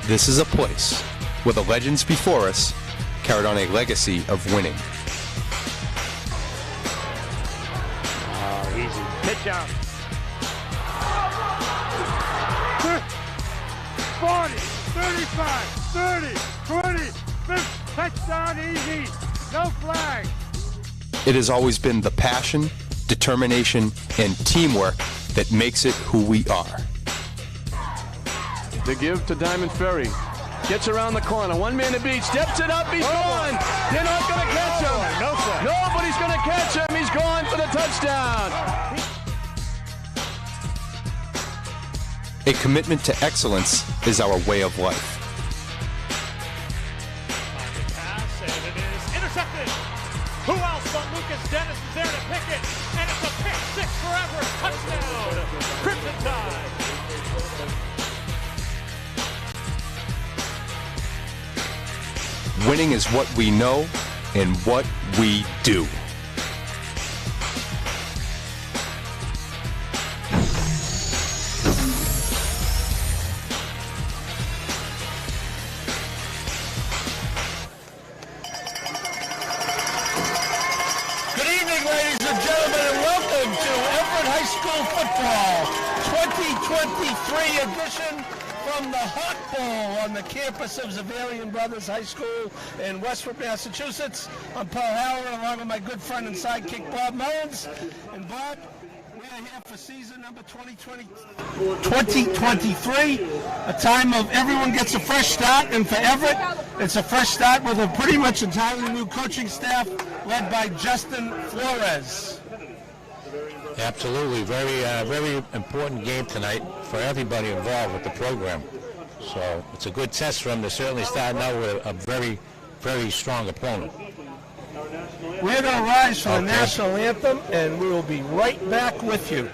This is a place where the legends before us carried on a legacy of winning. Oh, easy. Pitch out. 40, 35, 30, 20, 50, touchdown, easy. No flag. It has always been the passion, determination, and teamwork that makes it who we are. The give to Diamond Ferry. Gets around the corner. One man to beat. Steps it up. He's gone. They're not going to catch him. No, sir. Nobody's going to catch him. He's gone for the touchdown. A commitment to excellence is our way of life. Pass, and it is intercepted. Who else but Lucas Dennis is there to pick it? And it's a pick six for Everett. Touchdown. Crimson Tide. Winning is what we know and what we do. Good evening, ladies and gentlemen, and welcome to Everett High School Football 2023 edition from the Hot Bowl on the campus of Zaverian Brothers High School in Westwood, Massachusetts. I'm Paul Howard, along with my good friend and sidekick Bob Mullins. And Bob, we are here for season number 2023, a time of everyone gets a fresh start, and for Everett, it's a fresh start with a pretty much entirely new coaching staff led by Justin Flores. Absolutely. Very important game tonight for everybody involved with the program. So it's a good test for them. They're certainly starting out with a very, very strong opponent. We're going to rise for the national anthem, and we will be right back with you.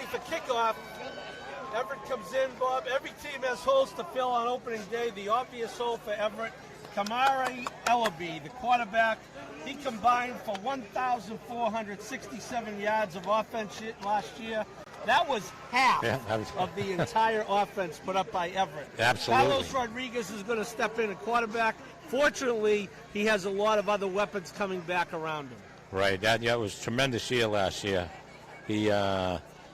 For kickoff, Everett comes in, Bob. Every team has holes to fill on opening day. The obvious hole for Everett, Kamari Ellaby, the quarterback. He combined for 1,467 yards of offense last year. That was half of the entire offense put up by Everett. Absolutely. Carlos Rodriguez is going to step in at quarterback. Fortunately, he has a lot of other weapons coming back around him. Right. That was a tremendous year last year.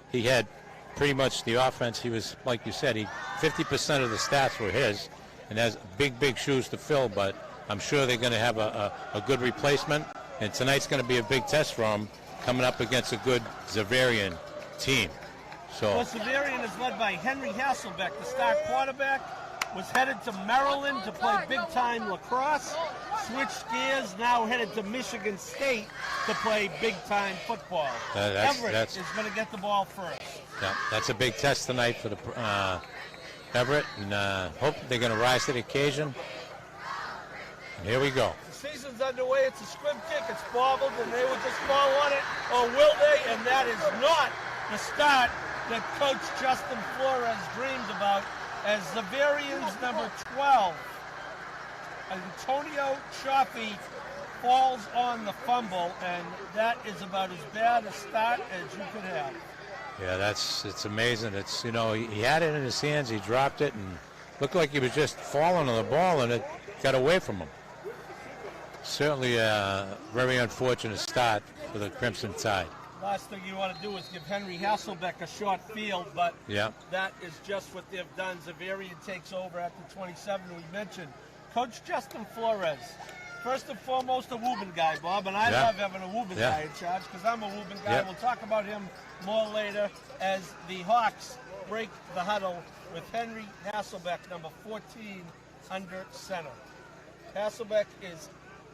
He had pretty much the offense. He was, like you said, 50% of the stats were his, and has big shoes to fill. But I'm sure they're going to have a good replacement. And tonight's going to be a big test for him, coming up against a good Xaverian team. So, well, Zaverian is led by Henry Hasselbeck, the star quarterback. Was headed to Maryland to play big-time lacrosse. Switched gears, now headed to Michigan State to play big-time football. Everett is going to get the ball first. Yeah, that's a big test tonight for Everett, and hope they're going to rise to the occasion. And here we go. The season's underway. It's a squib kick. It's bobbled, and they will just fall on it, or will they? And that is not the start that Coach Justin Flores dreams about, as Zaverian's number 12, Antonio Chaffee, falls on the fumble, and that is about as bad a start as you could have. Yeah, it's amazing. It's, you know, he had it in his hands, he dropped it, and looked like he was just falling on the ball, and it got away from him. Certainly a very unfortunate start for the Crimson Tide. Last thing you want to do is give Henry Hasselbeck a short field, but yeah, that is just what they've done. Zaverian takes over at the 27, we mentioned. Coach Justin Flores, first and foremost, a Woburn guy, Bob, and I love having a Woburn guy in charge because I'm a Woburn guy. We'll talk about him more later as the Hawks break the huddle with Henry Hasselbeck, number 14, under center. Hasselbeck is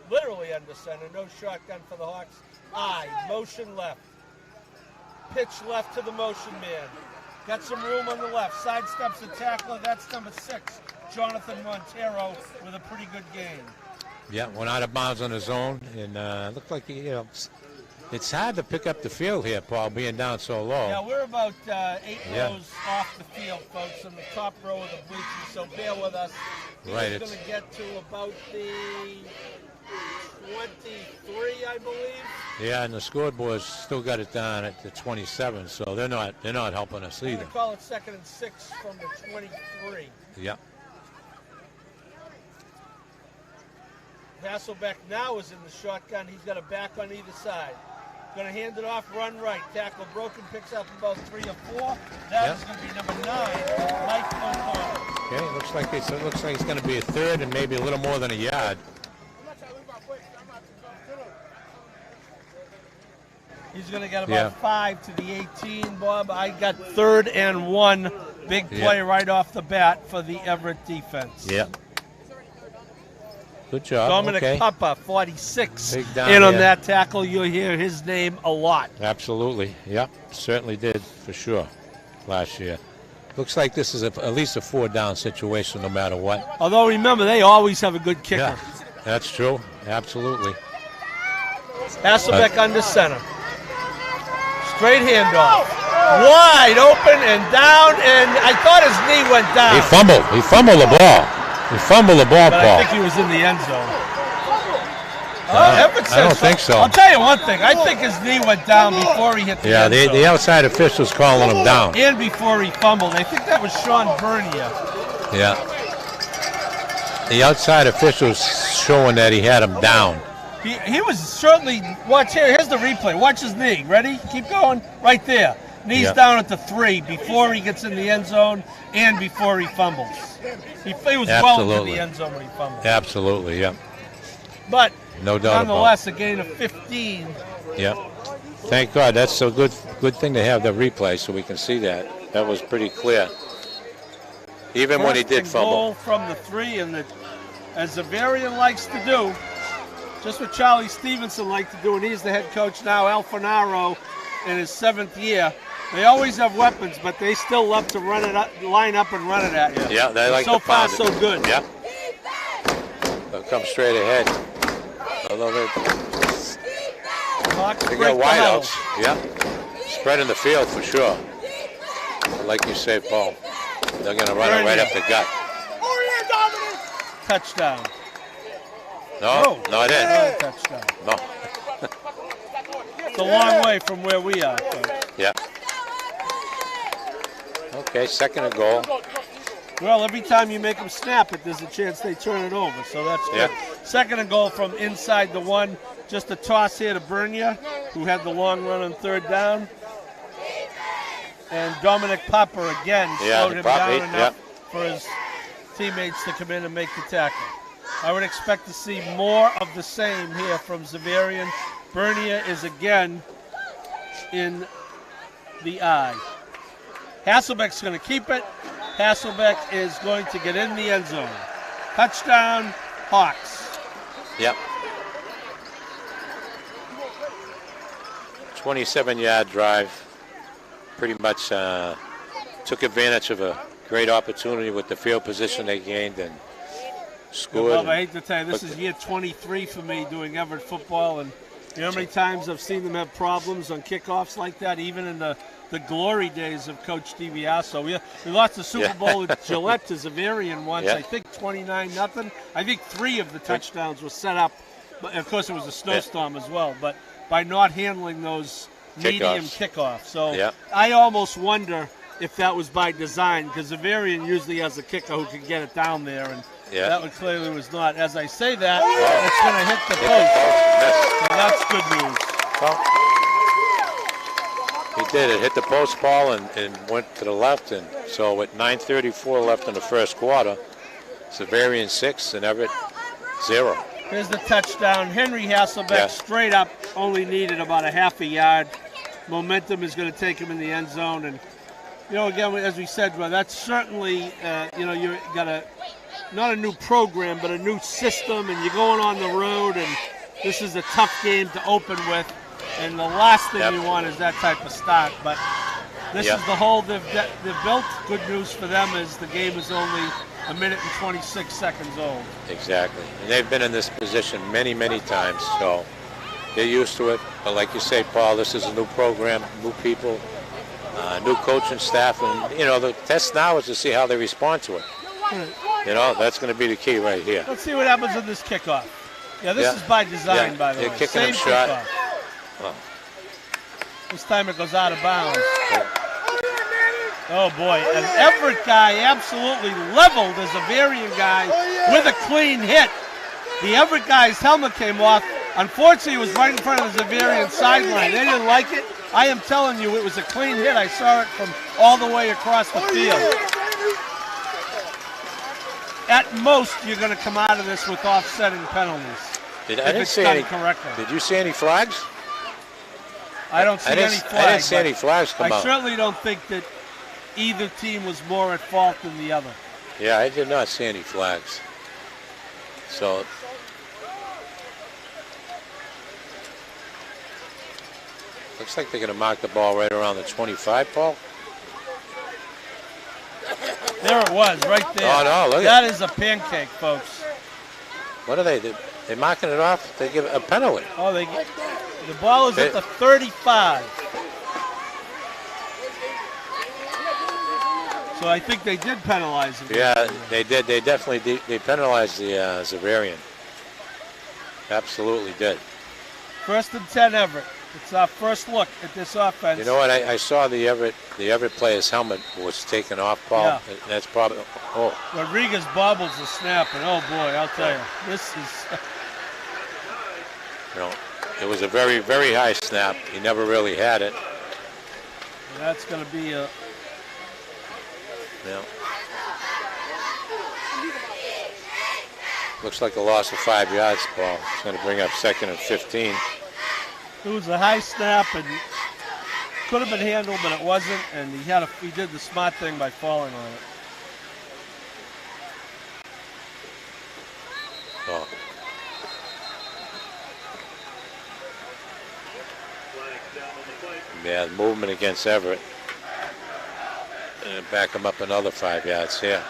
literally under center, no shotgun for the Hawks. Motion left. Pitch left to the motion man. Got some room on the left. Sidesteps the tackler. That's number 6, Jonathan Montero, with a pretty good game. Yeah, went out of bounds on his own, and looked like, you know, it's hard to pick up the field here, Paul, being down so low. Yeah, we're about 8 rows off the field, folks, in the top row of the bleachers, so bear with us. Right, He's going to get to about the 23, I believe. Yeah, and the scoreboard's still got it down at the 27, so they're not helping us either. They call it 2nd and 6 from the 23. Yeah. Hasselbeck now is in the shotgun. He's got a back on either side. Going to hand it off, run right. Tackle broken, picks up about 3 or 4. That is going to be number 9, Mike O'Connor. Okay, looks like it's going to be a third and maybe a little more than a yard. He's going to get about 5 to the 18, Bob. I got 3rd and 1. Big play right off the bat for the Everett defense. Yeah. Good job. Dominic Papa, 46, down in on here. that tackle. You'll hear his name a lot. Absolutely. Yep. Certainly did, for sure, last year. Looks like this is at least a 4-down situation no matter what. Although, remember, they always have a good kicker. Yeah, that's true. Absolutely. Hasselbeck under center. Straight handoff. Wide open and down, and I thought his knee went down. He fumbled the ball. He fumbled the ball, But Paul. I think he was in the end zone. Everett says I don't think so. I'll tell you one thing. I think his knee went down before he hit the end zone. The outside officials calling him down. And before he fumbled. I think that was Sean Bernier. Yeah. The outside officials showing that he had him down. He was certainly, watch here, here's the replay. Watch his knee. Ready? Keep going. Right there. Knee's down at the 3 before he gets in the end zone and before he fumbles. He was well into the end zone when he fumbled. Absolutely, yeah. But no doubt nonetheless, a gain of 15. Yeah. Thank God. That's a good thing to have the replay so we can see that. That was pretty clear. Even when he did fumble. Goal from the 3, and as Zaverian likes to do, just what Charlie Stevenson liked to do, and he's the head coach now, Alfanaro, in his 7th year. They always have weapons, but they still love to run it up, line up and run it at you. Yeah, they like so to far, pound it. so good. Yeah. They'll come straight ahead. Although they got wideouts. Yeah. Spreading the field for sure. But like you say, Paul, they're going to run it right up the gut. Touchdown. No, not in. No touchdown. No. It's a long way from where we are. Yeah. Okay, 2nd and goal. Well, every time you make them snap it, there's a chance they turn it over, so that's good. 2nd and goal from inside the 1. Just a toss here to Bernier, who had the long run on 3rd down. And Dominic Popper again slowed him down enough for his teammates to come in and make the tackle. I would expect to see more of the same here from Xaverian. Bernier is again in the eye. Hasselbeck's going to keep it. Hasselbeck is going to get in the end zone. Touchdown, Hawks. Yep. 27-yard drive. Pretty much took advantage of a great opportunity with the field position they gained and scored. Bob, I hate to tell you, this is year 23 for me doing Everett football, and you know how many times I've seen them have problems on kickoffs like that, even in the glory days of Coach DiBiase. We lost the Super Bowl with Gillette to Zaverian once, I think 29-0. I think 3 of the touchdowns were set up, but of course it was a snowstorm as well, but by not handling those medium kickoffs. So I almost wonder if that was by design, because Zaverian usually has a kicker who can get it down there, and that one clearly was not. As I say that, it's going to hit the post. So that's good news. Well, he did. It hit the post, Paul, and went to the left. And so with 9:34 left in the first quarter, Xaverian 6 and Everett 0. Here's the touchdown. Henry Hasselbeck straight up, only needed about a half a yard. Momentum is going to take him in the end zone. And, you know, again, as we said, well, that's certainly, you know, you got not a new program, but a new system, and you're going on the road, and this is a tough game to open with. And the last thing you want is that type of start. But this is the hole they've built. Good news for them is the game is only a minute and 26 seconds old. Exactly. And they've been in this position many, many times, so they're used to it. But like you say, Paul, this is a new program, new people, new coaching staff. And, you know, the test now is to see how they respond to it. You know, that's going to be the key right here. Let's see what happens in this kickoff. Yeah, this is by design, by the way. Kicking Same him shot. kickoff. Well, this time it goes out of bounds. Oh, boy. An Everett guy absolutely leveled a Zaverian guy with a clean hit. The Everett guy's helmet came off. Unfortunately, it was right in front of the Zaverian sideline. They didn't like it. I am telling you, it was a clean hit. I saw it from all the way across the field. At most, you're going to come out of this with offsetting penalties. I didn't see any correctly. Did you see any flags? I don't see any flags. I didn't see any flags come out. I certainly don't think that either team was more at fault than the other. Yeah, I did not see any flags. So looks like they're going to mark the ball right around the 25, Paul. There it was, right there. Oh, no, look that is a pancake, folks. What are they? They're marking it off. They give a penalty. Oh, the ball is at the 35. So I think they did penalize him. Yeah, they did. They definitely did. They penalized the Zaverian. Absolutely did. 1st and 10, Everett. It's our first look at this offense. You know what? I saw the Everett player's helmet was taken off, Paul. Yeah. That's probably. Oh. Rodriguez bobbles the snap, and oh boy, I'll tell you, this is. You know, it was a very, very high snap. He never really had it. That's going to be a. Yeah. Looks like a loss of 5 yards, Paul. It's going to bring up 2nd and 15. It was a high snap and could have been handled, but it wasn't. And he did the smart thing by falling on it. Oh. Yeah, movement against Everett. And back him up another 5 yards here.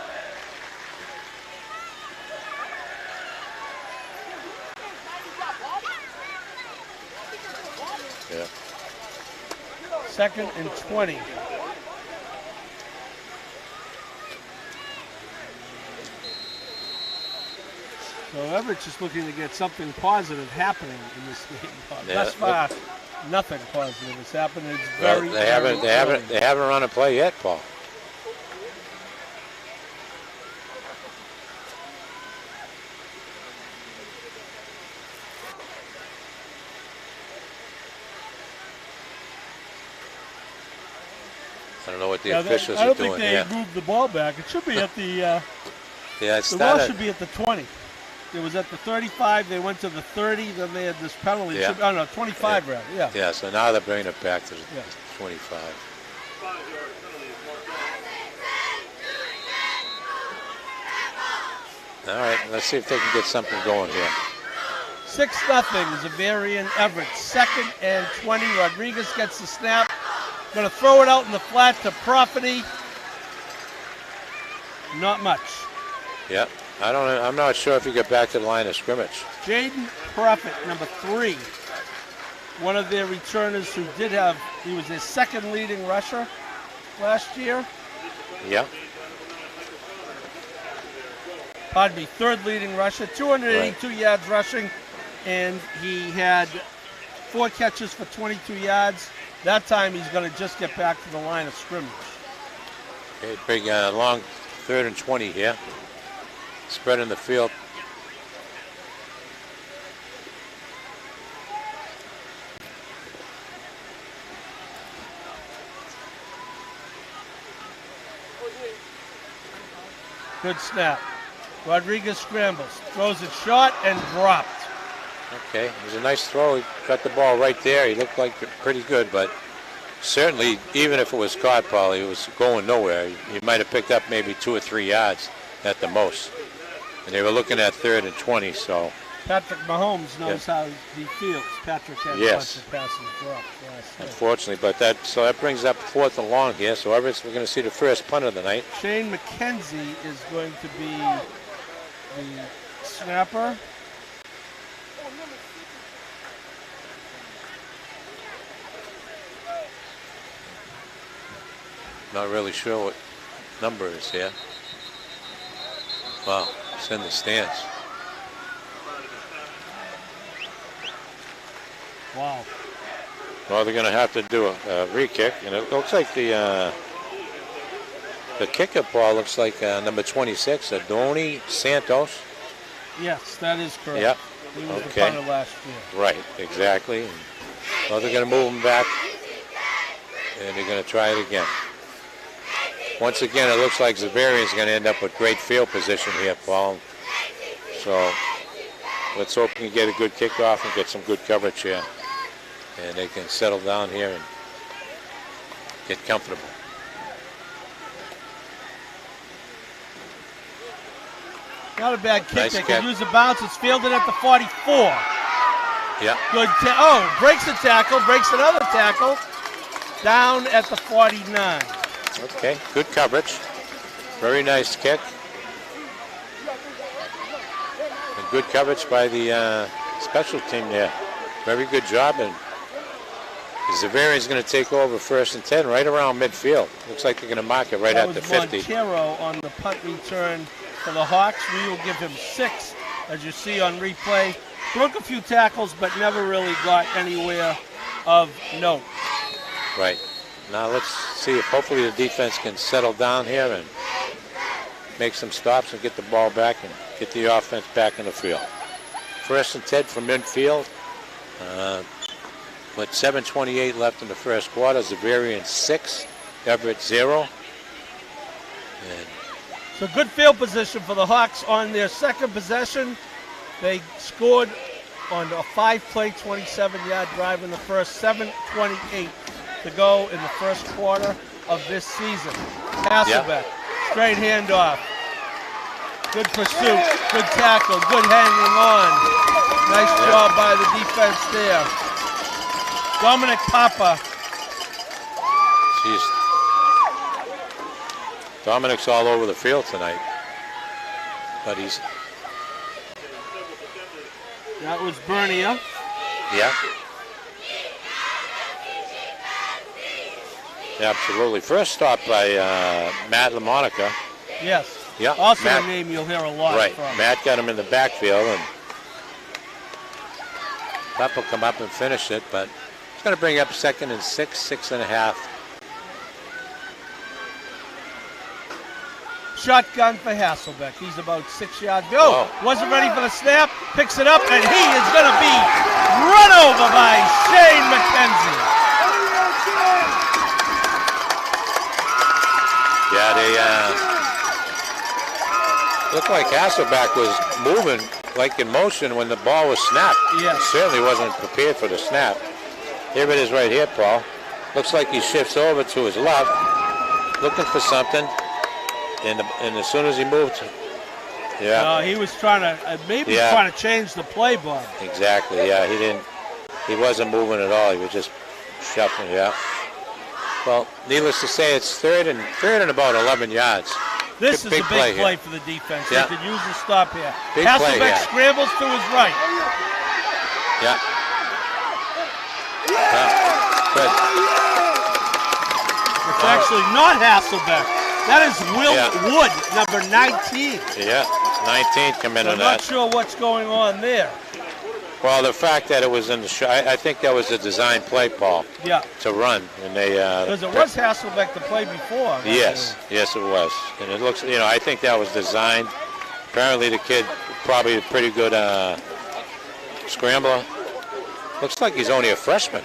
Yeah. 2nd and 20. So Everett's just looking to get something positive happening in this game. Thus far, nothing positive has happened. It's very. They haven't run a play yet, Paul. I don't know what the officials are doing. I don't think they moved the ball back. It should be at the. Yeah, the ball should be at the 20. It was at the 35. They went to the 30. Then they had this penalty. Yeah. Oh no, 25 rather. Yeah. Yeah. So now they're bringing it back to the 25. All right. Let's see if they can get something going here. 6-0. Zaverian Everett. 2nd and 20. Rodriguez gets the snap. Going to throw it out in the flat to Property. Not much. Yeah. I'm not sure if he got back to the line of scrimmage. Jaden Prophet, number 3. One of their returners who he was their second leading rusher last year. Yeah. Pardon me, third leading rusher, 282 yards rushing, and he had 4 catches for 22 yards. That time he's going to just get back to the line of scrimmage. Okay, big long 3rd and 20 here. Spread in the field. Good snap. Rodriguez scrambles, throws it short and dropped. Okay, it was a nice throw. He got the ball right there. He looked like pretty good, but certainly, even if it was caught, Paul, he was going nowhere. He might have picked up maybe 2 or 3 yards at the most. And they were looking at 3rd and 20, so. Patrick Mahomes knows how he feels. Patrick had a bunch of passes dropped last night. Unfortunately, but that brings up 4th and long here. So Everett, we're going to see the first punt of the night. Shane McKenzie is going to be the snapper. Not really sure what number is here. Wow, it's in the stands. Wow. Well, they're going to have to do a re-kick, and it looks like the kicker ball looks like number 26, Adoni Santos. Yes, that is correct. Yep. He was the punter last year. Right, exactly. Well, they're going to move him back, and they're going to try it again. Once again, it looks like Zaverian's going to end up with great field position here, Paul. So let's hope we can get a good kickoff and get some good coverage here. And they can settle down here and get comfortable. Not a bad kick. Nice They kick. can use a bounce. It's fielded at the 44. Yeah. Good. Breaks a tackle, breaks another tackle. Down at the 49. Okay, good coverage. Very nice kick. And good coverage by the special team there. Very good job. And Zaverian's going to take over 1st and 10 right around midfield. Looks like they're going to mark it right at the 50. Montero on the punt return for the Hawks. We will give him 6, as you see on replay. Broke a few tackles, but never really got anywhere of note. Right. Now let's see if hopefully the defense can settle down here and make some stops and get the ball back and get the offense back in the field. 1st and 10 from midfield. With 7:28 left in the first quarter, Xaverian 6, Everett 0. And so good field position for the Hawks on their second possession. They scored on a 5-play, 27-yard drive in the first, 7:28 to go in the first quarter of this season. Hasselbeck, straight handoff. Good pursuit, good tackle, good hanging on. Nice job by the defense there. Dominic Papa. Jeez. Dominic's all over the field tonight. But he's... That was Bernier. Yeah. Absolutely. First stop by Matt LaMonica. Yes. Yeah. Also Matt, a name you'll hear a lot right. from. Matt got him in the backfield, and Papa will come up and finish it, but it's going to bring up 2nd and 6, 6.5. Shotgun for Hasselbeck. He's about 6 yards. Wasn't ready for the snap. Picks it up, and he is going to be run over by Shane McKenzie. Yeah, they looked like Hasselbeck was moving, like in motion, when the ball was snapped. Yes. He certainly wasn't prepared for the snap. Here it is right here, Paul. Looks like he shifts over to his left, looking for something. And as soon as he moved, he was trying to trying to change the play, Bob. Exactly. Yeah, he wasn't moving at all. He was just shuffling. Yeah. Well, needless to say, it's third and about 11 yards. This is big a big play here. for the defense. Yeah. They could use the stop here. Big play Hasselbeck here. scrambles to his right. Yeah. Good. It's actually not Hasselbeck. That is Will Wood, number 19. Yeah, 19 coming I'm into not that. sure what's going on there. Well, the fact that it was in the I think that was a design play, Paul. Yeah. To run, and they. Because it was Hasselbeck to play before. Yes, yes, it was, and it looks. I think that was designed. Apparently, the kid probably a pretty good scrambler. Looks like he's only a freshman.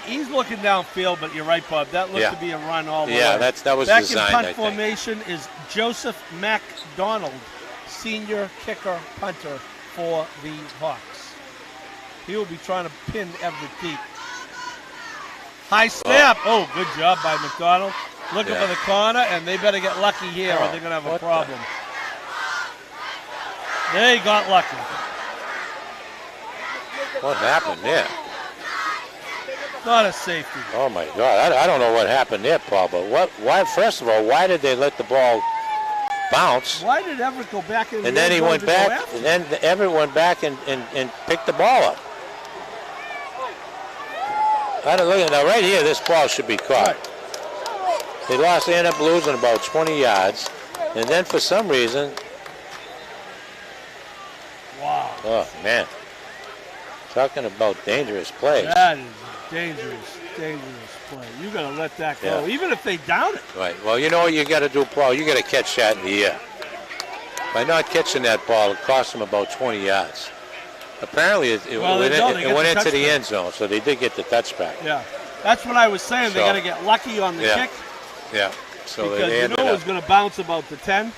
He's looking downfield, but you're right, Bob. That looked to be a run all the way. Yeah, that was back designed. Back in punt formation is Joseph McDonald, senior kicker punter for the Hawks. He will be trying to pin Everett deep. High snap. Oh, good job by McDonald. Looking for the corner, and they better get lucky here, or they're going to have a problem. They got lucky. What happened there? Not a safety. Oh my God! I don't know what happened there, Paul. But why? First of all, why did they let the ball bounce? Why did Everett go back in? And then he went back, and then Everett went back and picked the ball up. I don't look at now. Right here, this ball should be caught. They ended up losing about 20 yards, and then for some reason. Wow. Oh man! Talking about dangerous plays. That is dangerous play. You got to let that go, even if they down it. Right. Well, you know what you got to do, Paul? You got to catch that in the air. By not catching that ball, it cost them about 20 yards. Apparently, it went into the end zone, so they did get the touchback. Yeah, that's what I was saying. They got to get lucky on the kick. Yeah. So because they it was going to bounce about the 10.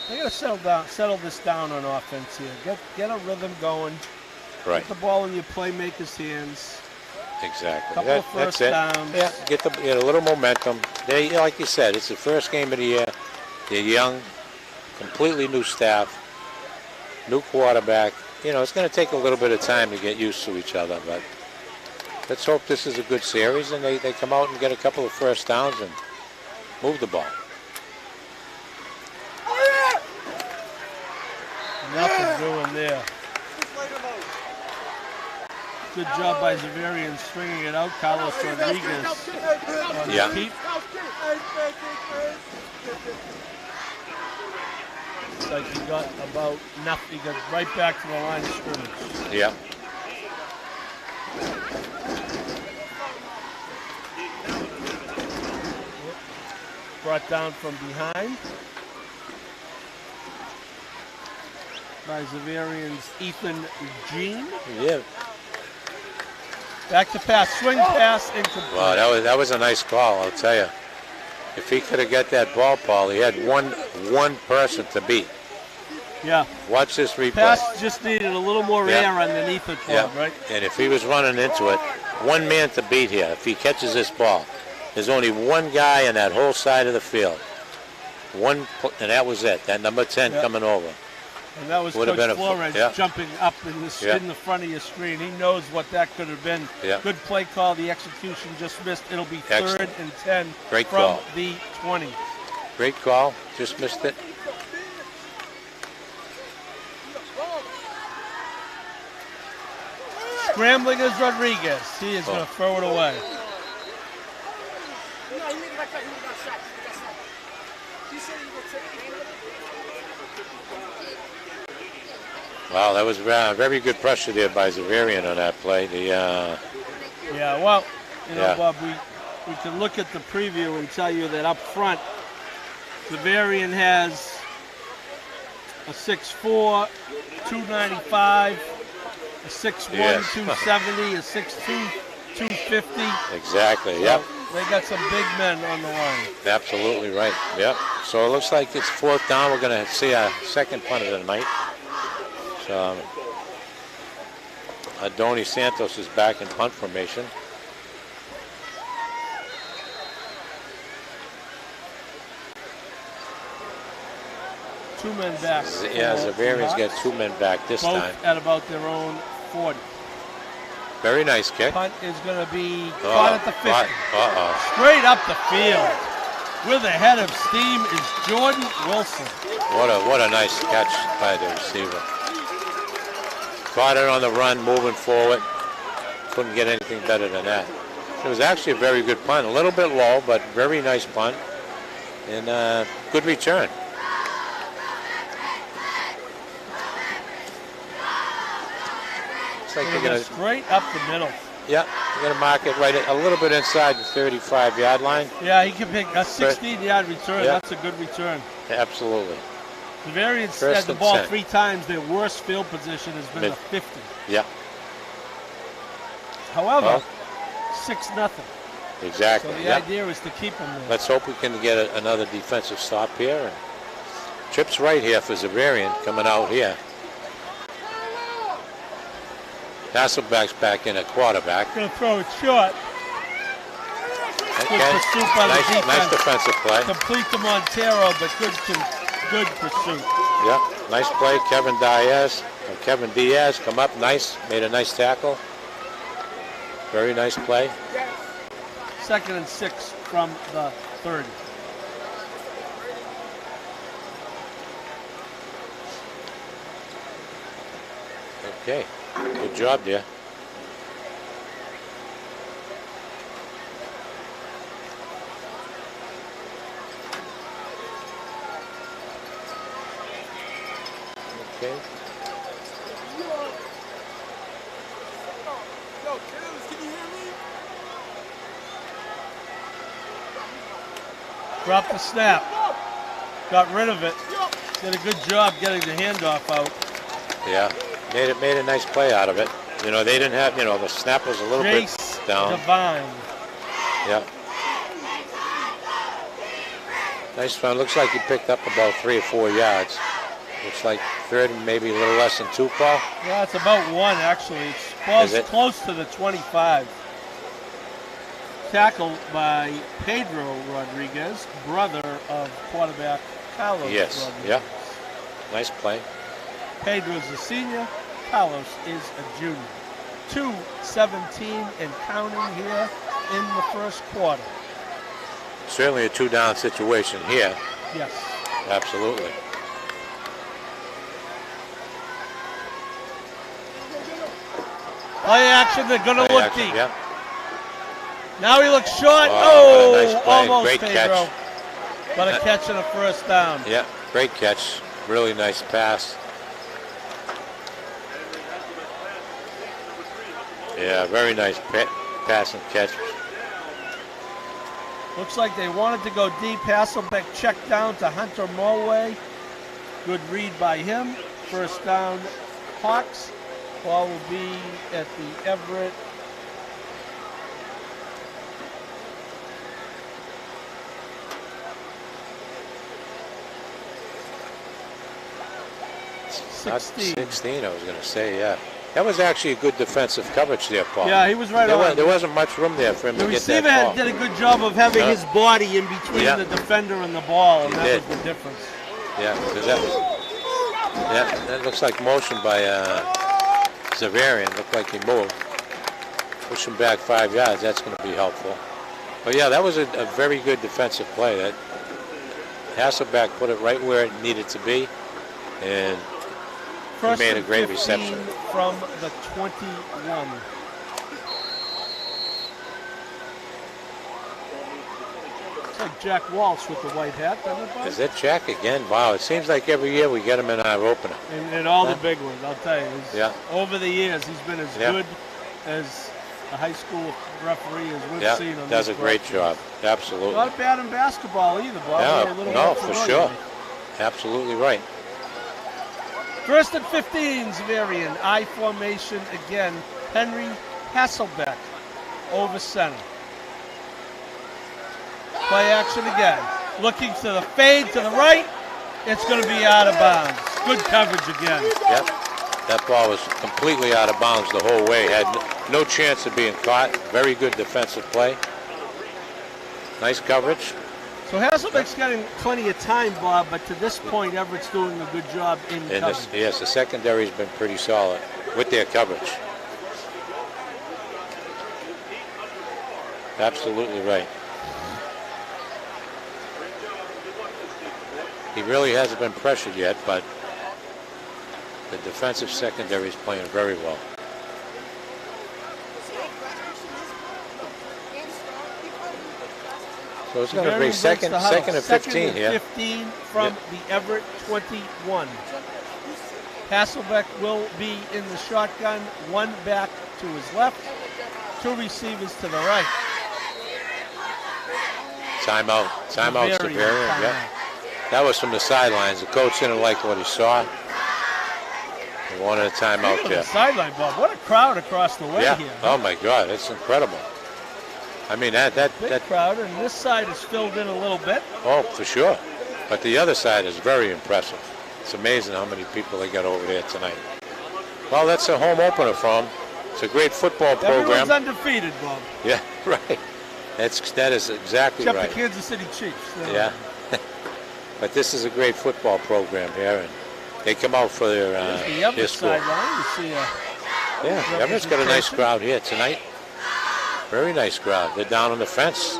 They got to settle this down on offense here. Get a rhythm going. Right. Get the ball in your playmakers' hands. Exactly. Couple of first downs. Yeah, get a little momentum. They, like you said, it's the first game of the year. They're young, completely new staff, new quarterback. It's going to take a little bit of time to get used to each other, but let's hope this is a good series and they come out and get a couple of first downs and move the ball. Nothing doing there. Good job by Zaverian stringing it out. Carlos Rodriguez on the keep. Looks like he got about nothing. He got right back to the line of scrimmage. Yeah. Brought down from behind by Xaverian's Ethan Jean. Yeah. Back to pass, swing pass, incomplete. Wow, that was a nice call, I'll tell you. If he could have got that ball, Paul, he had one person to beat. Yeah. Watch this replay. Pass just needed a little more air underneath it, right? And if he was running into it, one man to beat here. If he catches this ball, there's only one guy on that whole side of the field. And that was it. That number 10 coming over. And that was Coach Flores jumping up in the front of your screen. He knows what that could have been. Yeah. Good play call. The execution just missed. It'll be Excellent. 3rd and 10 Great from call. the 20. Great call. Just missed it. Scrambling is Rodriguez. He is going to throw it away. Wow, that was very good pressure there by Zaverian on that play. Yeah, well, Bob, we can look at the preview and tell you that up front, Zaverian has a 6'4", 295, a 6'1", 270, a 6'2", 250. Exactly, yep. They got some big men on the line. Absolutely right, yep. So it looks like it's 4th down. We're going to see our second punt of the night. So, Adoni Santos is back in punt formation. Two men back. Yeah, Zaverian's got 2 men back this time. Both at about their own 40. Very nice kick. Punt is going to be caught at the 50. Uh-oh. Straight up the field. With a head of steam is Jordan Wilson. What a nice catch by the receiver. Caught it on the run, moving forward. Couldn't get anything better than that. It was actually a very good punt. A little bit low, but very nice punt. And good return. Looks like they're going to straight up the middle. Yeah, you're going to mark it right a little bit inside the 35-yard line. Yeah, he can pick a 16-yard return. Yeah. That's a good return. Absolutely. Zaverian had the ball 3 times. Their worst field position has been the 50. Yeah. However, 6-0. Exactly. So the idea is to keep them there. Let's hope we can get another defensive stop here. And trips right here for Xaverian coming out here. Hasselbeck's back in at quarterback. Going to throw it short. Okay. Good pursuit by the defense. Nice defensive play. Complete to Montero, but good pursuit. Yeah, nice play. Kevin Diaz come up nice, made a nice tackle. Very nice play. 2nd and 6 from the 30. Okay, good job there. Okay. Dropped the snap. Got rid of it. Did a good job getting the handoff out. Yeah, made a nice play out of it. You know, they didn't have, the snap was a little bit down. Divine. Yeah. Nice fun. Looks like he picked up about 3 or 4 yards. Looks like third and maybe a little less than 2, Paul. Yeah, it's about 1 actually. It's close to the 25. Tackled by Pedro Rodriguez, brother of quarterback Carlos Rodriguez. Yeah. Nice play. Pedro's a senior, Carlos is a junior. 2:17 and counting here in the first quarter. Certainly a 2-down situation here. Yes. Absolutely. Play action, they're going to look deep. Yeah. Now he looks short. Nice play. Almost Great Pedro. catch. But a catch and a first down. Yeah, great catch. Really nice pass. Yeah, very nice pass and catch. Looks like they wanted to go deep. Hasselbeck checked down to Hunter Mulway. Good read by him. First down, Hawks. Ball will be at the Everett. Not 16, I was going to say, yeah. That was actually a good defensive coverage there, Paul. Yeah, he was right on. There wasn't much room there for him to get that ball. The receiver did a good job of having his body in between the defender and the ball, and that was the difference. Yeah, because that looks like motion by Zaverian. Looked like he moved. Push him back 5 yards. That's going to be helpful. But yeah, that was a very good defensive play. That Hasselbeck put it right where it needed to be, and he made a great reception. From the 21. Looks like Jack Walsh with the white hat, doesn't it, Bob? Is that Jack again? Wow, it seems like every year we get him in our opener. And all the big ones, I'll tell you. Over the years, he's been as good as a high school referee as we've seen on does a great job. Absolutely. Not bad in basketball either, Bob. Yeah, no, for sure. Absolutely right. First and 15, Xaverian. I formation again. Henry Hasselbeck over center. Play action again. Looking to the fade to the right. It's going to be out of bounds. Good coverage again. Yep. That ball was completely out of bounds the whole way. Had no chance of being caught. Very good defensive play. Nice coverage. So Hasselbeck's getting plenty of time, Bob, but to this point, Everett's doing a good job in coverage. Yes, the secondary's been pretty solid with their coverage. Absolutely right. He really hasn't been pressured yet, but the defensive secondary is playing very well. So it's going to be second and 15 here. 15 from the Everett 21. Hasselbeck will be in the shotgun, one back to his left, two receivers to the right. Timeout, Zaverian. Yeah. That was from the sidelines. The coach didn't like what he saw. He wanted a timeout there. The sideline, Bob. What a crowd across the way here. Oh my God, it's incredible. I mean that crowd, and this side is filled in a little bit. Oh, for sure. But the other side is very impressive. It's amazing how many people they got over there tonight. Well, that's a home opener for them. It's a great football program. Everyone's undefeated, Bob. Yeah, right. That is exactly right. Except the Kansas City Chiefs. Yeah. But this is a great football program here, and they come out for their school. Sideline. You see Everett's got a nice crowd here tonight. Very nice crowd. They're down on the fence.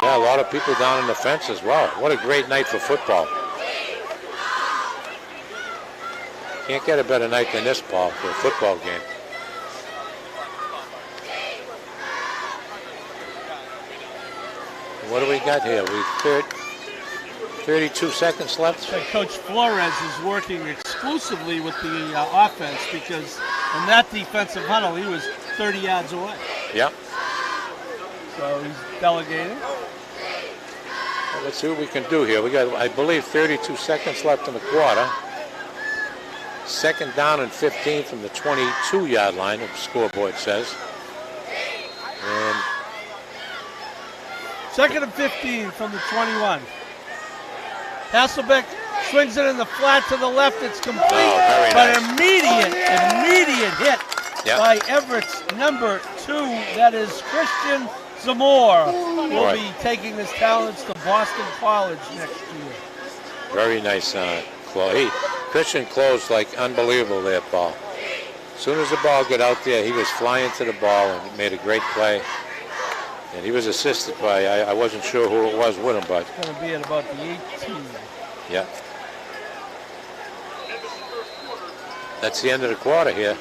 Yeah, a lot of people down on the fence as well. What a great night for football. Can't get a better night than this, Paul, for a football game. What do we got here? We've 32 seconds left. Coach Flores is working exclusively with the offense because in that defensive huddle, he was 30 yards away. Yep. So he's delegating. Well, let's see what we can do here. We got, I believe, 32 seconds left in the quarter. Second down and 15 from the 22-yard line, the scoreboard says. And second and 15 from the 21. Hasselbeck swings it in the flat to the left. It's complete, but nice. immediate hit by Everett's number 2. That is Christian Zamore. Will be taking his talents to Boston College next year. Very nice close. Christian closed like unbelievable there, Paul. As soon as the ball got out there, he was flying to the ball and made a great play. And he was assisted by, I wasn't sure who it was with him, but. It's going to be at about the 18. Yeah. That's the end of the quarter here.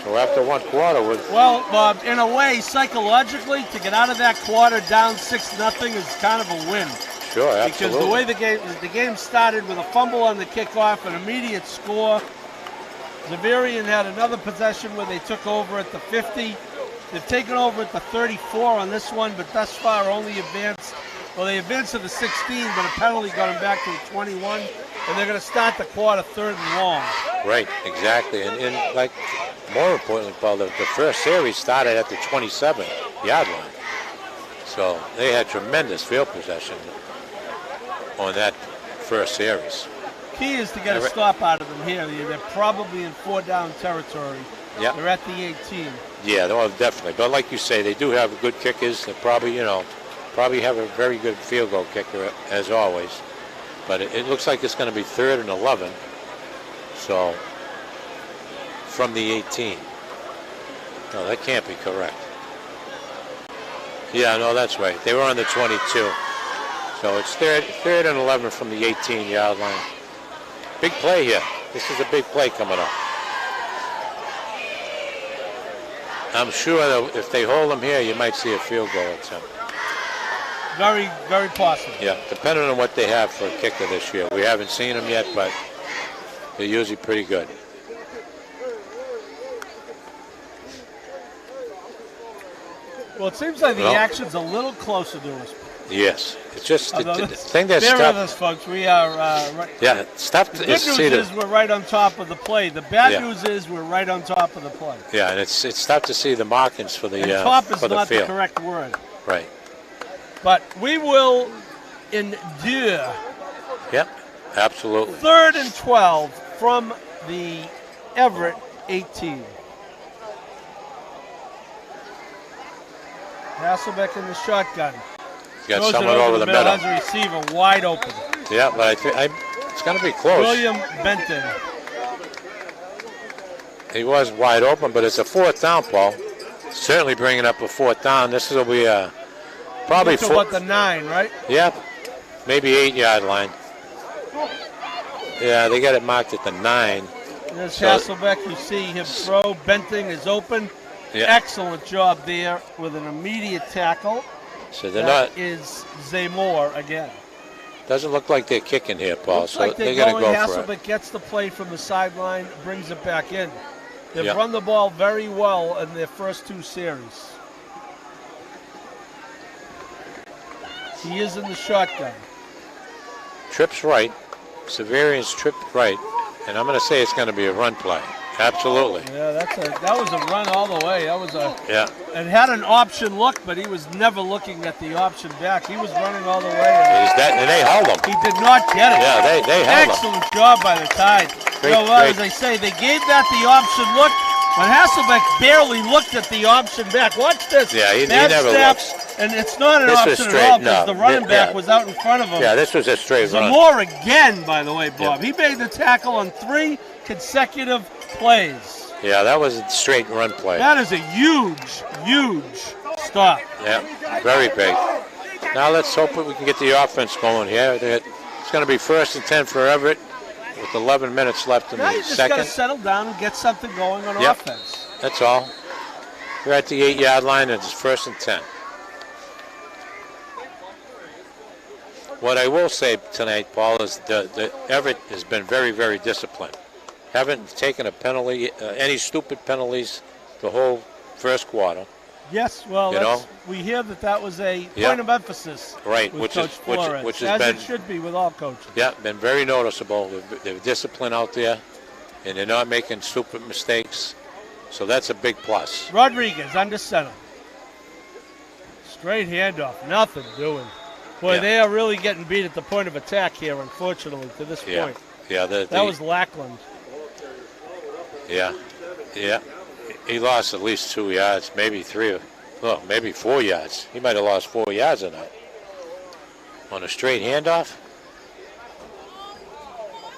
So after one quarter was. Well, Bob, in a way, psychologically, to get out of that quarter down 6-0 is kind of a win. Sure, absolutely. Because the game started with a fumble on the kickoff, an immediate score. Zaverian had another possession where they took over at the 50. They've taken over at the 34 on this one, but thus far only advanced. Well, they advanced to the 16, but a penalty got them back to the 21, and they're going to start the quarter third and long. Right, exactly. And like, more importantly, Paul, the first series started at the 27-yard line. So they had tremendous field possession on that first series. Key is to get a stop out of them here. They're probably in 4-down territory. Yeah. They're at the 18. Yeah, well, definitely. But like you say, they do have good kickers. They probably, probably have a very good field goal kicker, as always. But it looks like it's going to be 3rd and 11. So, from the 18. No, that can't be correct. Yeah, no, that's right. They were on the 22. So it's 3rd and 11 from the 18-yard line. Big play here. This is a big play coming up. I'm sure that if they hold them here, you might see a field goal attempt. Very, very possible. Yeah, depending on what they have for a kicker this year. We haven't seen them yet, but they're usually pretty good. Well, it seems like the action's a little closer to us. Yes, it's just the thing that's tough. Bear with us, folks. We are right. Yeah, it's tough. The good news is we're right on top of the play. The bad news is we're right on top of the play. Yeah, and it's tough to see the markings for the top is for the not field. the correct word. Right. But we will endure. Yep, absolutely. 3rd and 12 from the Everett 18. Hasselbeck in the shotgun. He's got someone over the middle. Has a receiver wide open. Yeah, but I think it's going to be close. William Benton. He was wide open, but it's a 4th down, Paul. certainly bringing up a 4th down. This will be probably to what, the 9, right? Yeah, maybe 8-yard line. Yeah, they got it marked at the 9. There's Hasselbeck. You see him throw. Benting is open. Yeah. Excellent job there with an immediate tackle. So they're That not. is Zamor again. Doesn't look like they're kicking here, Paul. Looks So like they're they're going to going. go for it. Hasselbeck gets the play from the sideline, brings it back in. They've Yeah. run the ball very well in their first 2 series. He is in the shotgun. Trips right. Zaverian's tripped right. And I'm going to say it's going to be a run play. Absolutely. Yeah, that was a run all the way. That was a. Yeah. It had an option look, but he was never looking at the option back. He was running all the way. And they held him. He did not get it. Yeah, they held him. Excellent job by the Tide. Great, As I say, they gave that the option look, but Hasselbeck barely looked at the option back. Watch this. Yeah, he Bad never snap, looks. and it's not an This was option straight, at all because no. the running back Yeah. was out in front of him. Yeah, this was a straight run. Zamor again, by the way, Bob. Yeah. He made the tackle on 3 consecutive plays. Yeah, that was a straight run play. That is a huge, huge stop. Yeah, very big. Now let's hope that we can get the offense going here. It's going to be 1st and 10 for Everett with 11 minutes left in Now the you just got to second. settle down and get something going on Yep. offense. That's all. We're at the 8-yard line and it's 1st and 10. What I will say tonight, Paul, is the Everett has been very, very disciplined. Haven't taken a penalty, any stupid penalties the whole first quarter. Yes, well, You know? we hear that was a Yeah. point of emphasis Right, with which Coach is- Flores, which has as been- it should be with all coaches. Yeah, been very noticeable. They're disciplined out there, and they're not making stupid mistakes. So that's a big plus. Rodriguez under center. Straight handoff, nothing doing. Boy, Yeah. they are really getting beat at the point of attack here, unfortunately, to this Yeah, point. yeah. That was Lackland. Yeah, yeah. He lost at least 2 yards, maybe 3, well, maybe 4 yards. He might have lost 4 yards on that. On a straight handoff.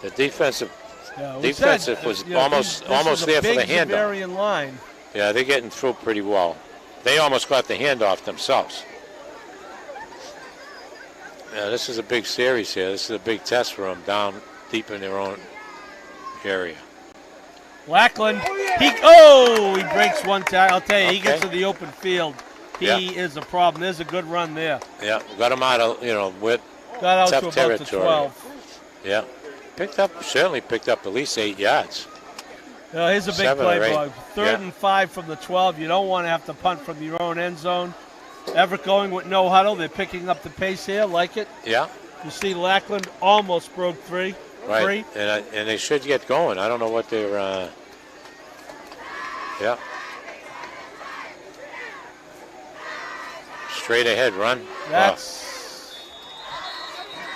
The defensive Yeah, was almost there for the handoff. Xaverian line. Yeah, they're getting through pretty well. They almost got the handoff themselves. Yeah, this is a big series here. This is a big test for them down deep in their own area. Lackland, he breaks one tackle. I'll tell you, he gets to the open field. He is a problem. There's a good run there. Yeah, got him out of, with Got out tough to about territory. the 12. Yeah, certainly picked up at least 8 yards. Here's a big 7 play, or 8. Bob. Third and 5 from the 12. You don't want to have to punt from your own end zone. Everett going with no huddle. They're picking up the pace here. Like it. Yeah. You see Lackland almost broke 3. Right. And they should get going. I don't know what they're. Yeah. Straight ahead run. That's.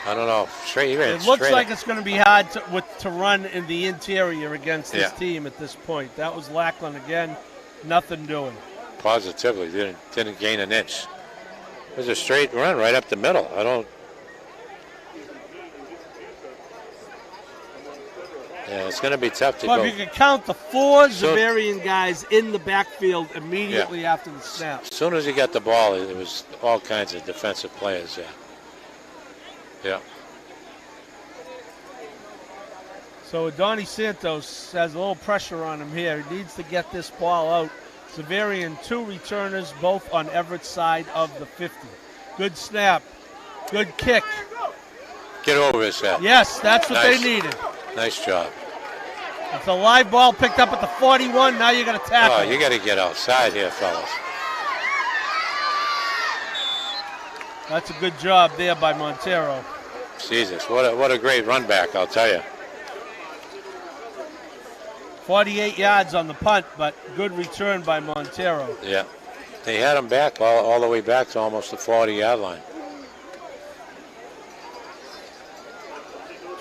I don't know. It looks like it's going to be hard to run in the interior against this team at this point. That was Lackland again. Nothing doing. Positively didn't gain an inch. It was a straight run right up the middle. Yeah, it's going to be tough to But go. you can count the 4 Zaverian guys in the backfield immediately after the snap. As soon as he got the ball, there was all kinds of defensive players there. Yeah. So Donnie Santos has a little pressure on him here. He needs to get this ball out. Zaverian 2 returners, both on Everett's side of the 50. Good snap. Good kick. Get over his head. Yes, that's what they needed. Nice job. It's a live ball picked up at the 41. Now you got to tackle. Oh, you got to get outside here, fellas. That's a good job there by Montero. Jesus, what a great run back, I'll tell you. 48 yards on the punt, but good return by Montero. Yeah. They had him back all the way back to almost the 40-yard line.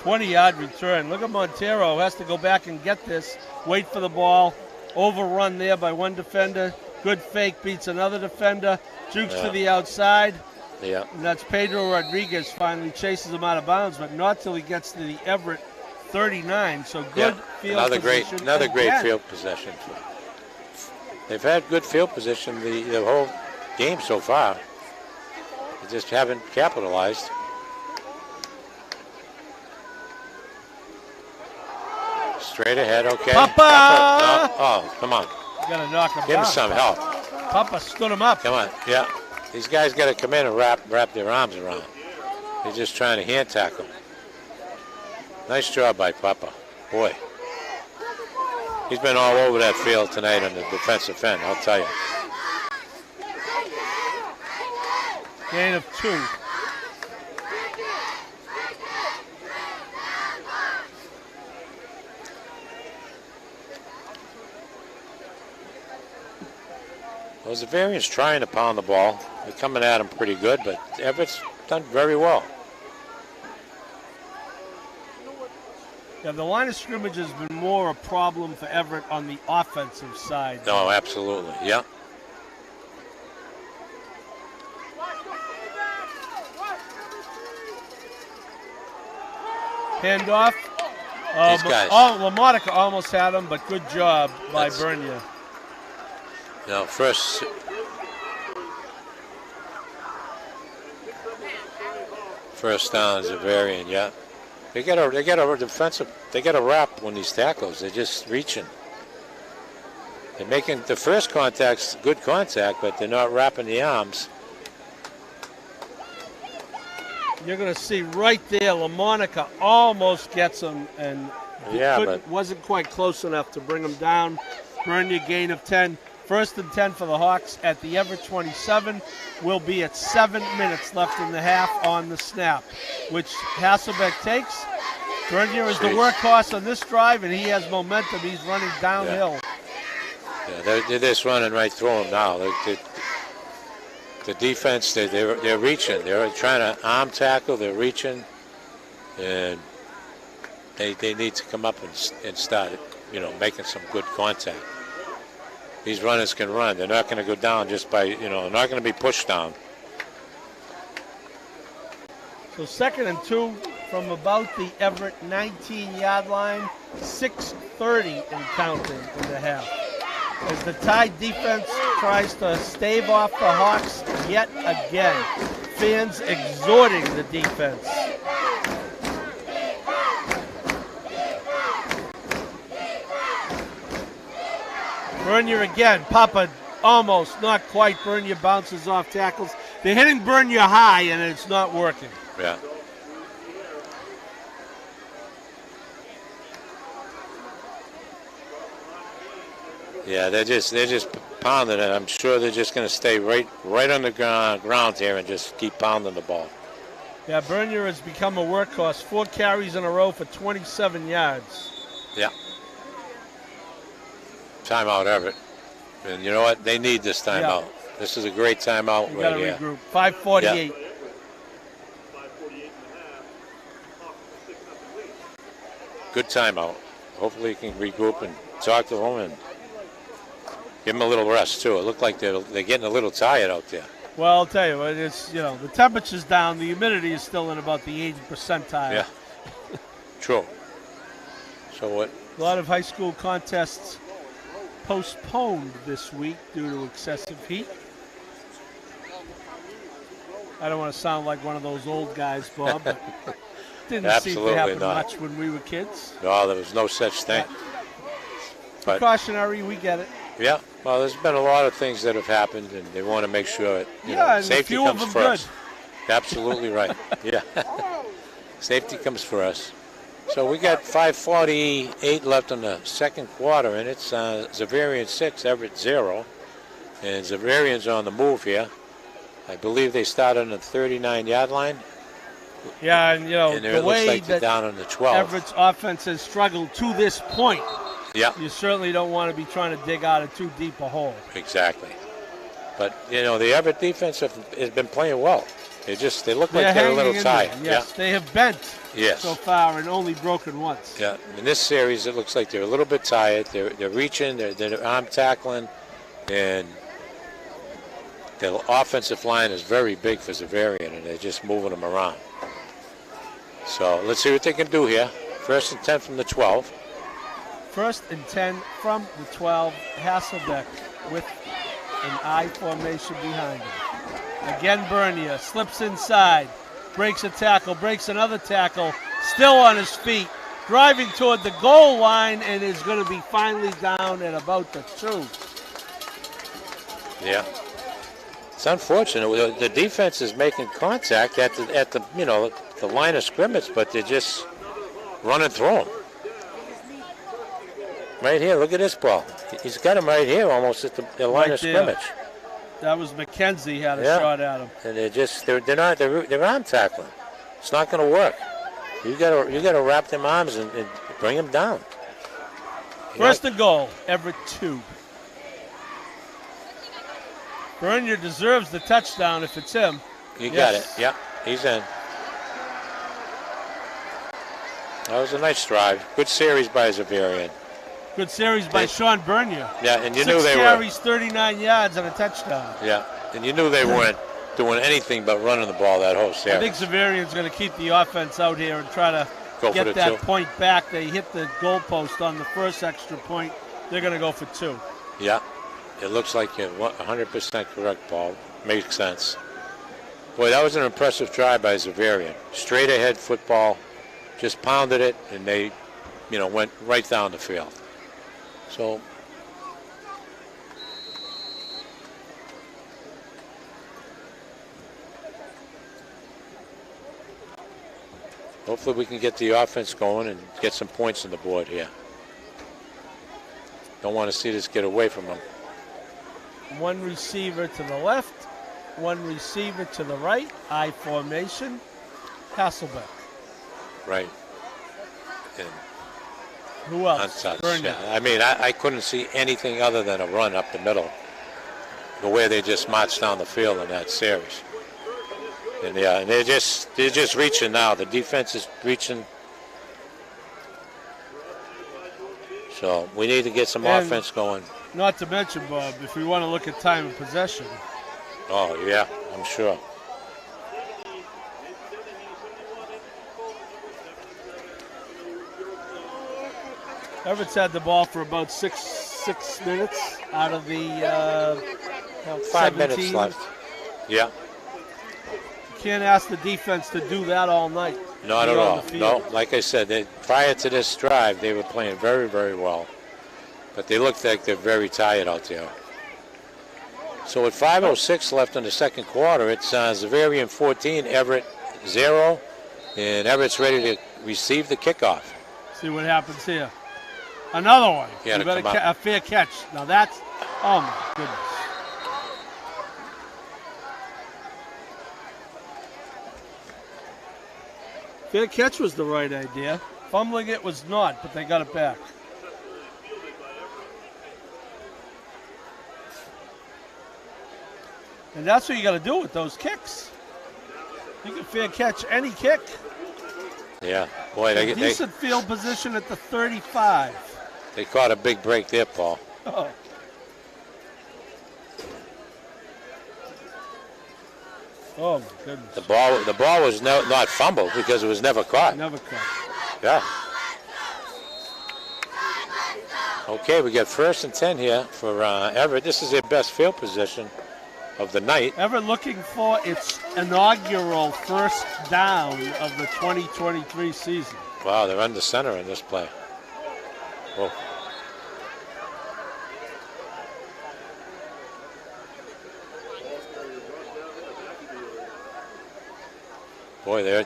20-yard return. Look at Montero, who has to go back and get this. Wait for the ball. Overrun there by one defender. Good fake, beats another defender. Jukes to the outside. Yeah. And that's Pedro Rodriguez finally chases him out of bounds, but not till he gets to the Everett 39. So good field Another position. great field possession. They've had good field position the whole game so far. They just haven't capitalized. Straight ahead, okay. Papa! Oh, come on. You gotta knock him Give him down. some help. Papa stood him up. Come on, yeah. These guys got to come in and wrap their arms around. They're just trying to hand tackle. Nice job by Papa. Boy. He's been all over that field tonight on the defensive end, I'll tell you. Gain of 2. Well, Zaverian's trying to pound the ball. They're coming at him pretty good, but Everett's done very well. Yeah, the line of scrimmage has been more a problem for Everett on the offensive side. No, absolutely, yeah. Handoff. These guys. LaMonica almost had him, but good job by Bernier. Now, first down, Zaverian, yeah. They get a defensive. They get a wrap when these tackles. They're just reaching. They're making the first contact's good contact, but they're not wrapping the arms. You're going to see right there, LaMonica almost gets him and wasn't quite close enough to bring him down. Bernier gain of 10. 1st and 10 for the Hawks at the Everett 27. Will be at 7 minutes left in the half on the snap, which Hasselbeck takes. Bernier is the workhorse on this drive, and he has momentum. He's running downhill. Yeah, they're just running right through him now. The defense, they're reaching. They're trying to arm tackle. They're reaching, and they need to come up and start, making some good contact. These runners can run. They're not going to go down just by, they're not going to be pushed down. So 2nd and 2 from about the Everett 19-yard line, 6:30 and counting in the half. As the Tide defense tries to stave off the Hawks yet again. Fans exhorting the defense. Bernier again. Papa almost, not quite. Bernier bounces off tackles. They're hitting Bernier high, and it's not working. Yeah. Yeah, they're just pounding it. I'm sure they're just going to stay right on the ground here and just keep pounding the ball. Yeah, Bernier has become a workhorse. 4 carries in a row for 27 yards. Yeah. Timeout, Everett. And you know what? They need this timeout. Yeah. This is a great timeout right here. Got to regroup. 5:48. Yeah. Good timeout. Hopefully, you can regroup and talk to them and give them a little rest too. It looked like they're getting a little tired out there. Well, I'll tell you, it's the temperature's down. The humidity is still in about the 80 percentile. Yeah. True. So what? A lot of high school contests postponed this week due to excessive heat. I don't want to sound like one of those old guys, Bob, but didn't seem to happen much when we were kids. No, there was no such thing. But precautionary, we get it. Yeah, well, there's been a lot of things that have happened, and they want to make sure safety comes first. Absolutely right. Yeah, safety comes first. So we got 5:48 left in the second quarter, and it's Xaverian 6, Everett 0. And Zaverian's on the move here. I believe they started on the 39-yard line. Yeah, and the way that down on the 12. Everett's offense has struggled to this point. Yeah. You certainly don't want to be trying to dig out of too deep a hole. Exactly. But the Everett defense has been playing well. They look like they're a little tired. Yes, they have bent so far and only broken once. Yeah, in this series it looks like they're a little bit tired. They're reaching, they're arm tackling, and the offensive line is very big for Zaverian, and they're just moving them around. So let's see what they can do here. 1st and 10 from the 12. 1st and 10 from the 12. Hasselbeck with an I formation behind him. Again, Bernier slips inside, breaks a tackle, breaks another tackle, still on his feet, driving toward the goal line, and is going to be finally down at about the 2. Yeah. It's unfortunate. The defense is making contact at the the line of scrimmage, but they're just running through him. Right here, look at this ball. He's got him right here, almost at the line of scrimmage. That was McKenzie had a shot at him. And they're arm tackling. It's not going to work. You got to wrap them arms and bring him down. First and goal, Everett 2. Bernier deserves the touchdown if it's him. You got it. Yeah, he's in. That was a nice drive. Good series by Zaverian. Good series by Sean Bernier. Yeah, and you knew they were. 6 carries, 39 yards, and a touchdown. Yeah, and you knew they weren't doing anything but running the ball that whole series. I think Zaverian's going to keep the offense out here and try to get that 2. point back. They hit the goalpost on the first extra point. They're going to go for 2. Yeah, it looks like you're 100% correct, Paul. Makes sense. Boy, that was an impressive drive by Zaverian. Straight ahead football, just pounded it, and they, went right down the field. So hopefully we can get the offense going and get some points on the board here. Don't want to see this get away from them. One receiver to the left, one receiver to the right. I formation. Hasselbeck. Right. And who else? Yeah. I mean, I couldn't see anything other than a run up the middle. The way they just marched down the field in that series. And yeah, and they're just reaching now. The defense is reaching. So we need to get some offense going. Not to mention, Bob, if we want to look at time of possession. Oh yeah, I'm sure. Everett's had the ball for about six minutes out of the 5 minutes left. Yeah. You can't ask the defense to do that all night. Not at all. No, like I said, prior to this drive, they were playing very, very well. But they look like they're very tired out there. So with 5:06 left in the second quarter, it's Xaverian 14, Everett 0, and Everett's ready to receive the kickoff. See what happens here. Another one. You got a fair catch. Now that's, oh my goodness. Fair catch was the right idea. Fumbling it was not, but they got it back. And that's what you got to do with those kicks. You can fair catch any kick. Yeah, boy, they decent field position at the 35. They caught a big break there, Paul. Oh. Oh my goodness. The ball was not fumbled because it was never caught. Never caught. Yeah. Okay, we got 1st and 10 here for Everett. This is their best field position of the night. Everett looking for its inaugural first down of the 2023 season. Wow, they're under center in this play. Whoa. Boy, they're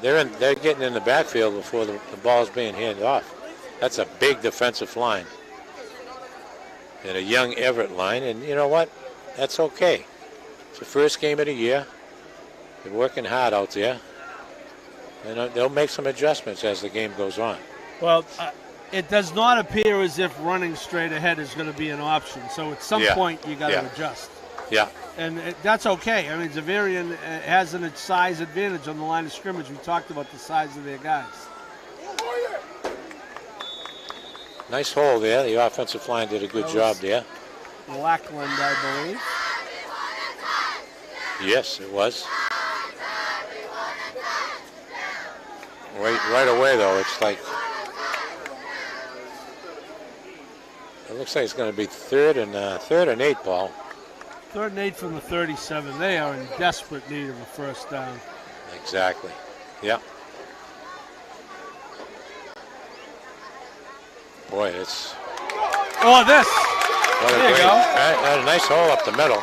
getting in the backfield before the ball's being handed off. That's a big defensive line. And a young Everett line, and you know what? That's okay. It's the first game of the year. They're working hard out there. And they'll make some adjustments as the game goes on. Well, it does not appear as if running straight ahead is going to be an option. So at some point, you got to adjust. Yeah. And that's okay. I mean, Zaverian has a size advantage on the line of scrimmage. We talked about the size of their guys. Nice hole there. The offensive line did a good job there. Lackland, I believe. Yes, it was. Right away, though, it's like It looks like it's going to be third and 8, Paul. 3rd and 8 from the 37. They are in desperate need of a first down. Exactly. Yeah. Boy, it's... Oh, this. There you go. Had a nice hole up the middle.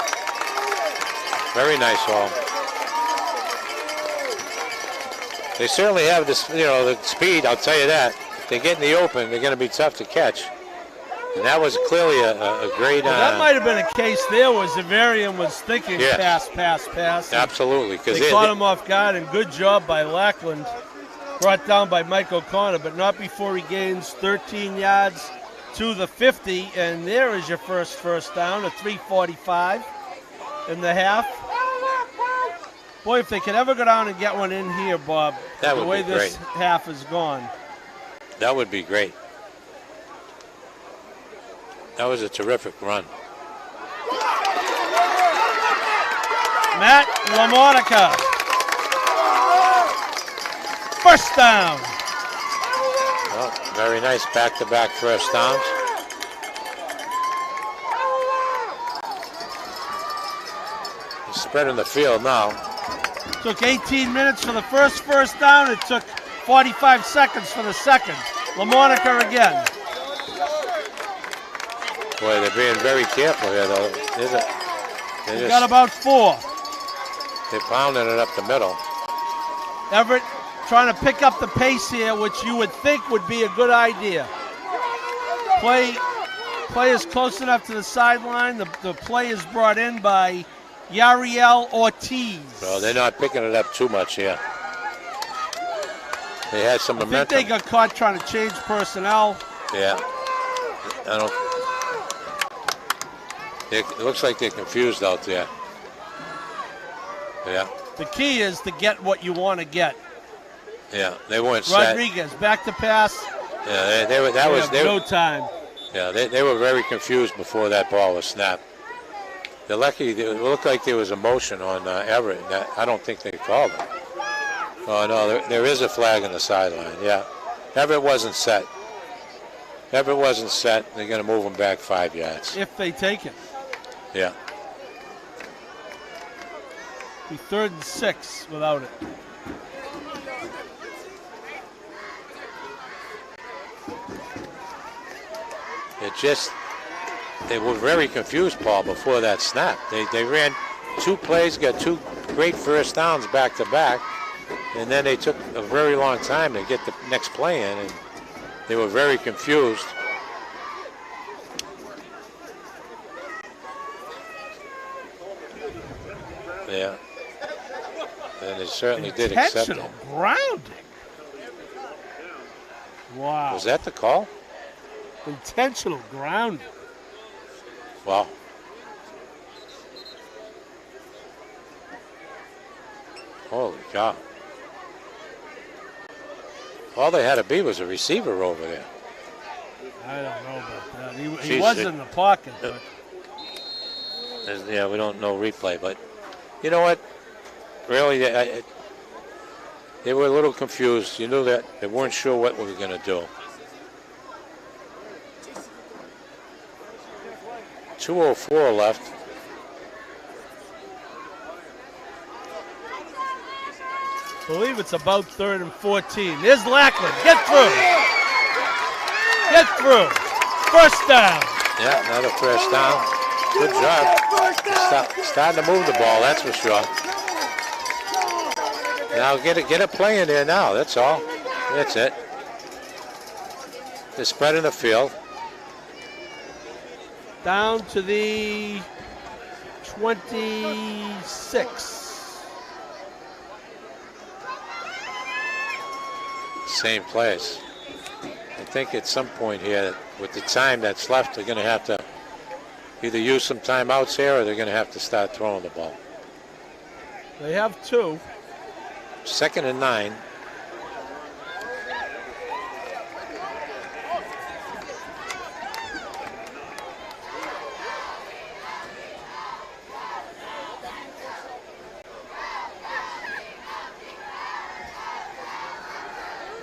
Very nice hole. They certainly have this, the speed, I'll tell you that. If they get in the open, they're going to be tough to catch. And that was clearly a great... Well, that might have been a case there where Xaverian was thinking pass. Absolutely. They caught him off guard, and good job by Lackland. Brought down by Mike O'Connor, but not before he gains 13 yards to the 50. And there is your first down, a 3:45 in the half. Boy, if they could ever go down and get one in here, Bob, that the way this half is gone. That would be great. That was a terrific run. Matt LaMonica. First down. Well, very nice back-to-back first downs. He's spreading the field now. Took 18 minutes for the first down. It took 45 seconds for the second. LaMonica again. Boy, they're being very careful here, though. They got about 4. They're pounding it up the middle. Everett trying to pick up the pace here, which you would think would be a good idea. Play is close enough to the sideline. The play is brought in by Yariel Ortiz. Well, they're not picking it up too much here. They had some momentum. I think they got caught trying to change personnel. Yeah. It looks like they're confused out there. Yeah. The key is to get what you want to get. Yeah, they weren't set. Rodriguez back to pass. Yeah, they were. No time. Yeah, they were very confused before that ball was snapped. They're lucky. It looked like there was a motion on Everett. I don't think they called it. Oh no, there is a flag on the sideline. Yeah, Everett wasn't set. They're going to move him back 5 yards. If they take it. Yeah. Be 3rd and 6 without it. They were very confused, Paul, before that snap. They ran 2 plays, got 2 great first downs back to back, and then they took a very long time to get the next play in, and they were very confused. Yeah. And they certainly did accept it. Intentional grounding. Wow. Was that the call? Intentional grounding. Wow. Holy cow. All they had to be was a receiver over there. I don't know about that. He was in the pocket, but... Yeah, we don't know replay, but you know what? Really, they were a little confused. You knew that they weren't sure what we were going to do. 2:04 left. I believe it's about 3rd and 14. There's Lackland. Get through. Get through. First down. Yeah, another first down. Good job. Starting to move the ball, that's for sure. Now get a play in there now, that's all. That's it. They're spreading the field. Down to the 26. Same place. I think at some point here, with the time that's left, they're going to have to either use some timeouts here or they're going to have to start throwing the ball. They have 2. 2nd and 9.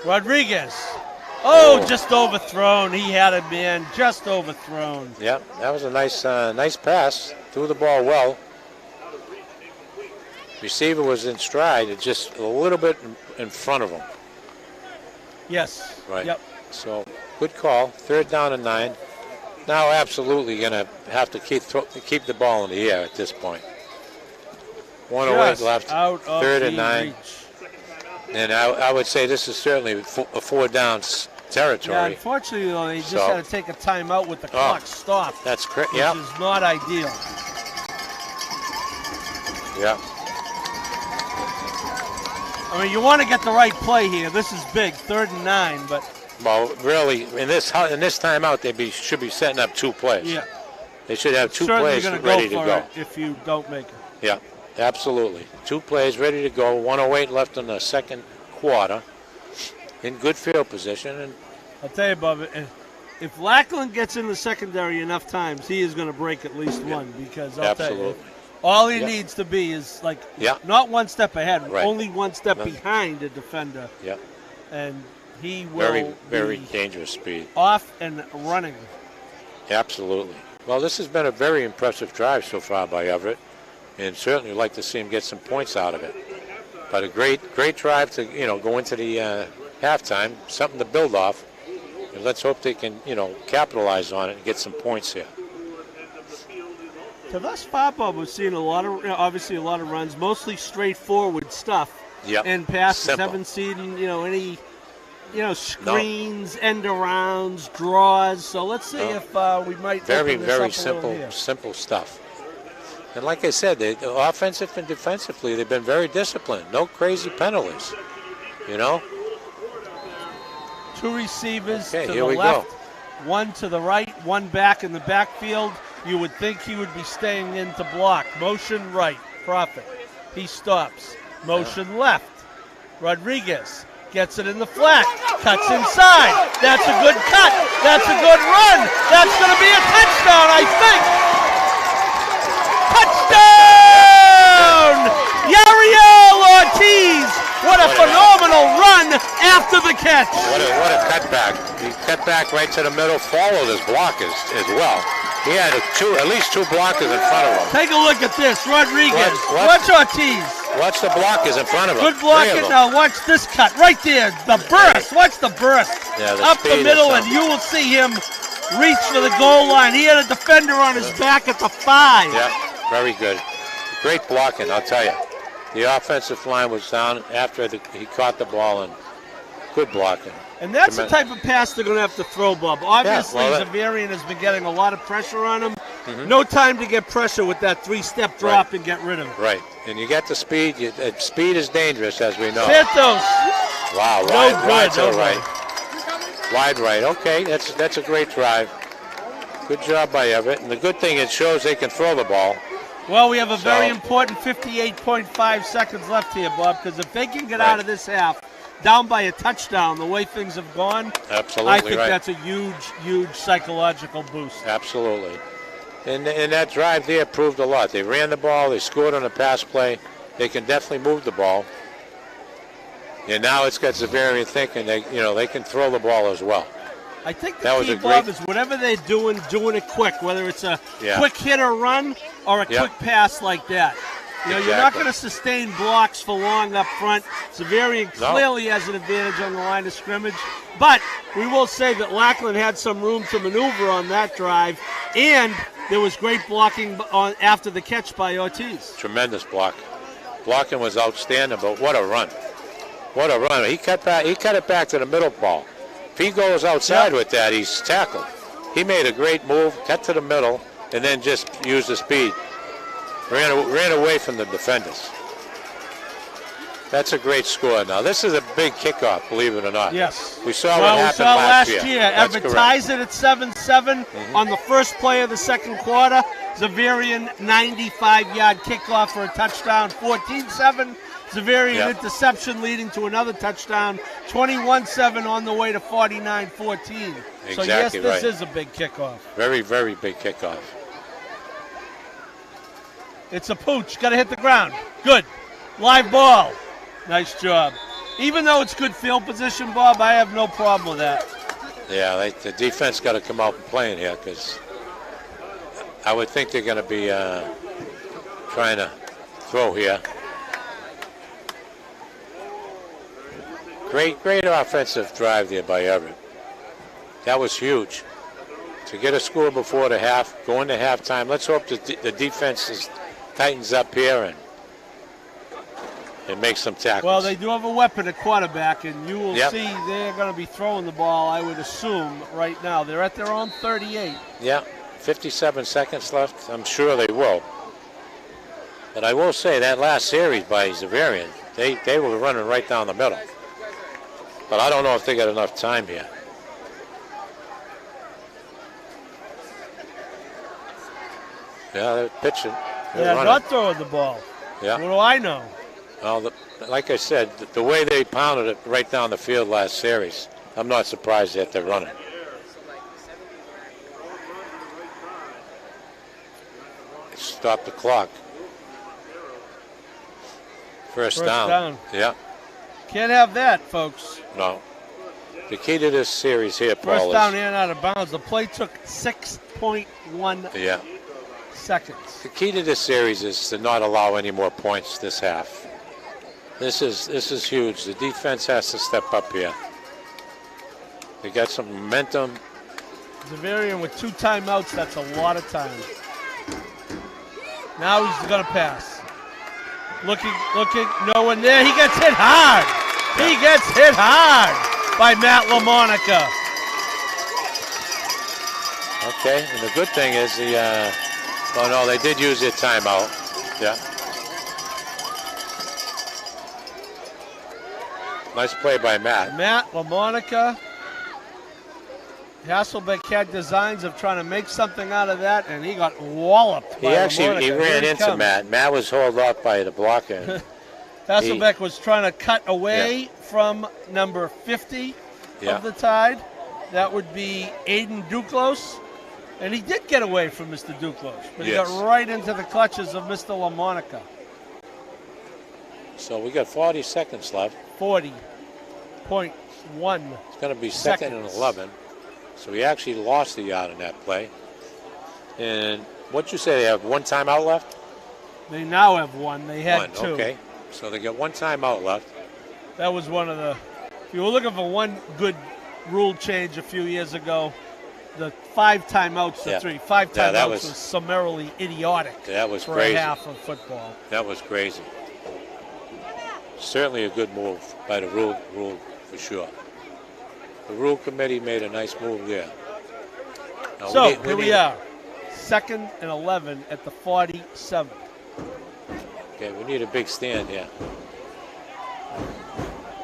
Rodriguez Oh, just overthrown. He had a man just overthrown. Yeah, that was a nice pass. Threw the ball well. Receiver was in stride, it's just a little bit in front of him. Yes. Right. Yep. So, good call. 3rd down and 9. Now, absolutely going to have to keep the ball in the air at this point. 1:08 left. Out of 3rd the and 9. reach. And I would say this is certainly a 4 downs territory. Yeah, unfortunately, though, they just had to take a timeout with the clock stopped. That's correct. Which is not ideal. Yeah. I mean, you want to get the right play here. This is big, 3rd and 9, but. Well, really, in this timeout, they should be setting up 2 plays. Yeah. They should have 2 Certainly plays ready to go. If you don't make it. Yeah, absolutely. 2 plays ready to go. 1:08 left in the second quarter. In good field position. And I'll tell you, Bob, if Lackland gets in the secondary enough times, he is going to break at least one, because I'll tell you, all he needs to be is not one step ahead, only one step behind a defender. Yeah. And he will very dangerous speed. Off and running. Absolutely. Well, this has been a very impressive drive so far by Everett, and certainly like to see him get some points out of it. But a great drive to go into the halftime, something to build off. And let's hope they can capitalize on it and get some points here. So thus far, Bob, we've seen obviously a lot of runs, mostly straightforward stuff. Yeah. And passes. Simple. Haven't seen any screens, end arounds, draws. So let's see if we might very open this up a simple little here. simple stuff. And like I said, offensive and defensively, they've been very disciplined. No crazy penalties. 2 receivers to the here we left, go. 1 to the right, 1 back in the backfield. You would think he would be staying in to block. Motion right, Prophet. He stops. Motion left. Rodriguez gets it in the flat. Cuts inside. That's a good cut. That's a good run. That's going to be a touchdown, I think. Touchdown! Yariel Ortiz. What a phenomenal run after the catch. What a cutback. He cut back right to the middle, followed his blockers as well. He had at least 2 blockers in front of him. Take a look at this. Rodriguez. Watch Ortiz. Watch the blockers in front of him. Good blocking. Now watch this cut right there. The burst. Watch the burst. Yeah, up the middle, and you will see him reach for the goal line. He had a defender on his back at the 5. Yeah, very good. Great blocking, I'll tell you. The offensive line was down after he caught the ball, and good blocking. And that's the type of pass they're going to have to throw, Bob. Obviously, Zaverian has been getting a lot of pressure on him. Mm-hmm. No time to get pressure with that 3-step drop and get rid of him. Right. And you get the speed. Speed is dangerous, as we know. Santos. Wow, wide to the right. Wide right. Okay, that's a great drive. Good job by Everett. And the good thing, it shows they can throw the ball. Well, we have a very important 58.5 seconds left here, Bob, because if they can get out of this half down by a touchdown, the way things have gone, absolutely, I think that's a huge, huge psychological boost. Absolutely. And that drive there proved a lot. They ran the ball. They scored on a pass play. They can definitely move the ball. And now it's got Zaverian thinking they can throw the ball as well. I think the key, Bob, is whatever they're doing it quick, whether it's a quick hit or run or a quick pass like that. You're not going to sustain blocks for long up front. Zaverian clearly has an advantage on the line of scrimmage. But we will say that Lackland had some room to maneuver on that drive, and there was great blocking after the catch by Ortiz. Tremendous block. Blocking was outstanding, but what a run. What a run. He cut it back to the middle ball. If he goes outside with that, he's tackled. He made a great move, cut to the middle, and then just used the speed. Ran away from the defenders. That's a great score. Now, this is a big kickoff, believe it or not. Yes. We saw what happened last year. Everett ties it at 7-7 on the first play of the second quarter. Zaverian 95-yard kickoff for a touchdown, 14-7. Zaverian interception leading to another touchdown, 21-7 on the way to 49-14. So, yes, this is a big kickoff. Very, very big kickoff. It's a pooch. Got to hit the ground. Good. Live ball. Nice job. Even though it's good field position, Bob, I have no problem with that. Yeah, the defense got to come out and play in here because I would think they're going to be trying to throw here. Great offensive drive there by Everett. That was huge. To get a score before the half, go into halftime. Let's hope that the defense tightens up here and make some tackles. Well, they do have a weapon at quarterback, and you will see they're going to be throwing the ball, I would assume, right now. They're at their own 38. Yeah, 57 seconds left. I'm sure they will. But I will say that last series by Xaverian, they were running right down the middle. But I don't know if they got enough time here. Yeah, they're pitching. They're running. Not throwing the ball. Yeah. What do I know? Well, like I said, the way they pounded it right down the field last series, I'm not surprised that they're running. Stop the clock. First down. Yeah. Can't have that, folks. No. The key to this series here, Paul, First down and out of bounds. The play took 6.1 seconds. The key to this series is to not allow any more points this half. This is huge. The defense has to step up here. They got some momentum. Zaverian with 2 timeouts, that's a lot of time. Now he's going to pass. Looking, no one there. He gets hit hard. He gets hit hard by Matt LaMonica. Okay, and the good thing is oh no, they did use their timeout. Yeah. Nice play by Matt. Matt LaMonica. Hasselbeck had designs of trying to make something out of that, and he got walloped by LaMonica. He ran into Matt. Matt was hauled off by the blocker. Hasselbeck was trying to cut away from number 50 of the Tide. That would be Aiden Duclos. And he did get away from Mr. Duclos, but he got right into the clutches of Mr. LaMonica. So we got 40 seconds left. 40.1. It's going to be second and 11. So we actually lost the yard in that play. And what'd you say, they have 1 timeout left? They now have 1. They had 2. Okay, so they got 1 timeout left. That was one of the, if you were looking for one good rule change a few years ago, the 5 timeouts to 3. 5 timeouts was summarily idiotic. That was for crazy. A half of football. That was crazy. Certainly a good move by the rule for sure. The rule committee made a nice move there. Now so here we are, 2nd and 11 at the 47. Okay, we need a big stand here.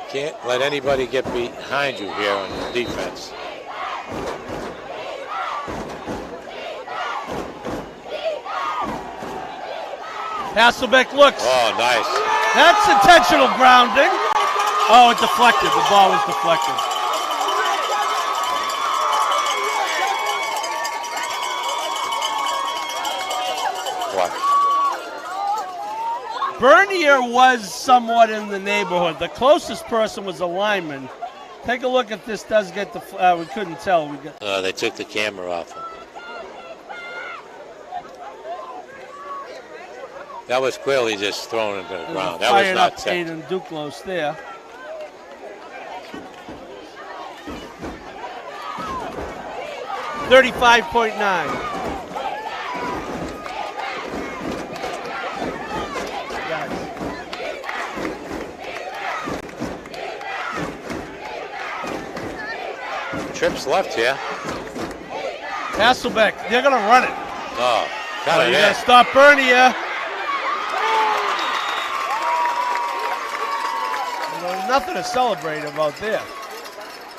Can't let anybody get behind you here on the defense. Hasselbeck looks. Oh, nice. That's intentional grounding. Oh, it deflected. The ball was deflected. What? Bernier was somewhat in the neighborhood. The closest person was a lineman. Take a look if this does get the. We couldn't tell. They took the camera off him. That was clearly just thrown into the ground. That was not tipped. Aiden Duclos there. $35.9. Trips left here. Hasselbeck, they're going to run it. Oh, got it in. You got to stop Bernier. There's nothing to celebrate about there.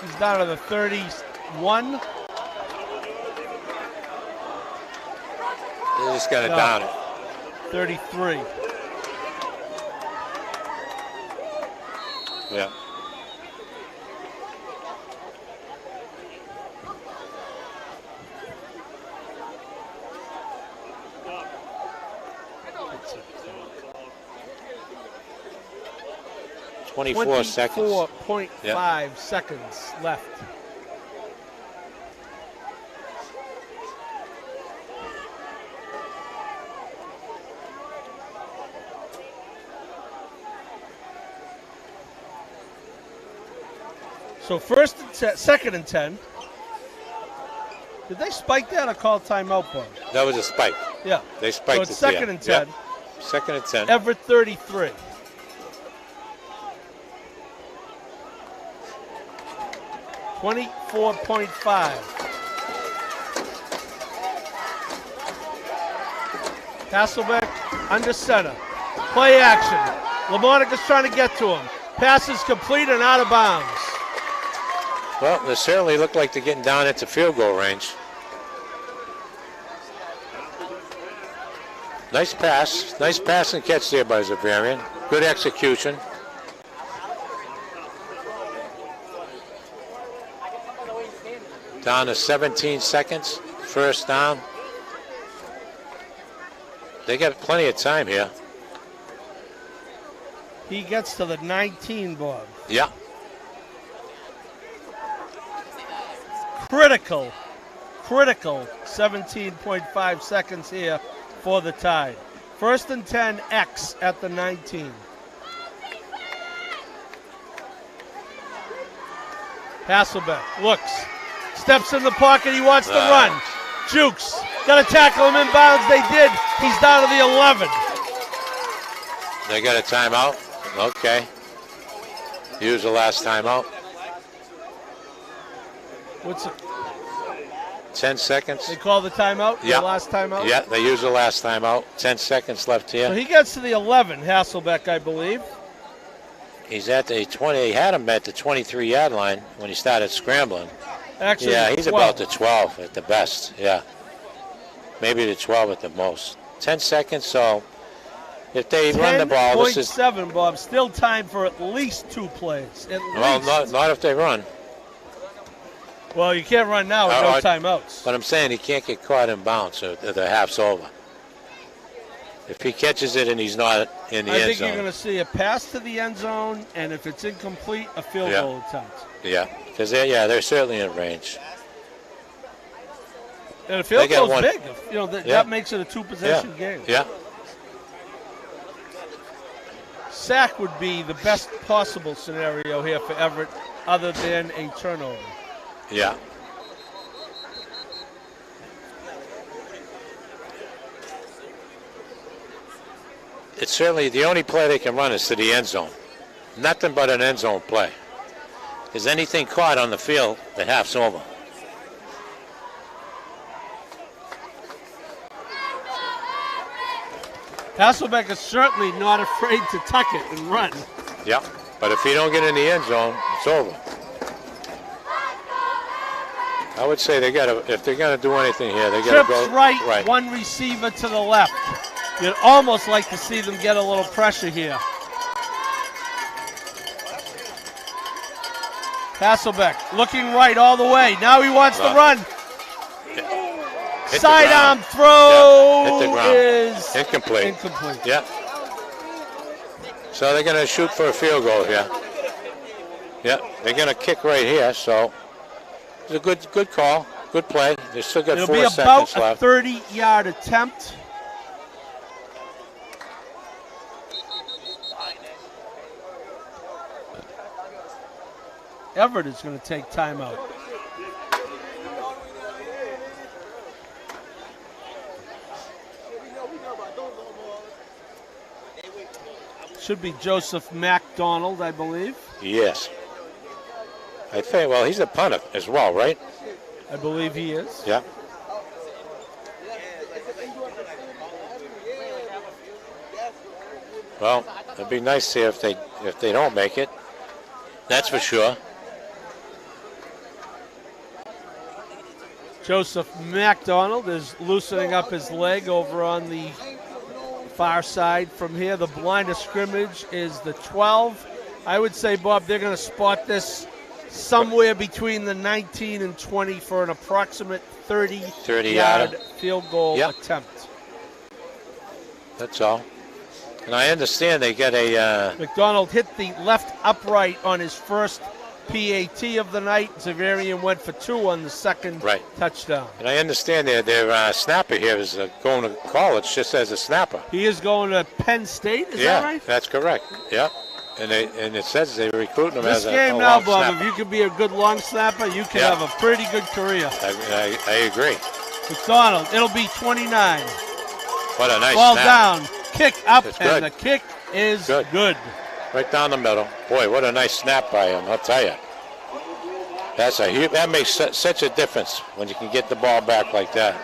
He's down to the 31. They're just going to down it. 33. Yeah. 24 seconds. 24.5 seconds left. So second and 10. Did they spike that or call timeout, Bob? That was a spike. Yeah. They spiked it. So it's second and 10. Yep. Second and 10. Everett 33. $24.5. Hasselbeck under center. Play action. LaMonica's trying to get to him. Pass is complete and out of bounds. Well, they certainly look like they're getting down into field goal range. Nice pass. Nice pass and catch there by Zaverian. Good execution. Down to 17 seconds. First down. They got plenty of time here. He gets to the 19, Bob. Yeah. Critical 17.5 seconds here for the Tide. First and 10, X at the 19. Hasselbeck looks, steps in the pocket, he wants to run. Jukes, got to tackle him inbounds, they did. He's down to the 11. They got a timeout. Okay. Use the last timeout. What's it? 10 seconds. They call the timeout? Yeah. The last timeout? Yeah, they use the last timeout. 10 seconds left here. So he gets to the 11, Hasselbeck, I believe. He's at the 20. He had him at the 23-yard line when he started scrambling. Actually, yeah, he's 12. about the 12 at the best. Yeah. Maybe the 12 at the most. 10 seconds, so if they run the ball, this is 10.7, Bob. Still time for at least 2 plays. Well, not if they run. Well, you can't run now with no timeouts. But I'm saying he can't get caught in bounds, so the half's over. If he catches it and he's not in the end zone. I think you're going to see a pass to the end zone, and if it's incomplete, a field goal attempt. Yeah, because they're certainly in range. And a field goal's big. You know, that makes it a 2-possession game. Yeah. Sack would be the best possible scenario here for Everett, other than a turnover. Yeah. It's certainly the only play they can run is to the end zone. Nothing but an end zone play. Is anything caught on the field, the half's over. Hasselbeck is certainly not afraid to tuck it and run. Yeah, but if you don't get in the end zone, it's over. I would say if they're gonna do anything here, they gotta go right, one receiver to the left. You'd almost like to see them get a little pressure here. Hasselbeck looking right all the way. Now he wants to run. Sidearm throw is incomplete. Yeah. So they're going to shoot for a field goal here. Yeah, they're going to kick right here. So it's a good call, good play. They still got 4 seconds left. It'll be about a 30-yard attempt. Everett is going to take timeout. Should be Joseph MacDonald, I believe. Yes. I think, well, he's a punter as well, right? I believe he is. Yeah. Well, it'd be nice to see if they don't make it. That's for sure. Joseph MacDonald is loosening up his leg over on the far side from here. The line of scrimmage is the 12. I would say, Bob, they're going to spot this somewhere between the 19 and 20 for an approximate 30-yard field goal attempt. That's all. And I understand they get a... McDonald hit the left upright on his first PAT of the night. Zaverian went for 2 on the second touchdown. And I understand their snapper here is going to college just as a snapper. He is going to Penn State, is that right? Yeah, that's correct. Yeah. And it says they're recruiting him as a This game long now, Bob, snapper. if you can be a good long snapper, you can have a pretty good career. I agree. McDonald, it'll be 29. What a nice Ball snap. down, kick up, It's and good. the kick is good. Right down the middle. Boy, what a nice snap by him, I'll tell you. That makes such a difference when you can get the ball back like that.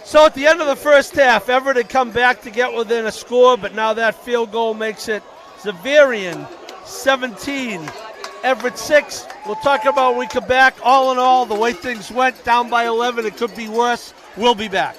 So at the end of the first half, Everett had come back to get within a score, but now that field goal makes it Xaverian 17, Everett 6. We'll talk about when we come back. All in all, the way things went, down by 11, it could be worse. We'll be back.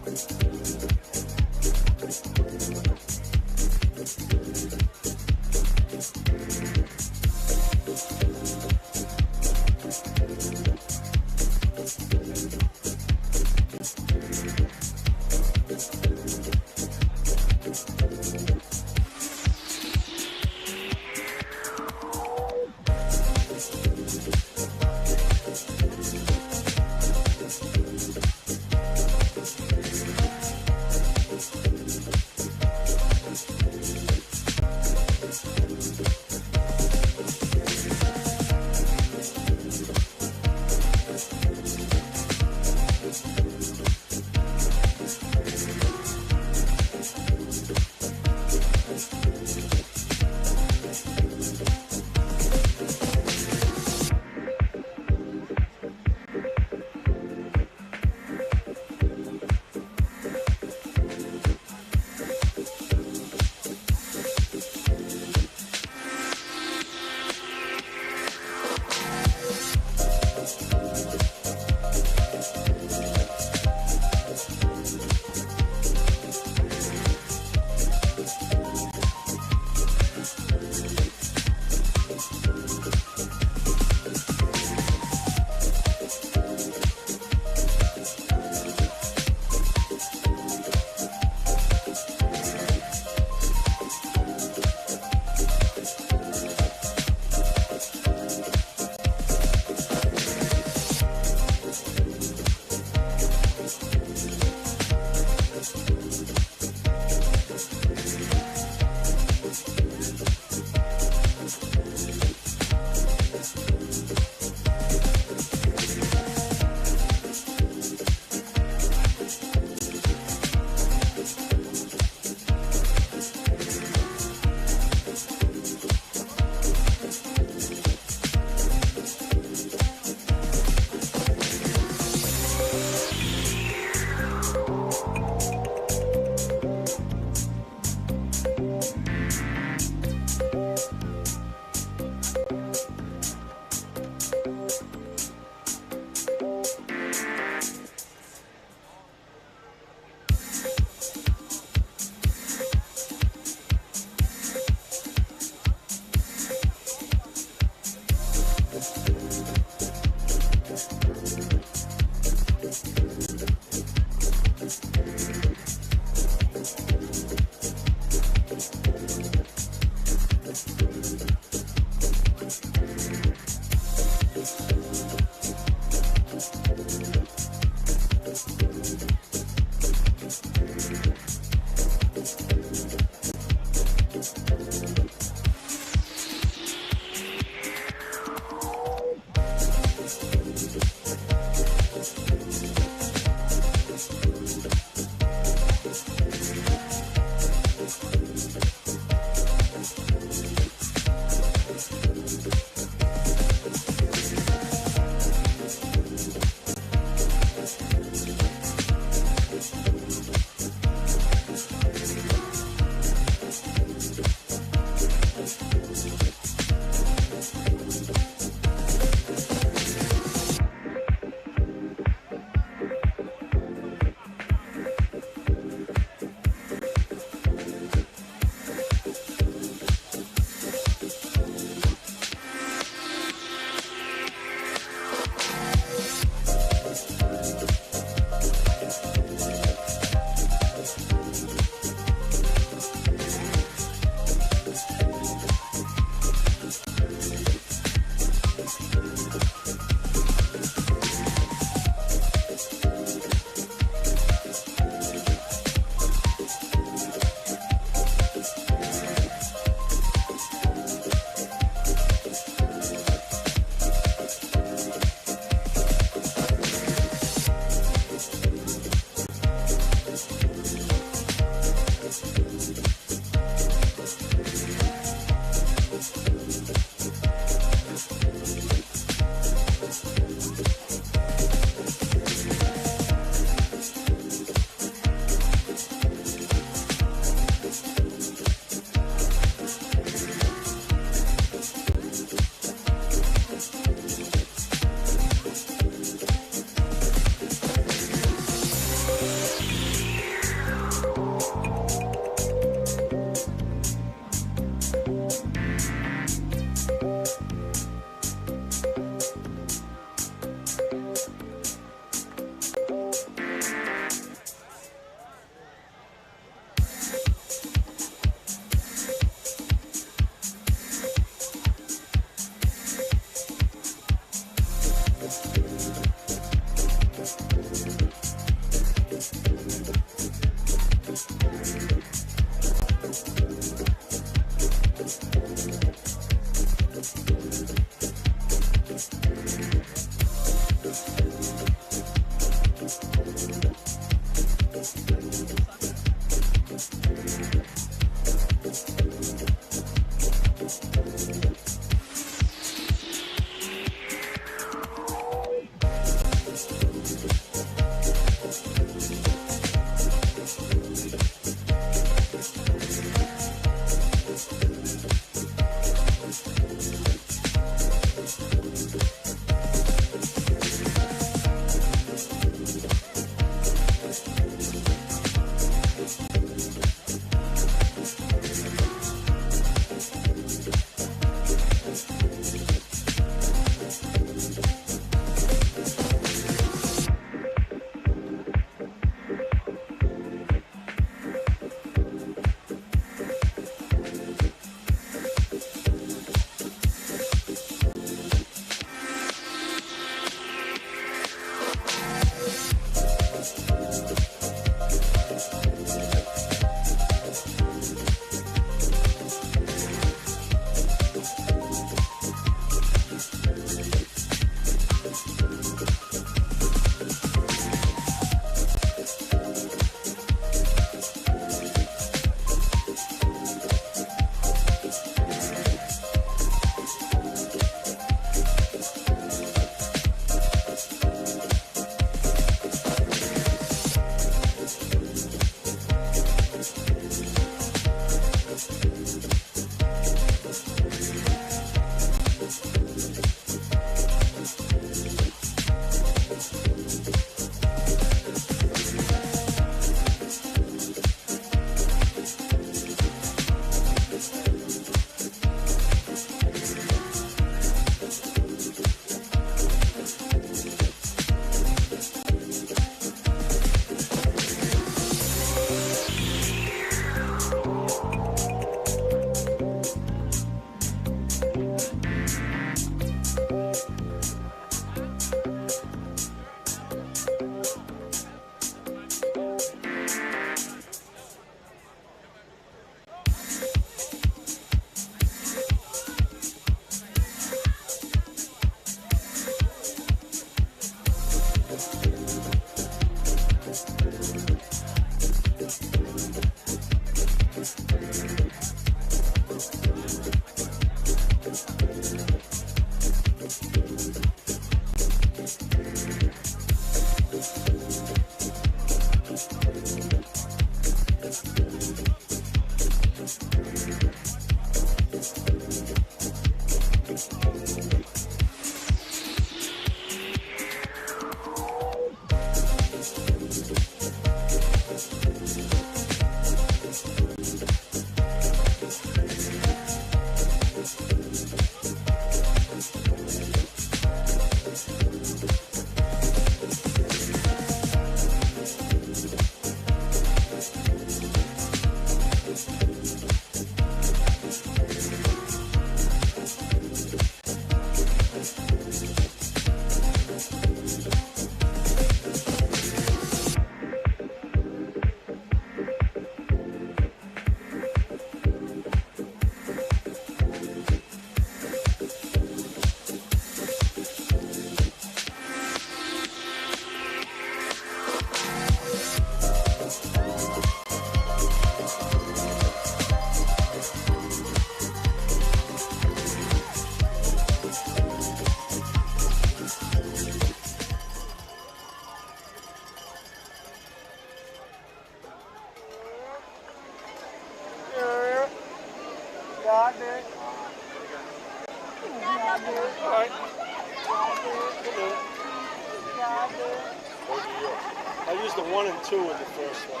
I used the 1 and 2 in the first one.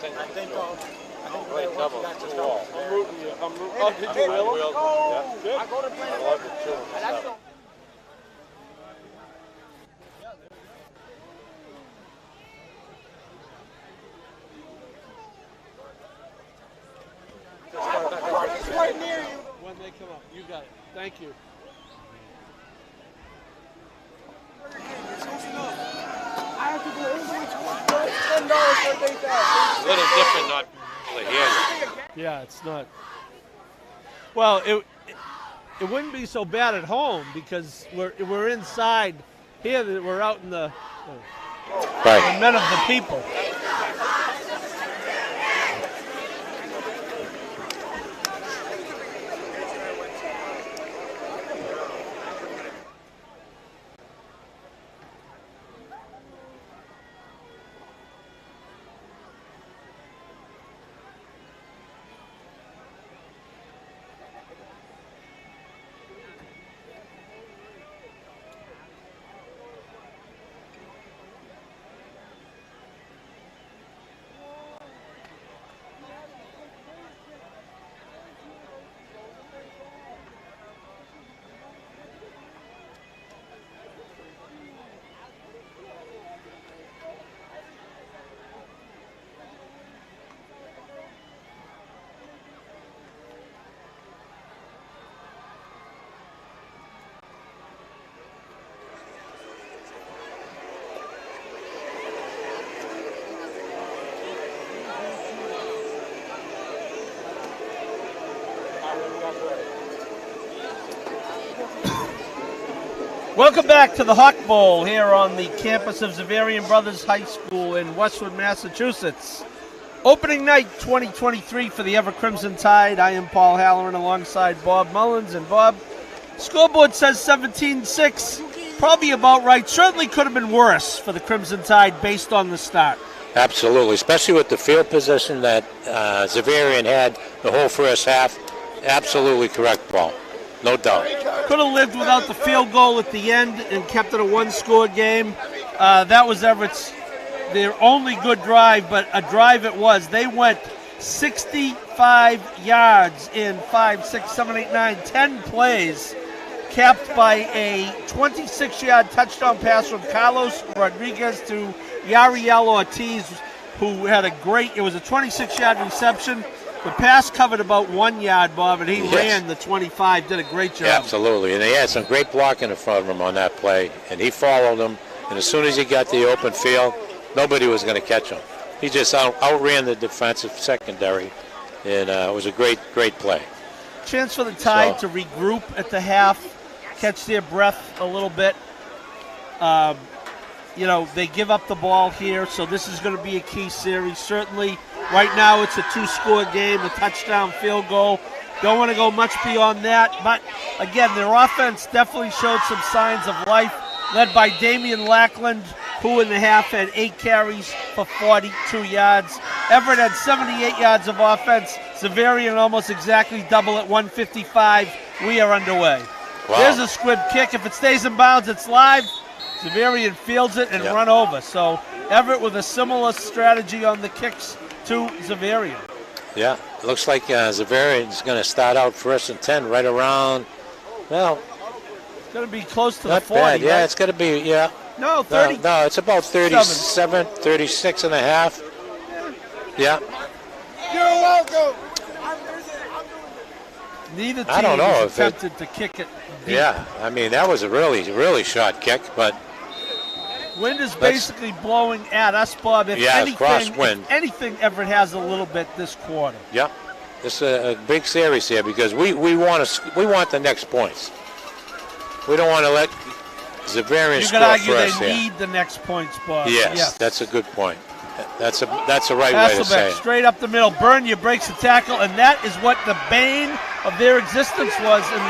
I think I'm rooting you. I'm rooting. Oh, did you really? Yeah. Good. I love it too. Right near you. When they come up, you got it. Thank you. I have to go over $10 for a day pass. a little different not to hear you. Yeah, it's not. Well, it wouldn't be so bad at home because we're inside. Here we're out in the men of the people. Welcome back to the Hawk Bowl here on the campus of Xaverian Brothers High School in Westwood, Massachusetts. Opening night 2023 for the Everett Crimson Tide. I am Paul Halloran alongside Bob Mullins. And Bob, scoreboard says 17-6. Probably about right. Certainly could have been worse for the Crimson Tide based on the start. Absolutely, especially with the field position that Zaverian had the whole first half. Absolutely correct, Paul. No doubt. Could have lived without the field goal at the end and kept it a one-score game. That was Everett's their only good drive, but a drive it was. They went 65 yards in 5, 6, 7, 8, 9, 10 plays, capped by a 26-yard touchdown pass from Carlos Rodriguez to Yariel Ortiz, who had it was a 26-yard reception. The pass covered about 1 yard, Bob, and he ran the 25, did a great job. Yeah, absolutely, and they had some great blocking in front of him on that play, and he followed them, and as soon as he got the open field, nobody was going to catch him. He just outran the defensive secondary, and it was a great play. Chance for the Tide to regroup at the half, catch their breath a little bit. They give up the ball here, so this is going to be a key series. Certainly, right now it's a 2-score game, a touchdown field goal. Don't want to go much beyond that, but again, their offense definitely showed some signs of life, led by Damian Lackland, who in the half had 8 carries for 42 yards. Everett had 78 yards of offense. Zaverian almost exactly double at 155. We are underway. Wow. There's a squib kick. If it stays in bounds, it's live. Zaverian fields it and run over. So Everett with a similar strategy on the kicks to Zaverian. Yeah, it looks like Zaverian is going to start out 1st and 10 right around, well, it's going to be close to the 40. Bad. Yeah, right? It's going to be, No, 30. No, it's about 37, 36 and a half. Yeah. You're welcome. Neither I don't team know is attempted to kick it deep. Yeah, I mean, that was a really short kick, but wind is basically blowing at us, Bob. If anything, Everett has a little bit this quarter. Yeah, this is a big series here because we want the next points. We don't want to let Xaverian you score could argue first they here. need the next points, Bob. Yes, that's a good point. That's a right way to say it. Straight up the middle. Bernier breaks the tackle, and that is what the bane of their existence was. And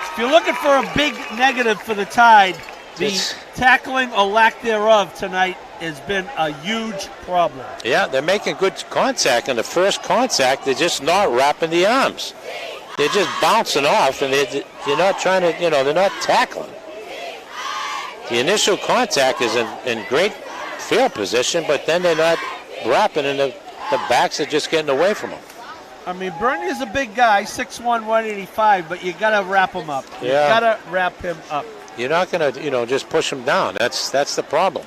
if you're looking for a big negative for the Tide, the tackling or lack thereof tonight has been a huge problem. Yeah, they're making good contact. In the first contact, they're just not wrapping the arms. They're just bouncing off, and they're not trying to, they're not tackling. the initial contact is in great field position, but then they're not wrapping, and the backs are just getting away from them. I mean, Bernie is a big guy, 6'1", 185, but you got to wrap him up. You got to wrap him up. You're not going to, just push him down. That's the problem.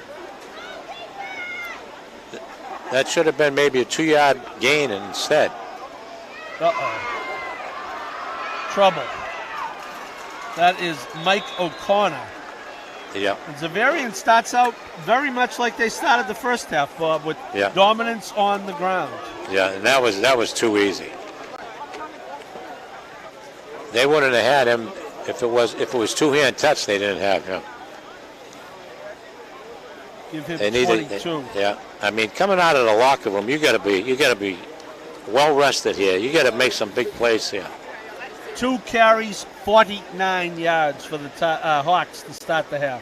That should have been maybe a 2-yard gain instead. Uh-oh. Trouble. That is Mike O'Connor. Yeah. And Zaverian starts out very much like they started the first half, Bob, with dominance on the ground. Yeah, and that was too easy. They wouldn't have had him if it was two-hand touch. They didn't have him. Give him 22. Yeah, I mean, coming out of the locker room, you got to be well rested here. You got to make some big plays here. 2 carries, 49 yards for the Hawks to start the half.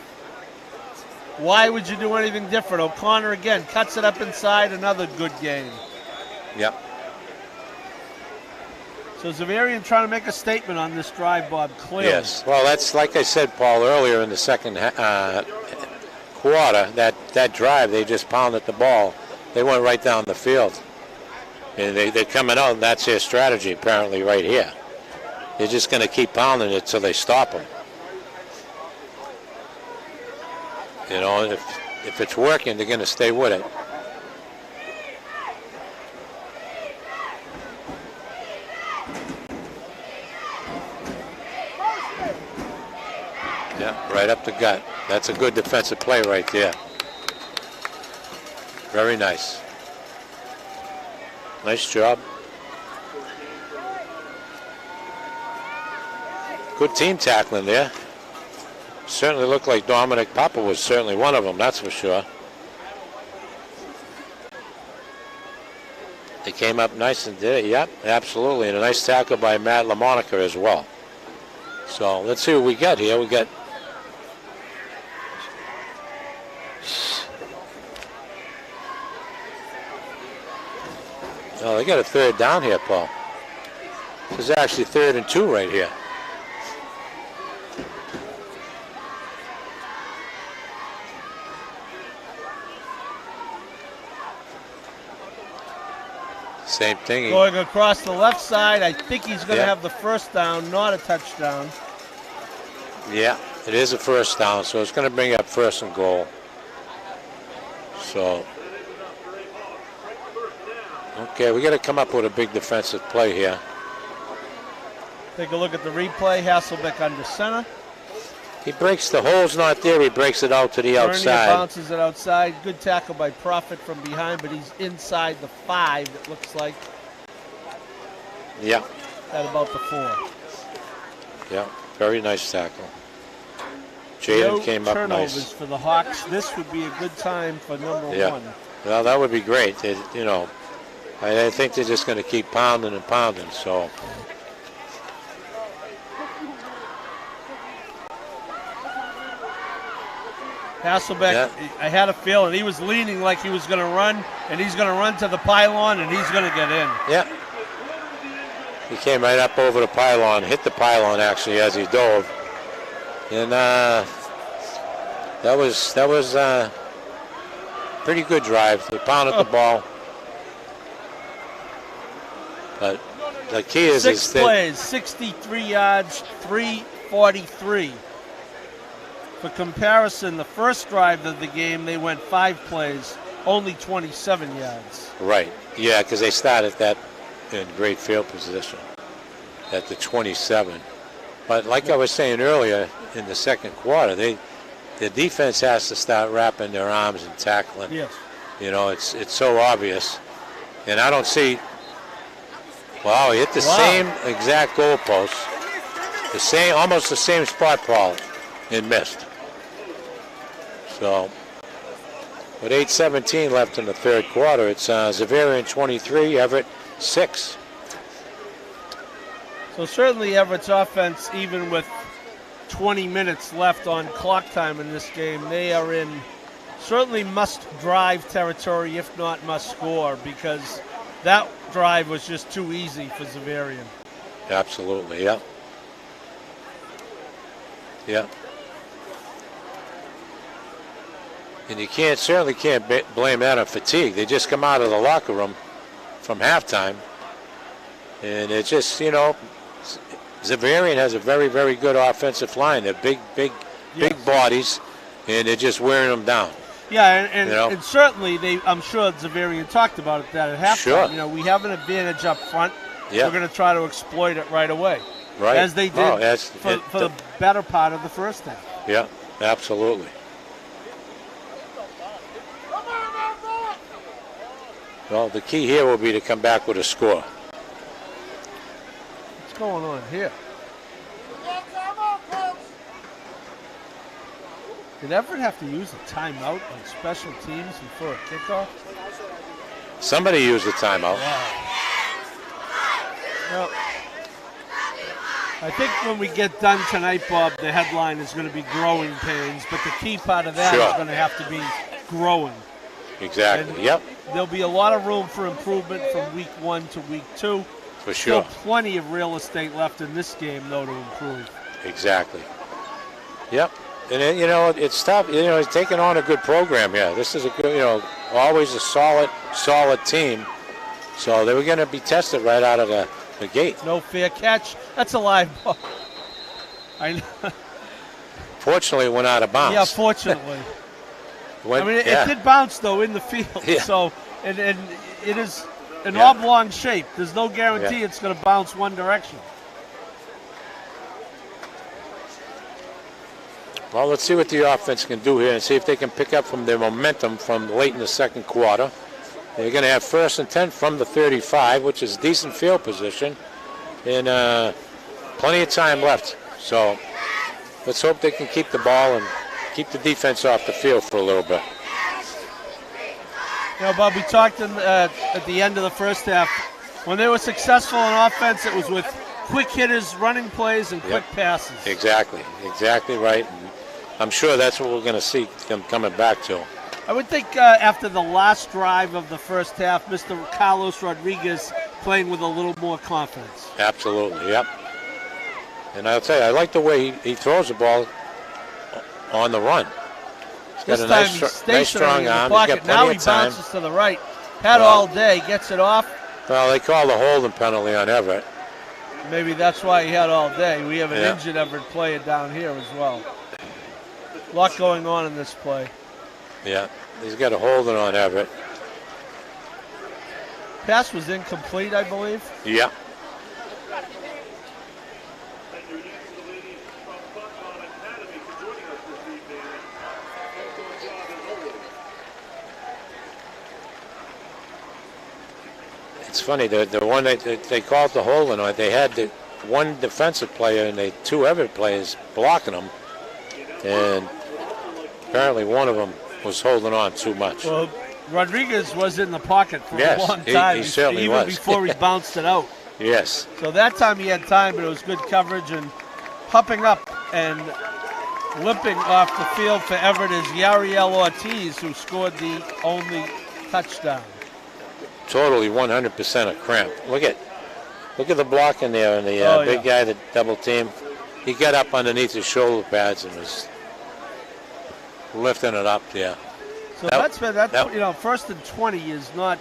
Why would you do anything different? O'Connor again cuts it up inside. Another good game. Yep. So Xaverian trying to make a statement on this drive, Bob, clearly. Yes. Well, that's like I said, Paul, earlier in the second quarter, that drive, they just pounded the ball. They went right down the field. And they're coming out, and that's their strategy apparently right here. They're just going to keep pounding it till they stop them. You know, if it's working, they're going to stay with it. Yeah, right up the gut. That's a good defensive play right there. Very nice. Nice job. Good team tackling there. Certainly looked like Dominic Papa was certainly one of them, that's for sure. They came up nice and did it. Yep, absolutely. And a nice tackle by Matt LaMonica as well. So let's see what we got here. We got they got a 3rd down here, Paul. This is actually 3rd and 2 right here. Same thing. Going across the left side, I think he's going to have the first down, not a touchdown. Yeah, it is a first down, so it's going to bring up 1st and goal. So, okay, we got to come up with a big defensive play here. Take a look at the replay. Hasselbeck under center. He breaks the hole's not there. He breaks it out to the outside. Bounces it outside. Good tackle by Prophet from behind, but he's inside the 5. It looks like. Yeah. At about the 4. Yeah. Very nice tackle. Jaden came up nice. Turnovers for the Hawks. This would be a good time for number 1. Well, that would be great. I think they're just going to keep pounding and pounding. So. Hasselbeck, I had a feeling he was leaning like he was going to run, and he's going to run to the pylon, and he's going to get in. Yeah. He came right up over the pylon, hit the pylon actually as he dove, and that was pretty good drive. They pounded the ball, but the key is 6 plays, 63 yards, 343. For comparison, the first drive of the game, they went 5 plays, only 27 yards. Right. Yeah, because they started that in great field position at the 27. But like I was saying earlier, in the second quarter, the defense has to start wrapping their arms and tackling. Yes. You know, it's so obvious. And I don't see. Wow, he hit the same exact goalpost, almost the same spot, Paul, and missed. So, with 8:17 left in the 3rd quarter, it's Zaverian 23, Everett 6. So certainly Everett's offense, even with 20 minutes left on clock time in this game, they are in certainly must-drive territory, if not must-score, because that drive was just too easy for Zaverian. Absolutely, yeah. Yeah. And you certainly can't blame that on fatigue. They just come out of the locker room from halftime, and it's just, you know, Zaverian has a very, very good offensive line. They're big bodies, and they're just wearing them down. Yeah, and, you know? and certainly I'm sure Xaverian talked about it that at halftime. Sure. You know, we have an advantage up front. Yeah. We're going to try to exploit it right away. Right. As they did for the better part of the first half. Yeah, absolutely. Well, the key here will be to come back with a score. What's going on here? Did Everett have to use a timeout on special teams before a kickoff? Somebody used a timeout. Wow. Well, I think when we get done tonight, Bob, the headline is going to be growing pains, but the key part of that is going to have to be growing. Exactly, and yep. There'll be a lot of room for improvement from week 1 to week 2. For sure. Still plenty of real estate left in this game, though, to improve. Exactly. Yep. And, you know, it's tough. You know, he's taking on a good program here. This is a good, you know, always a solid team. So they were going to be tested right out of the gate. No fair catch. That's a live ball. I know. Fortunately, it went out of bounds. Yeah, fortunately. It did bounce, though, in the field. Yeah. So, and it is an oblong shape. There's no guarantee it's going to bounce one direction. Well, let's see what the offense can do here and see if they can pick up from their momentum from late in the second quarter. They're going to have 1st and 10 from the 35, which is decent field position, and plenty of time left. So let's hope they can keep the ball and keep the defense off the field for a little bit. You know, Bob, we talked at the end of the first half. When they were successful on offense, it was with quick hitters, running plays, and quick passes. Exactly right. And I'm sure that's what we're going to see them coming back to. I would think after the last drive of the first half, Mr. Carlos Rodriguez playing with a little more confidence. Absolutely, yep. And I'll tell you, I like the way he throws the ball on the run. He's got a nice strong arm. He's got now plenty he of time. bounces to the right. Had all day, gets it off. Well, they called a holding penalty on Everett. Maybe that's why he had all day. We have an injured Everett player down here as well. A lot going on in this play. Yeah, he's got a holding on Everett. Pass was incomplete, I believe. Yeah. It's funny, the one that they called the holding on, they had the one defensive player and the 2 Everett players blocking them, and apparently one of them was holding on too much. Well, Rodriguez was in the pocket for a long time. He certainly even was. Before he bounced it out. Yes. So that time he had time, but it was good coverage, and hopping up and limping off the field for Everett is Yariel Ortiz, who scored the only touchdown. Totally 100% a cramp. Look at the block in there, and the big guy that double team. He got up underneath his shoulder pads and was lifting it up there. So that's 1st and 20 is not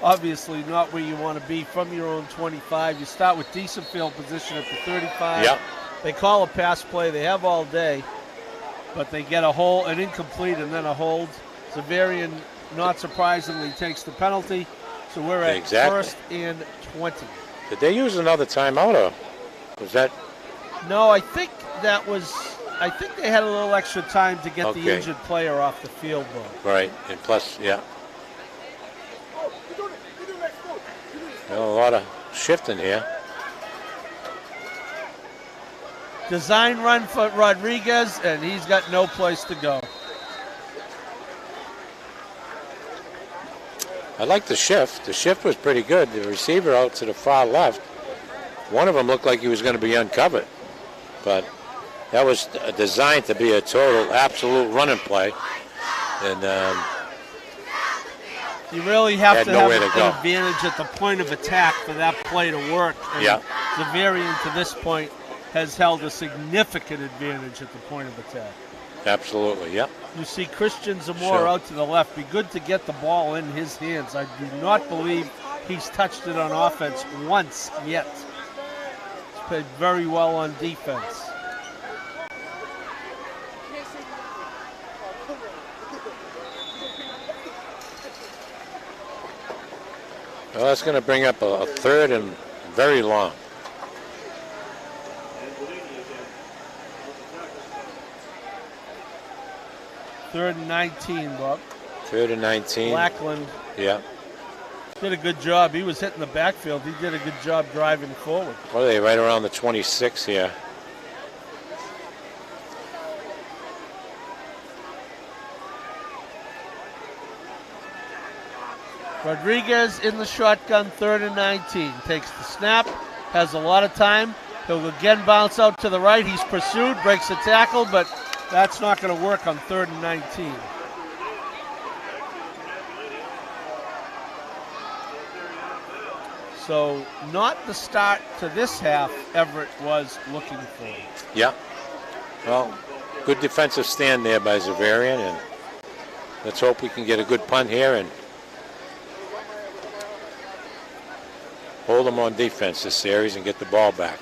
obviously not where you want to be from your own 25. You start with decent field position at the 35. Yep. They call a pass play. They have all day, but they get an incomplete, and then a hold. Zaverian, not surprisingly, takes the penalty. So we're at 1st and 20. Did they use another timeout, or was that? No, I think they had a little extra time to get the injured player off the field, though. Right, and plus, yeah. Well, a lot of shifting here. Design run for Rodriguez, and he's got no place to go. I like the shift. The shift was pretty good. The receiver out to the far left. One of them looked like he was going to be uncovered, but that was designed to be a total, absolute running play. And you really have to have an advantage at the point of attack for that play to work. And Zaverian, to this point, has held a significant advantage at the point of attack. Absolutely, yep. You see Christian Zamora out to the left. Be good to get the ball in his hands. I do not believe he's touched it on offense once yet. He's played very well on defense. Well, that's going to bring up a third and very long. Third and 19, Bob. Third and 19. Lackland. Yeah. Did a good job. He was hitting the backfield. He did a good job driving forward. What are they, right around the 26 here? Rodriguez in the shotgun, third and 19. Takes the snap, has a lot of time. He'll again bounce out to the right. He's pursued, breaks the tackle, but that's not going to work on third and 19. So not the start to this half Everett was looking for. Yeah. Well, good defensive stand there by Zaverian, and let's hope we can get a good punt here and hold them on defense this series and get the ball back.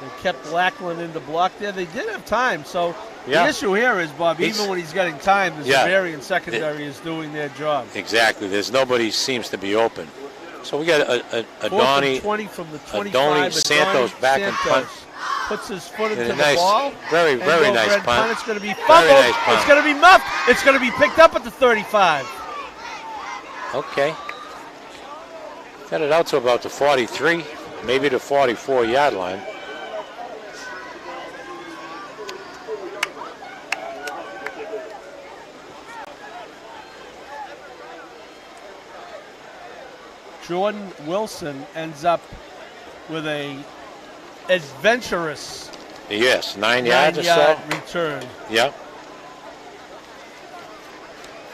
They kept Lackland in the block there. They did have time. So yeah. The issue here is, Bob, even when he's getting time, the Xaverian secondary is doing their job. Exactly. There's nobody seems to be open. So we got a Donnie, 20 from the 25. Donnie Santos back and punt. Puts his foot into the nice, ball. Very nice punt. It's going to be fumbled. Nice it's going to be muffed. It's going to be picked up at the 35. Okay. Got it out to about the 43, maybe the 44-yard line. Jordan Wilson ends up with a adventurous 9 yards or so. Return. Yep.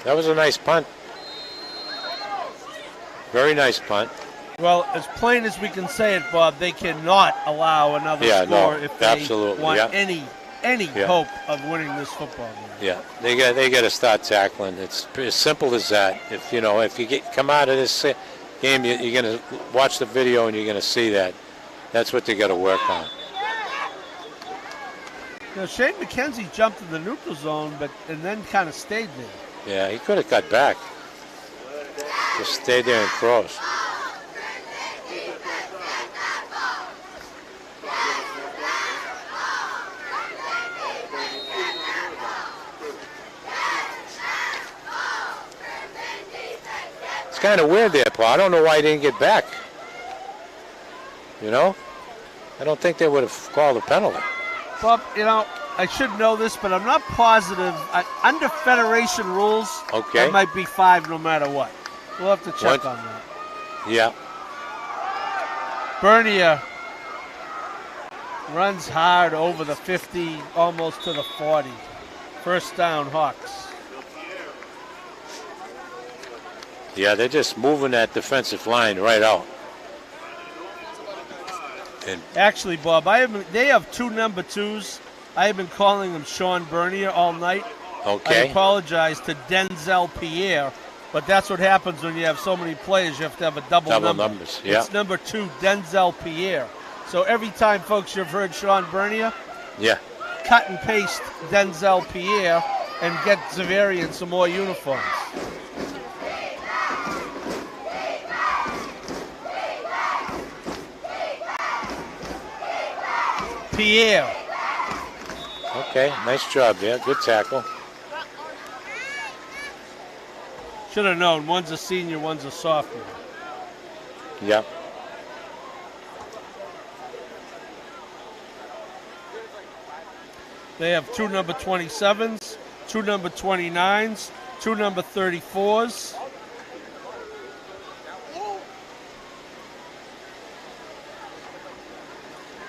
That was a nice punt. Very nice punt. Well, as plain as we can say it, Bob, they cannot allow another score if they want any hope of winning this football game. Yeah, they got to start tackling. It's as simple as that. If you come out of this game, you're going to watch the video and you're going to see that. That's what they got to work on. Now, Shane McKenzie jumped in the neutral zone, and then kind of stayed there. Yeah, he could have cut back. Just stayed there and throws. It's kind of weird there, Paul. I don't know why he didn't get back. I don't think they would have called a penalty. Bob, I should know this, but I'm not positive. Under Federation rules, it might be 5 no matter what. We'll have to check on that. Yeah. Bernier runs hard over the 50, almost to the 40. First down, Hawks. Yeah, they're just moving that defensive line right out. And actually, Bob, they have 2 number 2s. I have been calling him Sean Bernier all night. Okay. I apologize to Denzel Pierre, but that's what happens when you have so many players. You have to have a double number. Numbers, yeah. It's number 2, Denzel Pierre. So every time, folks, you've heard Sean Bernier, cut and paste Denzel Pierre and get Zaverian some more uniforms. Pierre. Okay, nice job there. Good tackle. Should have known. One's a senior, one's a sophomore. Yep. They have 2 number 27s, 2 number 29s, 2 number 34s.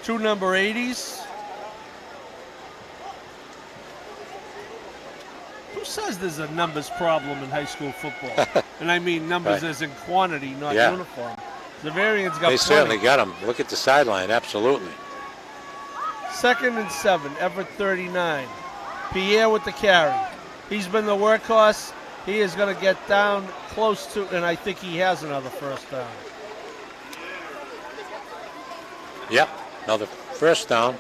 Two number 80s. Who says there's a numbers problem in high school football? And I mean numbers as in quantity, not uniform. Zaverian's got They certainly got them. Look at the sideline, absolutely. 2nd and 7, Everett 39. Pierre with the carry. He's been the workhorse. He is going to get down close to, and I think he has another first down. Yep, another first down.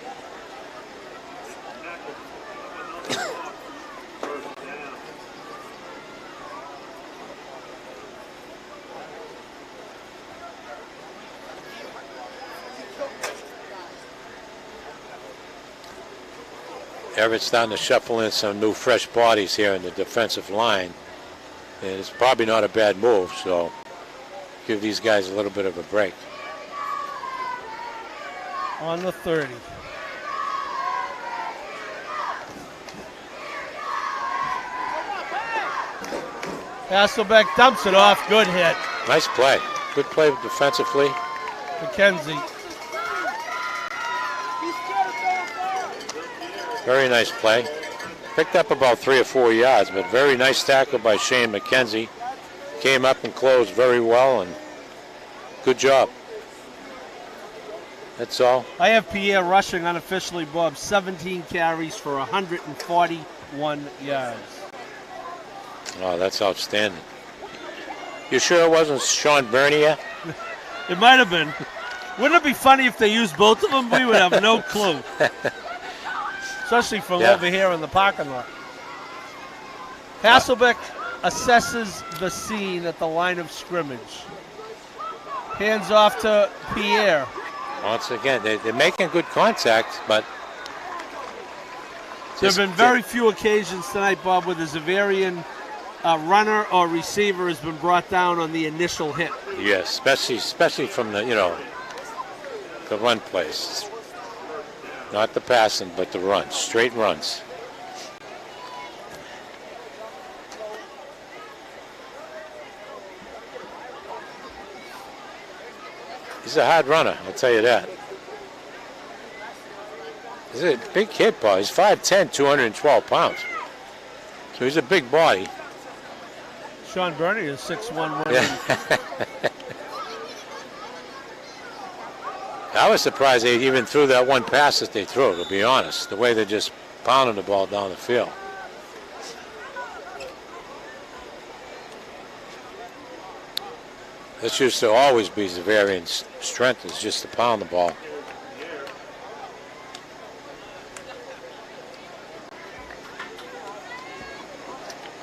Everett's starting to shuffle in some new fresh bodies here in the defensive line. And it's probably not a bad move, so give these guys a little bit of a break. On the 30. Hasselbeck dumps it off. Good hit. Nice play. Good play defensively. McKenzie. Very nice play. Picked up about 3 or 4 yards, but very nice tackle by Shane McKenzie. Came up and closed very well, and good job. That's all. I have Pierre rushing unofficially, Bob. 17 carries for 141 yards. Oh, that's outstanding. You sure it wasn't Sean Bernier? It might have been. Wouldn't it be funny if they used both of them? We would have no clue. Especially from over here in the parking lot. Hasselbeck assesses the scene at the line of scrimmage. Hands off to Pierre. Once again, they're making good contact, but there have been very few occasions tonight, Bob, where the Zaverian runner or receiver has been brought down on the initial hit. Yes, especially from the the run plays. Not the passing, but the runs, straight runs. He's a hard runner, I'll tell you that. He's a big kid, Paul. He's 5'10", 212 pounds. So he's a big body. Sean Bernier is 6'1". Yeah. I was surprised they even threw that one pass that they threw, to be honest, the way they just pounded the ball down the field. This used to always be Zaverian's strength, is just to pound the ball.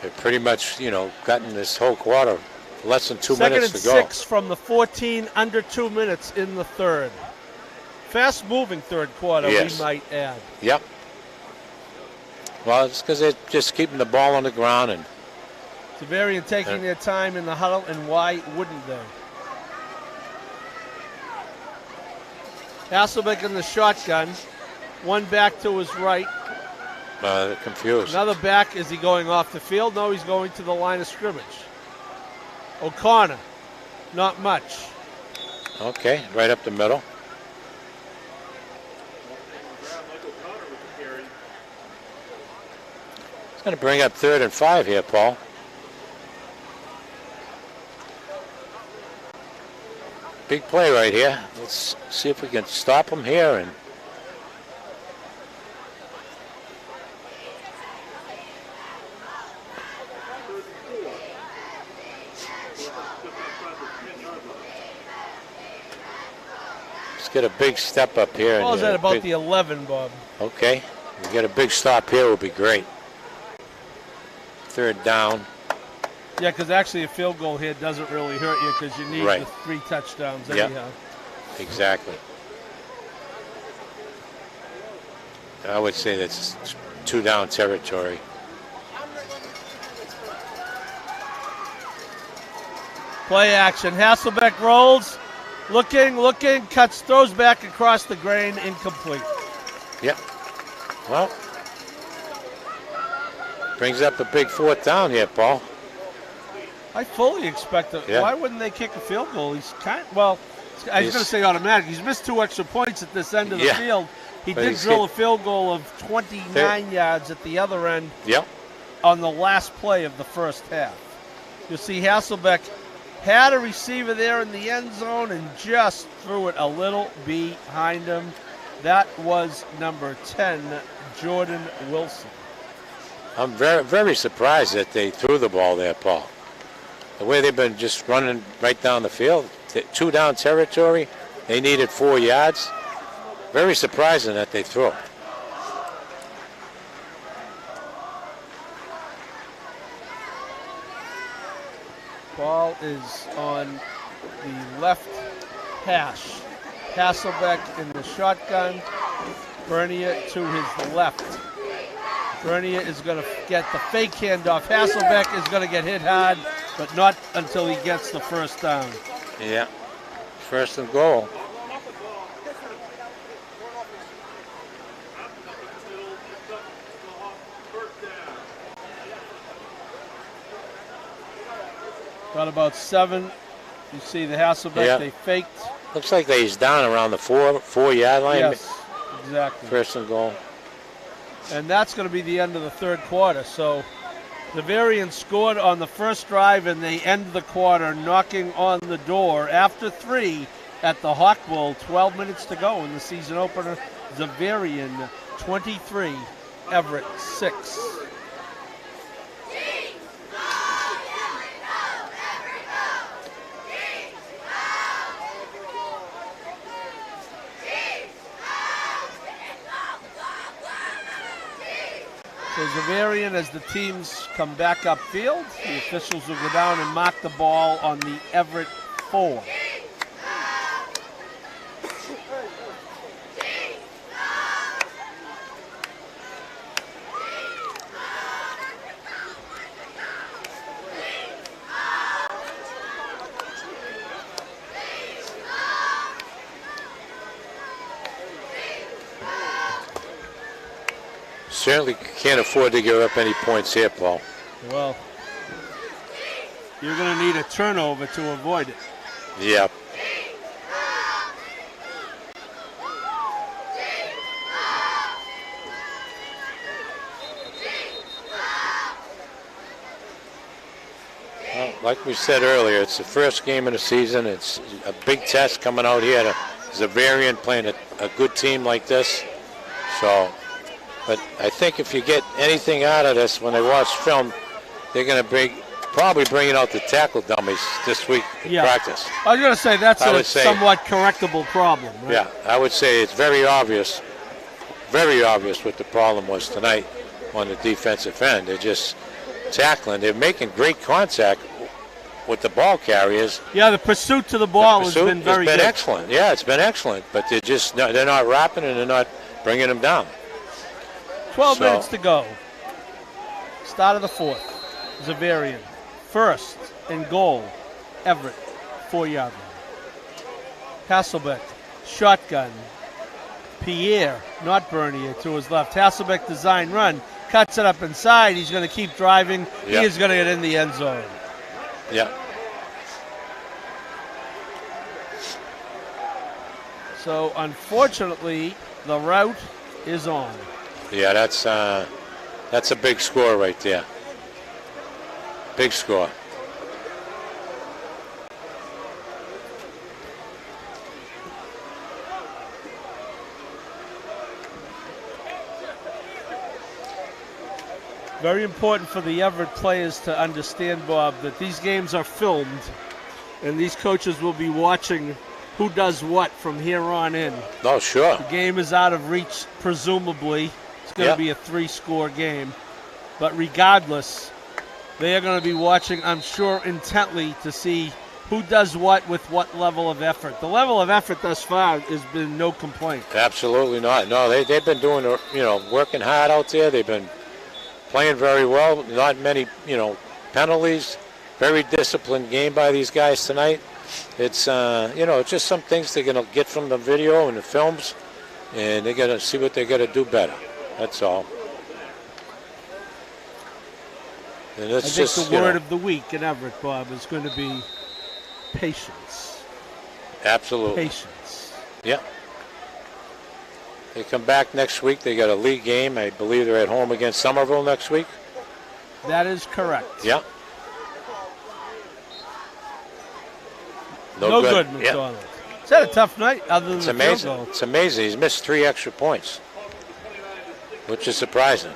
They've pretty much, gotten this whole quarter less than 2 minutes to go. 2nd and 6 from the 14, under 2 minutes in the third. Fast-moving third quarter, yes. We might add. Yep. Well, it's because they're just keeping the ball on the ground. And Zaverian taking their time in the huddle, and why wouldn't they? Hasselbeck in the shotgun. One back to his right. They're confused. Another back. Is he going off the field? No, he's going to the line of scrimmage. O'Connor, not much. Okay, right up the middle. It's going to bring up 3rd and 5 here, Paul. Big play right here. Let's see if we can stop him here. And let's get a big step up here. Ball's at about the 11, Bob. Okay. We get a big stop here would be great. 3rd down. Yeah, because actually a field goal here doesn't really hurt you because you need the 3 touchdowns anyhow. Exactly. I would say that's 2 down territory. Play action. Hasselbeck rolls. Looking, cuts, throws back across the grain, incomplete. Yep. Well, brings up a big 4th down here, Paul. I fully expect it. Why wouldn't they kick a field goal? He's I was going to say automatic. He's missed 2 extra points at this end of the field. He did drill a field goal of 29 yards at the other end on the last play of the first half. You'll see Hasselbeck had a receiver there in the end zone and just threw it a little behind him. That was number 10, Jordan Wilson. I'm very, very surprised that they threw the ball there, Paul. The way they've been just running right down the field, 2 down territory, they needed 4 yards. Very surprising that they threw. Ball is on the left hash. Hasselbeck in the shotgun. Bernier to his left. Bernier is going to get the fake handoff. Hasselbeck is going to get hit hard, but not until he gets the first down. Yeah, 1st and goal. Got about 7. You see the Hasselbeck, they faked. Looks like he's down around the 4-yard line. Yes, exactly. 1st and goal. And that's going to be the end of the 3rd quarter. So the Zaverian scored on the first drive, and they end the quarter knocking on the door after 3 at the Hawk Bowl. 12 minutes to go in the season opener. Xaverian 23, Everett 6. So Zaverian, as the teams come back upfield, the officials will go down and mark the ball on the Everett 4. Certainly can't afford to give up any points here, Paul. Well, you're going to need a turnover to avoid it. Yep. Well, like we said earlier, it's the first game of the season. It's a big test coming out here to Zaverian playing a good team like this. So, but I think if you get anything out of this when they watch film, they're going to probably bringing out the tackle dummies this week in practice. I was going to say that's a somewhat correctable problem, right? Yeah, I would say it's very obvious what the problem was tonight on the defensive end. They're just tackling. They're making great contact with the ball carriers. Yeah, the pursuit to the ball has been very good. Excellent. Yeah, it's been excellent, but they're not wrapping and they're not bringing them down. 12 minutes to go. Start of the 4th. Zaverian. 1st and goal. Everett. 4-yard line. Hasselbeck. Shotgun. Pierre, not Bernier, to his left. Hasselbeck design run. Cuts it up inside. He's going to keep driving. He is going to get in the end zone. Yeah. So, unfortunately, the route is on. Yeah, that's a big score right there. Big score. Very important for the Everett players to understand, Bob, that these games are filmed, and these coaches will be watching who does what from here on in. Oh, sure. The game is out of reach, presumably. It's going to be a 3-score game. But regardless, they are going to be watching, I'm sure, intently to see who does what with what level of effort. The level of effort thus far has been no complaint. Absolutely not. No, they've been doing, working hard out there. They've been playing very well. Not many, penalties. Very disciplined game by these guys tonight. It's, it's just some things they're going to get from the video and the films, and they're going to see what they're going to do better. That's all. And it's I think the word of the week in Everett, Bob, is going to be patience. Absolutely. Patience. Yeah. They come back next week. They got a league game. I believe they're at home against Somerville next week. That is correct. Yeah. No good, McDonald. Yeah. Is that a tough night other than the field goal? It's amazing. He's missed 3 extra points, which is surprising.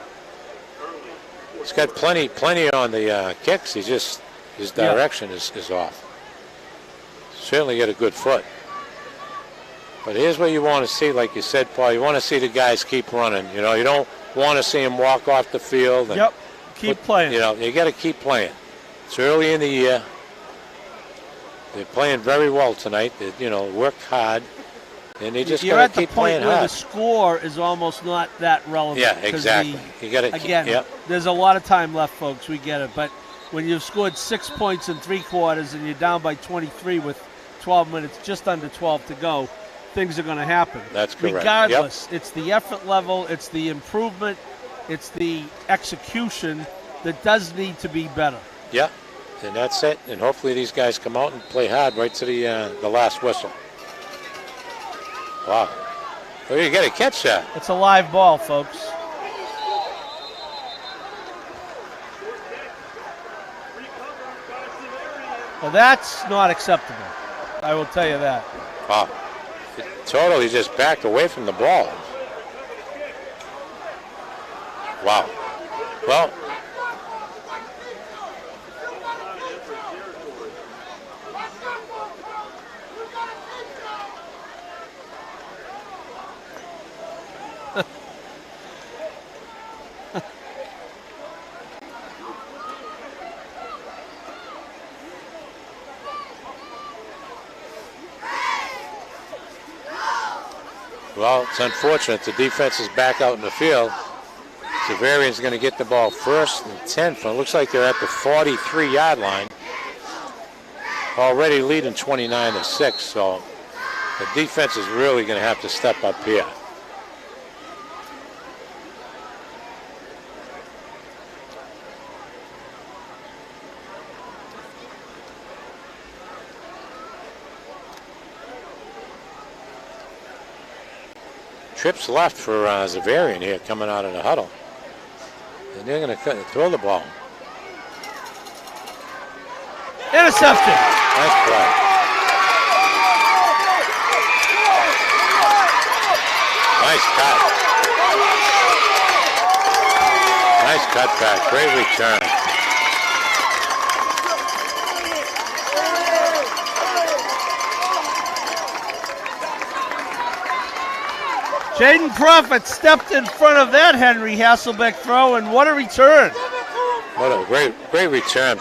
He's got plenty on the kicks. He just, his direction is off. Certainly got a good foot. But here's what you want to see, like you said, Paul. You want to see the guys keep running. You know, you don't want to see them walk off the field. And keep playing. You know, you got to keep playing. It's early in the year. They're playing very well tonight. They, you know, worked hard. And they just got to keep playing hard. You're at the point where the score is almost not that relevant. Yeah, exactly. You got to again. There's a lot of time left, folks. We get it. But when you've scored 6 points in 3 quarters and you're down by 23 with 12 minutes, just under 12 to go, things are going to happen. That's correct. Regardless, it's the effort level, it's the improvement, it's the execution that does need to be better. Yeah, and that's it. And hopefully these guys come out and play hard right to the last whistle. Wow. Well, you got to catch that. It's a live ball, folks. Well, that's not acceptable. I will tell you that. Wow. Totally just backed away from the ball. Wow. Well, it's unfortunate. The defense is back out in the field. Zaverian's going to get the ball first and 10 from, it looks like they're at the 43-yard line. Already leading 29-6, so the defense is really going to have to step up here. Trips left for Xaverian here coming out of the huddle. And they're going to throw the ball. Intercepted. Nice play. Nice cut. Nice cutback. Great return. Jaden Prophet stepped in front of that Henry Hasselbeck throw, and what a return. What a great return.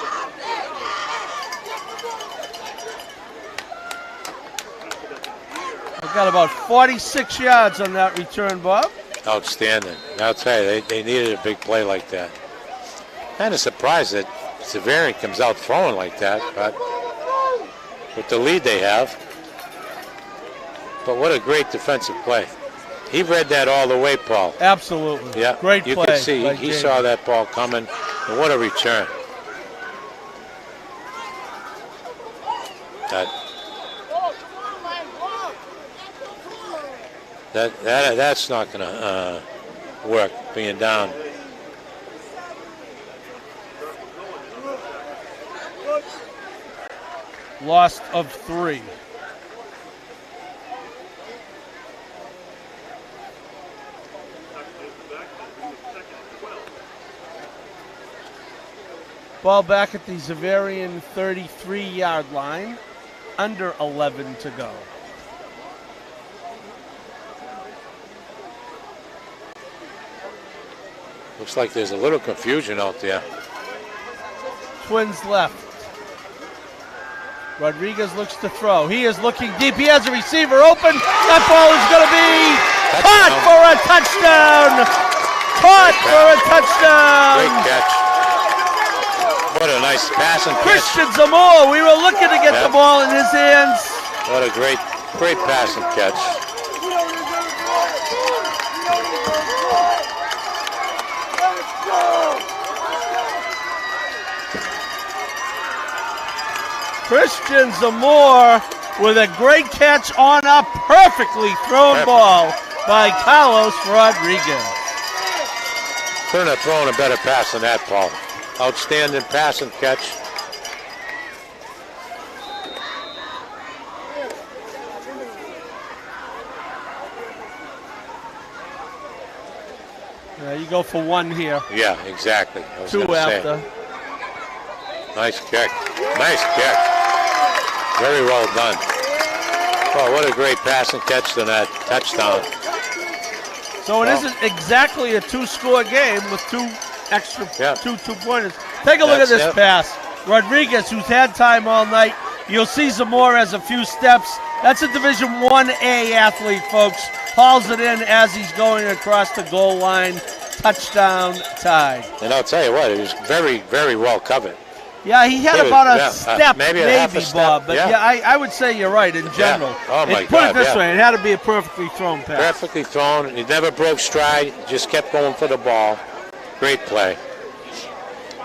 I've got about 46 yards on that return, Bob. Outstanding. I'll tell you, they needed a big play like that. Kind of surprised that Zaverian comes out throwing like that, but with the lead they have. But what a great defensive play. He read that all the way, Paul. Absolutely. Yeah, great play. You could see he saw that ball coming, and what a return. That's not going to work, being down. Loss of 3. Ball back at the Zaverian 33-yard line, under 11 to go. Looks like there's a little confusion out there. Twins left. Rodriguez looks to throw. He is looking deep. He has a receiver open. That ball is going to be caught for a touchdown. Caught for a touchdown. Great catch. What a nice pass and catch. Christian Zamora, we were looking to get the ball in his hands. What a great pass and catch. Christian Zamora with a great catch on a perfectly thrown ball by Carlos Rodriguez. Couldn't have thrown a better pass than that, Paul. Outstanding pass and catch. You go for one here. Yeah, exactly. I was 2 gonna say. after. Nice kick. Nice kick. Very well done. Oh, what a great pass and catch to that touchdown. So it isn't exactly a 2-score game with 2 extra, two-pointers. Take a look at this pass. Rodriguez, who's had time all night. You'll see Zamora has a few steps. That's a Division 1A athlete, folks. Hauls it in as he's going across the goal line. Touchdown Tide. And I'll tell you what, it was very, very well covered. Yeah, he had about a step, maybe Bob. Step. But I would say you're right in general. Yeah. Oh, my God. Put it this way, it had to be a perfectly thrown pass. Perfectly thrown. He never broke stride. Just kept going for the ball. Great play.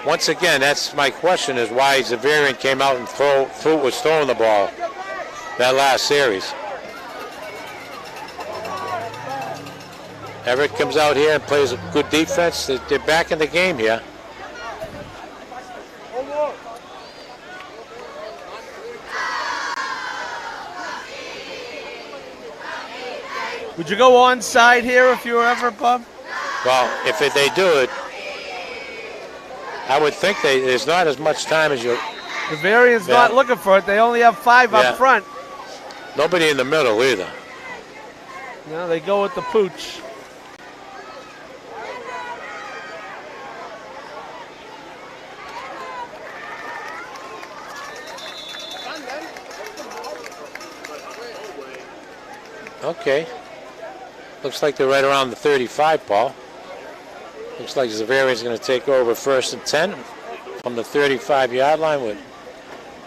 Once again, that's my question, is why Xaverian came out and was throwing the ball that last series. Everett comes out here and plays a good defense. They're back in the game here. Would you go onside here if you were Everett, Bob? Well, if they do it, I would think there's not as much time as you. Zaverian's not looking for it. They only have 5 up front. Nobody in the middle either. No, they go with the pooch. Okay. Looks like they're right around the 35, Paul. Looks like Zaverian's going to take over 1st and 10 from the 35-yard line with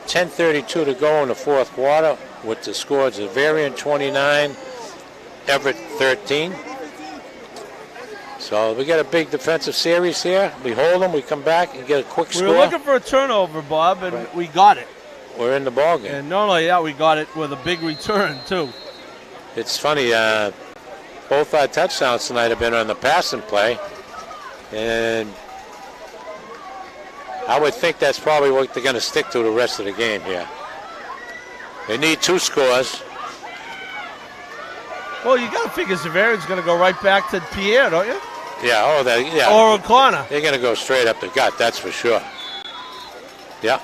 10:32 to go in the 4th quarter with the score Zaverian 29, Everett 13. So we got a big defensive series here. We hold them, we come back and get a quick score. We were looking for a turnover, Bob, and we got it. We're in the ballgame. And not only that, we got it with a big return, too. It's funny, both our touchdowns tonight have been on the passing play. And I would think that's probably what they're going to stick to the rest of the game here. They need 2 scores. Well, you got to figure Zaverian's going to go right back to Pierre, don't you? Yeah, yeah. Or O'Connor. They're going to go straight up the gut, that's for sure. Yeah.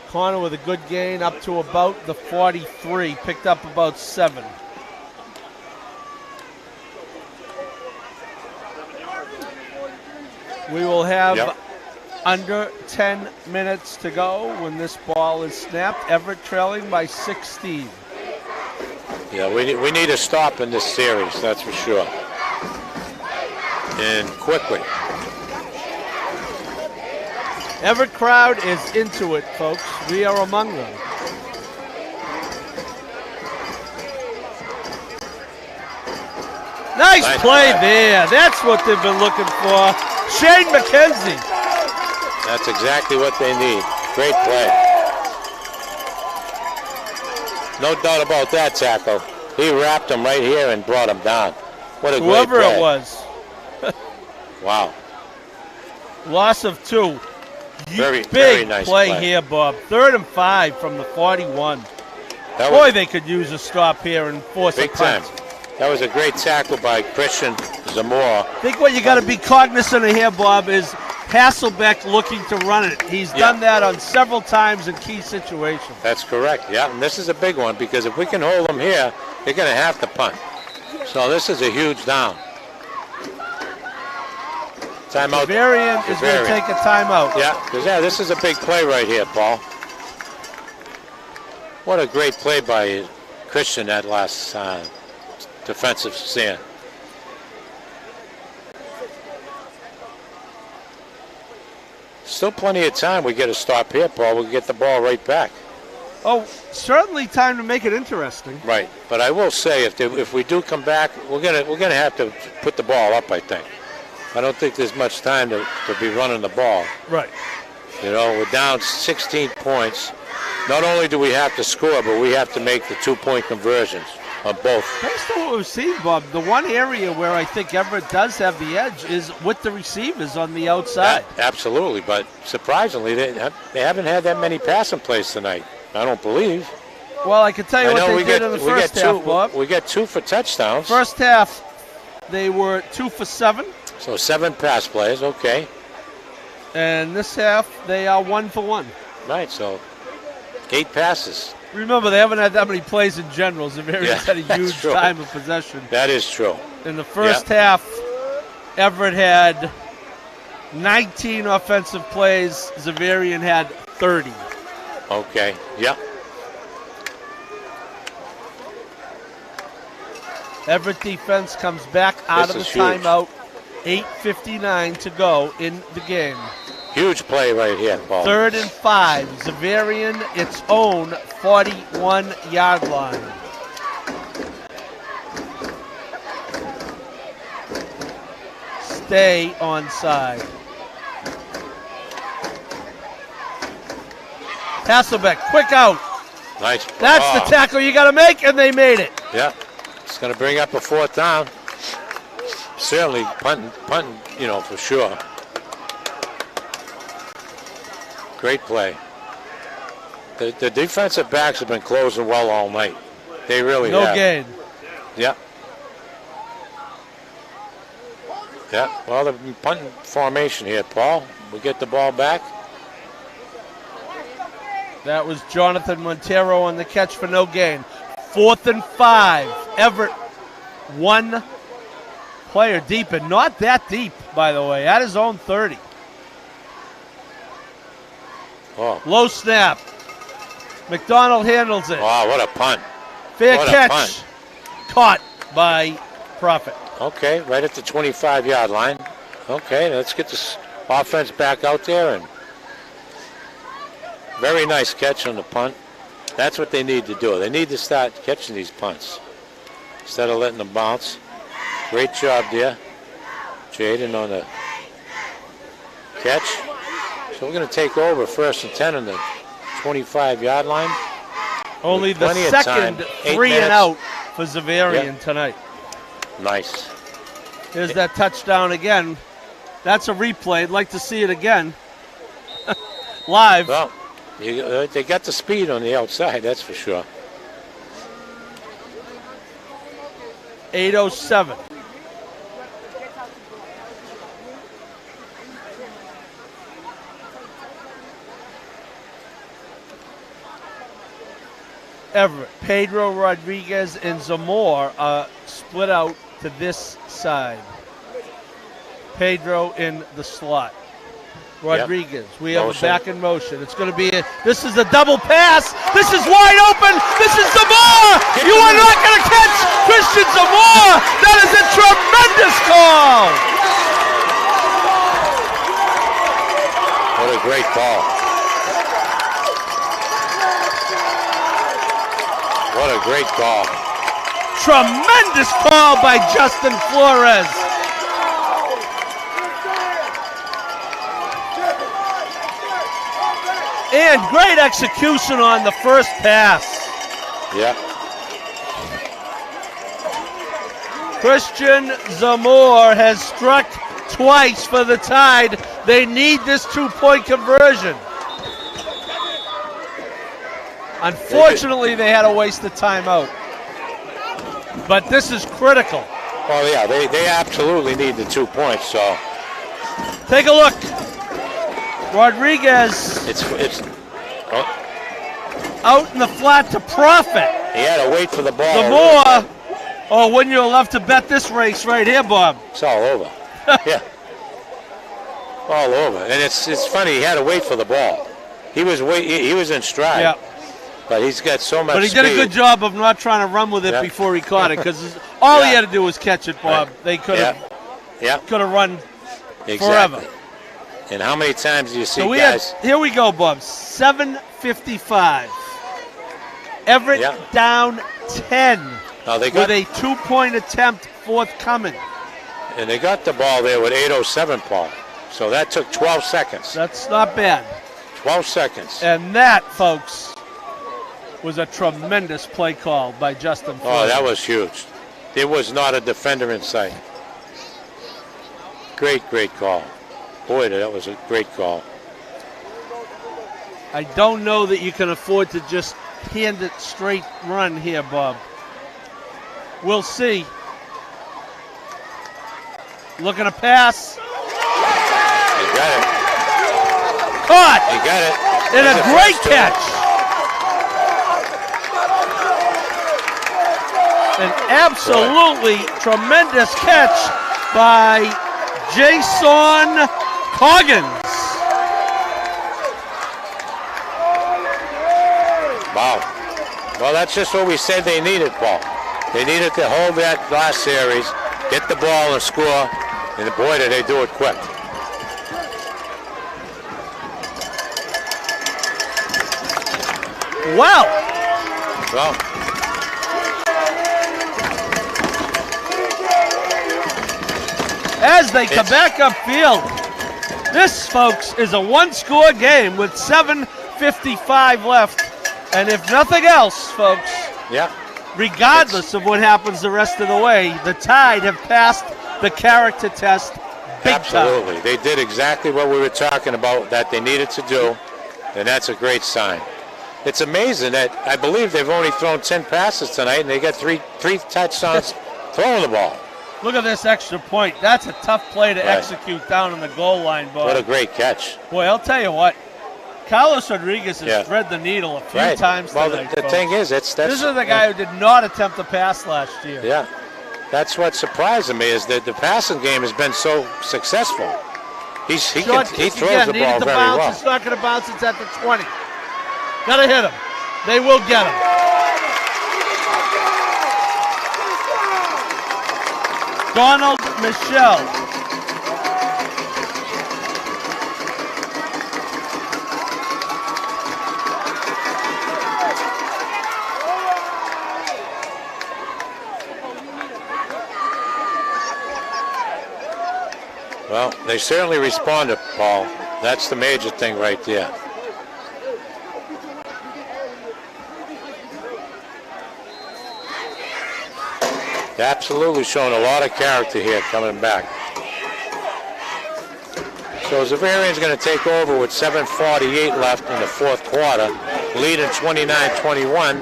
Connor with a good gain up to about the 43. Picked up about 7. We will have under 10 minutes to go when this ball is snapped. Everett trailing by 16. Yeah, we need a stop in this series, that's for sure. And quickly. Everett crowd is into it, folks. We are among them. Nice play there. That's what they've been looking for. Shane McKenzie. That's exactly what they need. Great play. No doubt about that tackle. He wrapped him right here and brought him down. What a great play. Whoever it was. Wow. Loss of 2. Very nice play here, Bob. 3rd and 5 from the 41. Boy, they could use a stop here and force a punt. Big time. That was a great tackle by Christian Zamora. I think what you got to be cognizant of here, Bob, is Hasselbeck looking to run it. He's done that on several times in key situations. That's correct, yeah. And this is a big one because if we can hold them here, they're going to have to punt. So this is a huge down. Timeout. Zaverian is going to take a timeout. Yeah, because this is a big play right here, Paul. What a great play by Christian that last defensive stand. Still plenty of time. We get a stop here, Paul. We'll get the ball right back. Oh, certainly time to make it interesting. Right, but I will say if we do come back, we're gonna have to put the ball up. I think. I don't think there's much time to be running the ball. Right. You know, we're down 16 points. Not only do we have to score, but we have to make the 2-point conversions on both. Based on what we've seen, Bob, the one area where I think Everett does have the edge is with the receivers on the outside. Absolutely, but surprisingly, they haven't had that many passing plays tonight. I don't believe. Well, I can tell you what they did in the first half, Bob. We got 2 for touchdowns. First half, they were 2 for 7. So 7 pass plays, okay. And this half, they are 1 for 1. Right, so 8 passes. Remember, they haven't had that many plays in general. Zaverian's had a huge true. time of possession. That is true. In the first half, Everett had 19 offensive plays. Xaverian had 30. Okay, yeah. Everett defense comes back out of the timeout. 8:59 to go in the game. Huge play right here, Paul. 3rd and 5. Zaverian, its own 41-yard line. Stay onside. Hasselbeck, quick out. Nice. That's the tackle you got to make, and they made it. Yeah, it's going to bring up a 4th down. Certainly punting, for sure. Great play. The defensive backs have been closing well all night. They really have. No gain. Yeah. Yeah, well, the punting formation here, Paul. We get the ball back. That was Jonathan Montero on the catch for no gain. 4th and 5. Everett, 1 player deep, and not that deep, by the way, at his own 30. Oh. Low snap. McDonald handles it. Wow, what a punt. Fair what catch. A punt. Caught by Prophet. Okay, right at the 25-yard line. Okay, let's get this offense back out there. And very nice catch on the punt. That's what they need to do. They need to start catching these punts instead of letting them bounce. Great job there, Jaden, on the catch. So we're going to take over 1st and 10 on the 25-yard line. Only the second 3 and out for Zaverian tonight. Nice. Here's that touchdown again. That's a replay. I'd like to see it again. Live. Well, they got the speed on the outside, that's for sure. 8:07. Everett, Pedro, Rodriguez, and Zamora are split out to this side. Pedro in the slot. Rodriguez, we have a back in motion. It's going to be this is a double pass. This is wide open. This is Zamora. You are not going to catch Christian Zamora. That is a tremendous call. What a great call. What a great call. Tremendous call by Justin Flores. And great execution on the first pass. Yeah. Christian Zamora has struck twice for the Tide. They need this 2-point conversion. Unfortunately, they had to waste the timeout. But this is critical. Oh, yeah, they absolutely need the 2 points, so. Take a look. Rodriguez out in the flat to Prophet. He had to wait for the ball. Zamora, wouldn't you love to bet this race right here, Bob? It's all over. Yeah. All over. And it's funny, he had to wait for the ball. He was in stride. Yeah. But he's got so much But he speed. did a good job of not trying to run with it before he caught it, because all he had to do was catch it, Bob. Right. They could have run forever. And how many times do you see guys? Here we go, Bob. 7:55. Everett down 10 with a 2-point attempt forthcoming. And they got the ball there with 8:07, Paul. So that took 12 seconds. That's not bad. 12 seconds. And that, folks, was a tremendous play call by Justin Flores. Oh, that was huge. There was not a defender in sight. Great call. Boy, that was a great call. I don't know that you can afford to just left-handed straight run here, Bob. We'll see. Looking to pass. He got it. Caught. He got it. And a great catch. An absolutely tremendous catch by Jason Coggins. Wow. Well, that's just what we said they needed, Paul. They needed to hold that last series, get the ball and score, and boy, did they do it quick. Wow. Well, as they come back upfield, this, folks, is a one-score game with 7:55 left. And if nothing else, folks, yeah. regardless of what happens the rest of the way, the Tide have passed the character test big Absolutely. time. They did exactly what we were talking about that they needed to do, and that's a great sign. It's amazing that I believe they've only thrown 10 passes tonight, and they got three touchdowns throwing the ball. Look at this extra point. That's a tough play to execute down on the goal line, Bob. What a great catch. Boy, I'll tell you what. Carlos Rodriguez has thread the needle a few times well, tonight. the thing is, this is the guy who did not attempt to pass last year. Yeah. That's what surprised me is that the passing game has been so successful. He throws the ball very well. It's not going to bounce. It's at the 20. Got to hit him. They will get him. Donald Michelle. Well, they certainly responded, Paul. That's the major thing right there. They're absolutely showing a lot of character here coming back. So Zaverian's going to take over with 7:48 left in the fourth quarter, leading 29-21,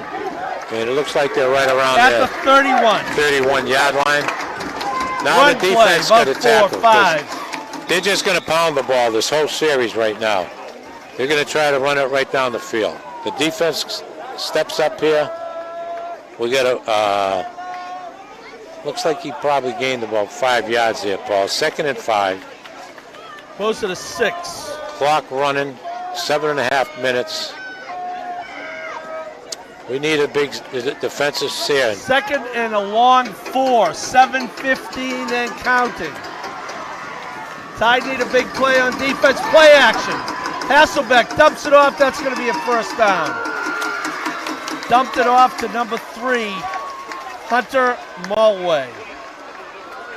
and it looks like they're right around at there. the 31-yard line. Now One the defense got to tackle. 4-5. They're just going to pound the ball this whole series right now. They're going to try to run it right down the field. The defense steps up here. We got a, looks like he probably gained about 5 yards there, Paul. 2nd and 5. Closer to 6. Clock running, 7.5 minutes. We need a big defensive stand. 2nd and a long 4. 7:15 and counting. Tide need a big play on defense. Play action. Hasselbeck dumps it off. That's going to be a first down. Dumped it off to number 3, Hunter Mulway.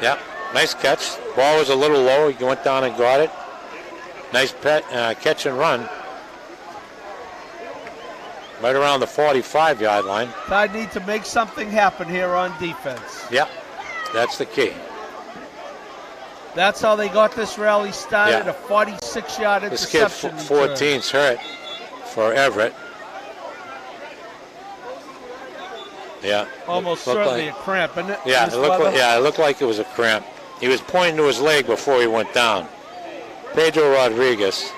Yep, nice catch. Ball was a little low. He went down and got it. Nice catch and run. Right around the 45-yard line. Tide need to make something happen here on defense. Yep, that's the key. That's how they got this rally started, Yeah. a 46-yard interception. This kid, 14's hurt for Everett. Yeah. Almost certainly a cramp, isn't it? Yeah, it looked like it was a cramp. He was pointing to his leg before he went down. Pedro Rodriguez.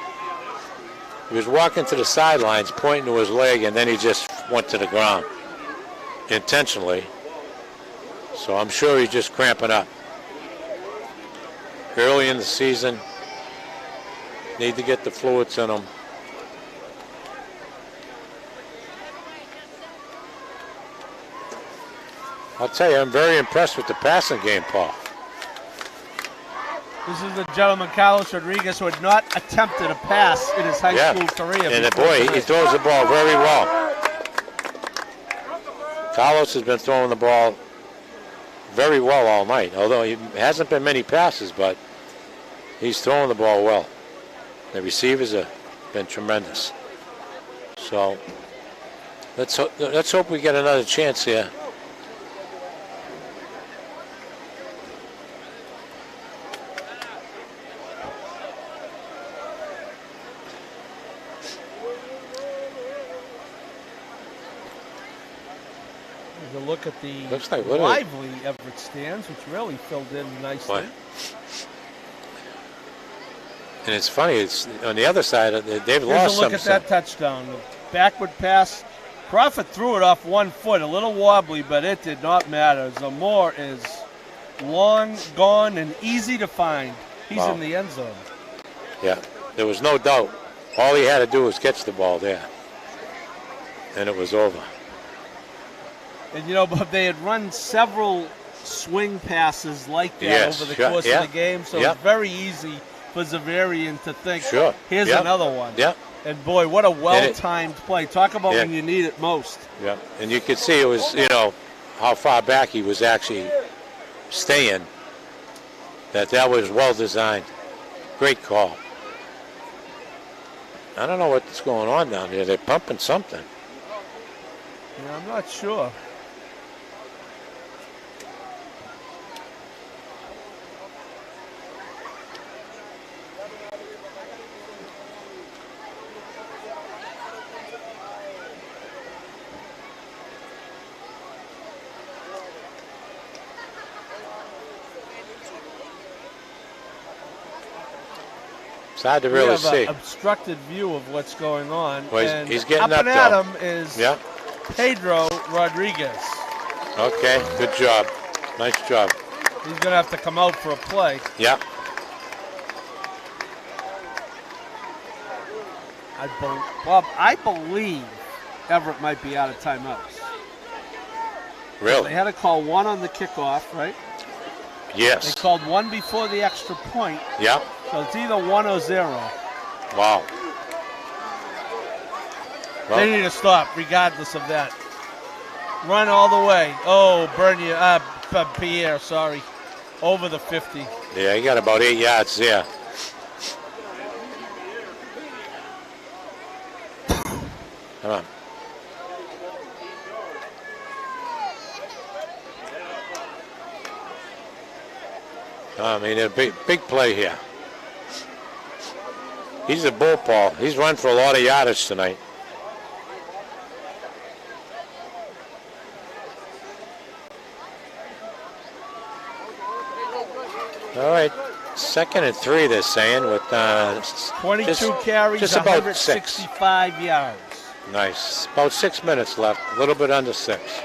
He was walking to the sidelines, pointing to his leg, and then he just went to the ground intentionally. So I'm sure he's just cramping up. Early in the season, need to get the fluids in him. I'll tell you, I'm very impressed with the passing game, Paul. This is the gentleman, Carlos Rodriguez, who had not attempted a pass in his high school career. And boy, he throws the ball very well. Carlos has been throwing the ball very well all night, although he hasn't been many passes, but he's throwing the ball well. The receivers have been tremendous. So let's hope we get another chance here. There's a look at the Looks like lively Everett stands, which really filled in nicely. Boy. And it's funny, it's on the other side, they've lost Here's a look at that touchdown. The backward pass. Crawford threw it off 1 foot, a little wobbly, but it did not matter. Zamore is long gone and easy to find. He's in the end zone. Yeah, there was no doubt. All he had to do was catch the ball there. And it was over. And, you know, but they had run several swing passes like that over the course of the game, so it's very easy for Xaverian to think, here's another one. Yeah. And, boy, what a well-timed play. Talk about when you need it most. Yeah, and you could see it was, you know, how far back he was actually staying, that was well-designed. Great call. I don't know what's going on down here. They're pumping something. Yeah, I'm not sure. It's hard to really see. An obstructed view of what's going on. Well, and he's getting up and at him is Pedro Rodriguez. Okay, good job. Nice job. He's going to have to come out for a play. Yeah. Bob, I believe Everett might be out of timeouts. Really? They had to call one on the kickoff, right? Yes. They called one before the extra point. Yeah. So it's either 1 or 0. Wow. Well, they need to stop regardless of that. Run all the way. Oh, Pierre, sorry. Over the 50. Yeah, he got about 8 yards there. Come on. I mean, a big play here. He's a bull, Paul. He's run for a lot of yardage tonight. All right, 2nd and 3, they're saying, with 22 carries, just about 165 yards. Nice. About 6 minutes left, a little bit under 6.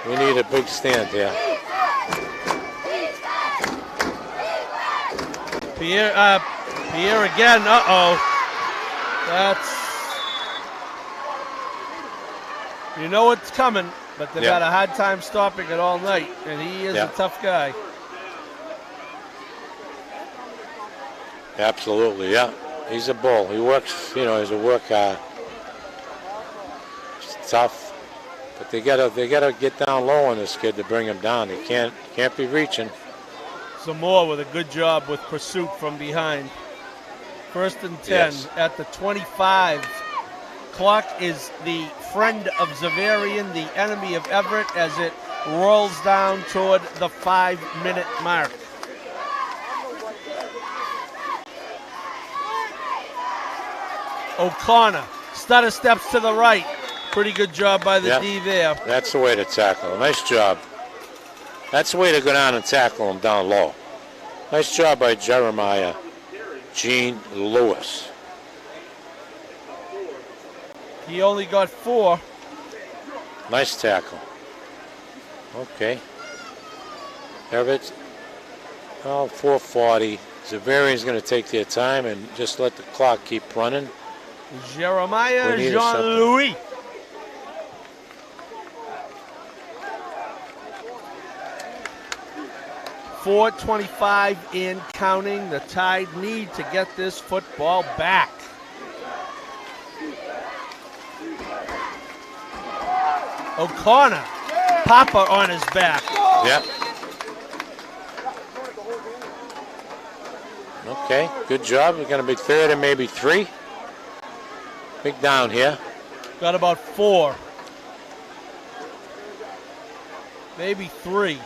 We need a big stand here. Pierre again. That's, you know it's coming, but they've had a hard time stopping it all night, and he is a tough guy. Absolutely, yeah. He's a bull. He works, you know, he's a work guy. It's tough, but they gotta get down low on this kid to bring him down. They can't be reaching. Zamore with a good job with pursuit from behind. 1st and 10 at the 25. Clock is the friend of Zaverian, the enemy of Everett, as it rolls down toward the 5-minute mark. O'Connor, stutter steps to the right. Pretty good job by the D there. That's the way to tackle him. Nice job. That's the way to go down and tackle him down low. Nice job by Jeremiah Gene Lewis. He only got 4. Nice tackle. Okay. Everett, 4:40. Zaverian's going to take their time and just let the clock keep running. Jeremiah Jean-Louis. .425 in counting. The Tide need to get this football back. O'Connor, Papa on his back. Yeah. Okay, good job. We're going to be 3rd and maybe 3. Big down here. Got about 4. Maybe 3.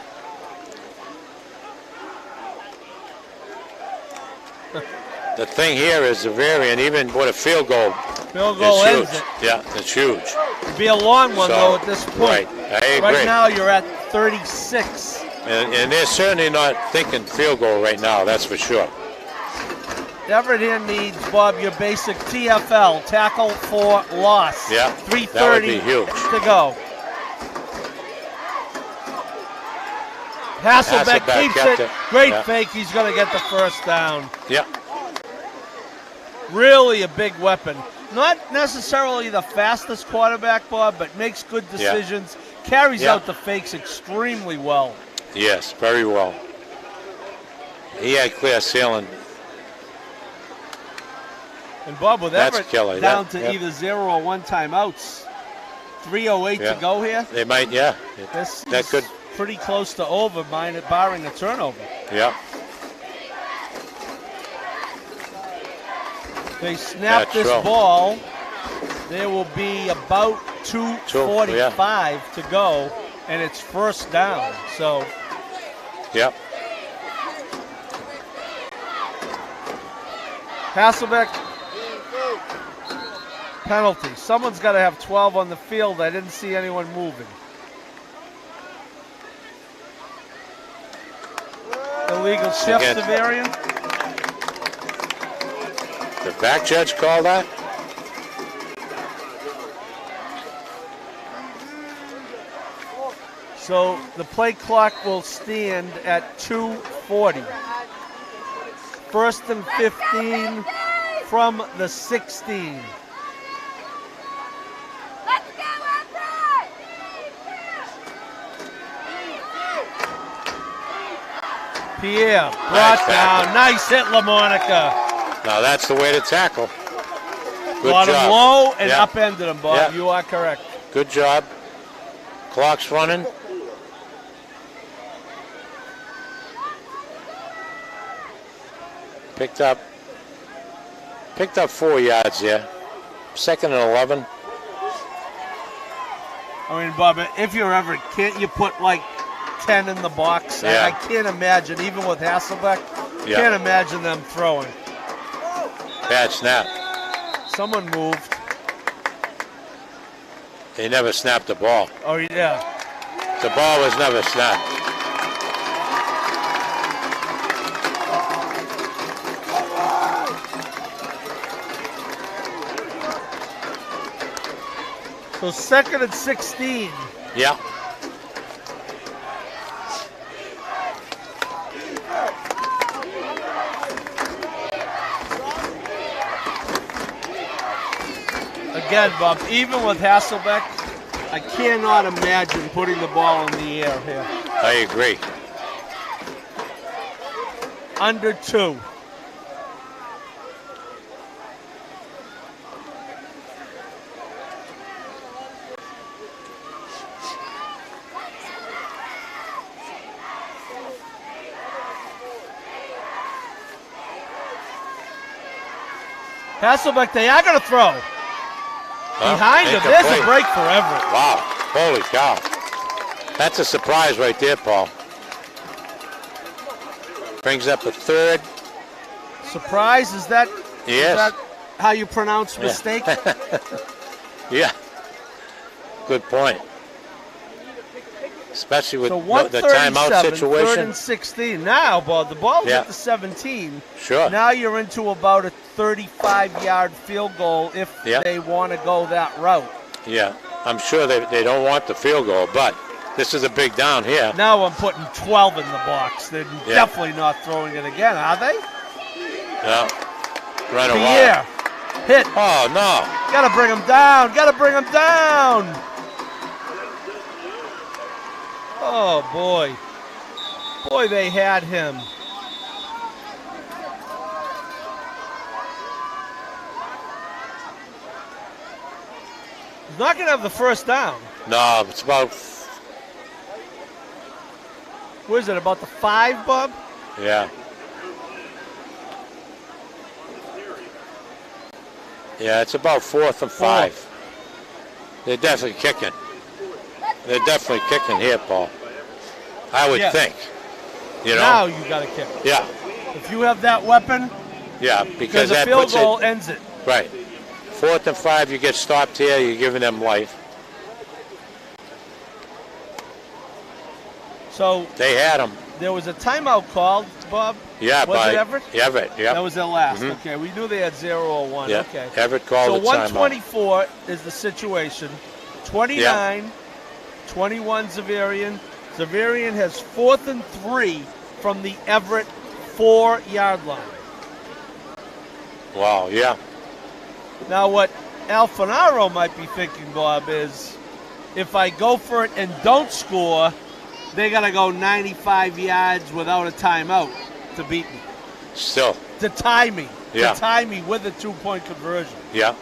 The thing here is Zaverian, even with a field goal, Field goal it's ends huge. it. Yeah, it's huge. It'd be a long one, So, though, at this point. Right, I agree. Right now, you're at 36. And they're certainly not thinking field goal right now, that's for sure. Everett here needs, Bob, your basic TFL, tackle for loss. Yeah, 3:30 that would be huge. to go. Hasselbeck keeps kept it. it. Great Yeah. fake. He's going to get the first down. Yeah, Really a big weapon. Not necessarily the fastest quarterback, Bob, but makes good Yeah. decisions. Carries Yeah. out the fakes extremely well. yes, very well. He had clear ceiling. And Bob, with That's Everett killer. down That- to yep. either 0 or 1 timeouts. 3:08 Yeah. to go here. They might, yeah. This That is could, pretty close to over, barring a turnover. yeah. They snap That's this true. ball. There will be about 2:45 to go, and it's first down. So Yep. Hasselbeck, penalty. Someone's got to have 12 on the field. I didn't see anyone moving. Illegal shift, Again. Zaverian. The back judge called that? So the play clock will stand at 2:40. First and 15 from the 16. Pierre brought down. Nice hit, LaMonica. Now that's the way to tackle. Good Brought him job. low and Yeah. upended him, Bob. Yeah. You are correct. Good job. Clock's running. Picked up 4 yards there. Second and 11. I mean, Bob, if you're Everett, can't you put like 10 in the box? Yeah. I can't imagine, even with Hasselbeck, Yeah. can't imagine them throwing. Bad snap. Someone moved. They never snapped the ball. Oh, yeah. The ball was never snapped. So second and 16. Yeah. Again, Bob, even with Hasselbeck, I cannot imagine putting the ball in the air here. I agree. Under 2. Hasselbeck, they are going to throw. Behind him, there's a incomplete. break for Everett. Wow. Holy cow. That's a surprise right there, Paul. Brings up a third. Surprise, is that Yes. how you pronounce mistake? Yeah. Good point. Especially with So the timeout 137, third situation. and 16. Now, Bob, the ball's Yeah. at the 17. Sure. Now you're into about a 35-yard field goal if Yeah. they want to go that route. Yeah. I'm sure they don't want the field goal, but this is a big down here. Now I'm putting 12 in the box. They're Yeah. definitely not throwing it again, are they? Yeah. Run a Pierre, hit. Oh, no. Got to bring him down. Got to bring him down. Oh, boy. Boy, they had him. He's not going to have the first down. No, it's about, What is it, about the 5, Bob? yeah. Yeah, it's about 4th and 5. They're definitely kicking. They're definitely kicking here, Paul. I would Yeah. think. You know? Now you got to kick. Yeah. If you have that weapon, Yeah, because the that field puts goal it ends it. right. 4th and 5, you get stopped here. You're giving them life. So They had them. there was a timeout called, Bob. Yeah, was by it Everett? Everett. Yeah. That was their last. Okay, we knew they had 0 or 1. Yeah. Okay. Everett called So the timeout. 124 is the situation. 29, 21 Zaverian. Zaverian has 4th and 3 from the Everett 4-yard line. Wow. Yeah. Now what Alfanaro might be thinking, Bob, is if I go for it and don't score, they got to go 95 yards without a timeout to beat me. Still. To tie me. Yeah. To tie me with a 2-point conversion. Yeah.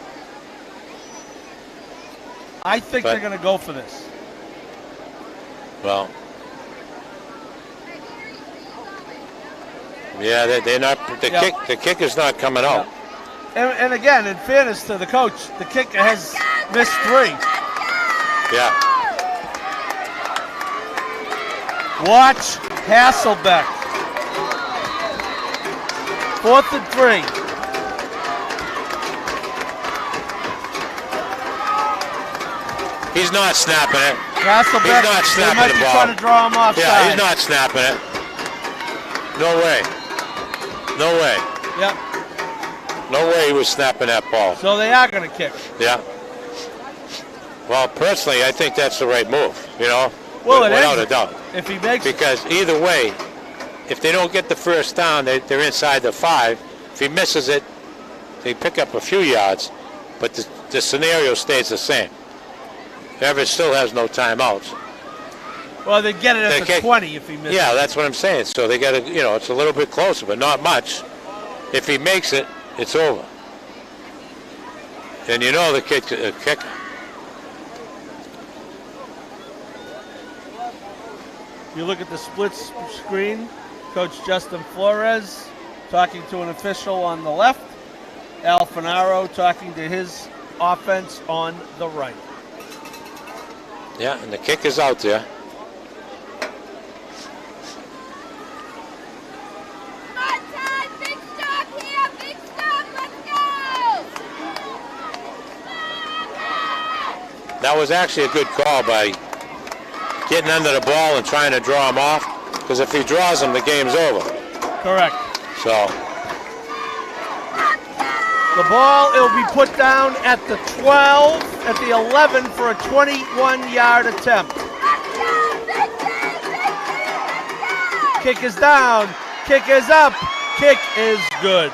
I think they're going to go for this. Well. Yeah, they're not. The kick is not coming out. And again, in fairness to the coach, the kicker has missed 3. Yeah. Watch Hasselbeck. 4th and 3. He's not snapping it. Hasselbeck, He's not they snapping might the be ball. trying to draw him offside. Yeah, he's not snapping it. No way. No way. Yep. No way he was snapping that ball. So they are going to kick. Yeah. Well, personally, I think that's the right move, you know, Well, it without is. a doubt. If he makes it. Because either way, if they don't get the first down, they're inside the 5. If he misses it, they pick up a few yards, but the scenario stays the same. Everett still has no timeouts. Well, they get it at the 20 if he misses. Yeah, that's what I'm saying. So they got to, you know, it's a little bit closer, but not much. If he makes it, it's over. And you know the kick. You look at the split screen, Coach Justin Flores talking to an official on the left, Alfanaro talking to his offense on the right. Yeah, and the kick is out there. That was actually a good call by getting under the ball and trying to draw him off, because if he draws him, the game's over. Correct. So the ball, it'll be put down at the 12, at the 11 for a 21-yard attempt. Kick is down, kick is up, kick is good.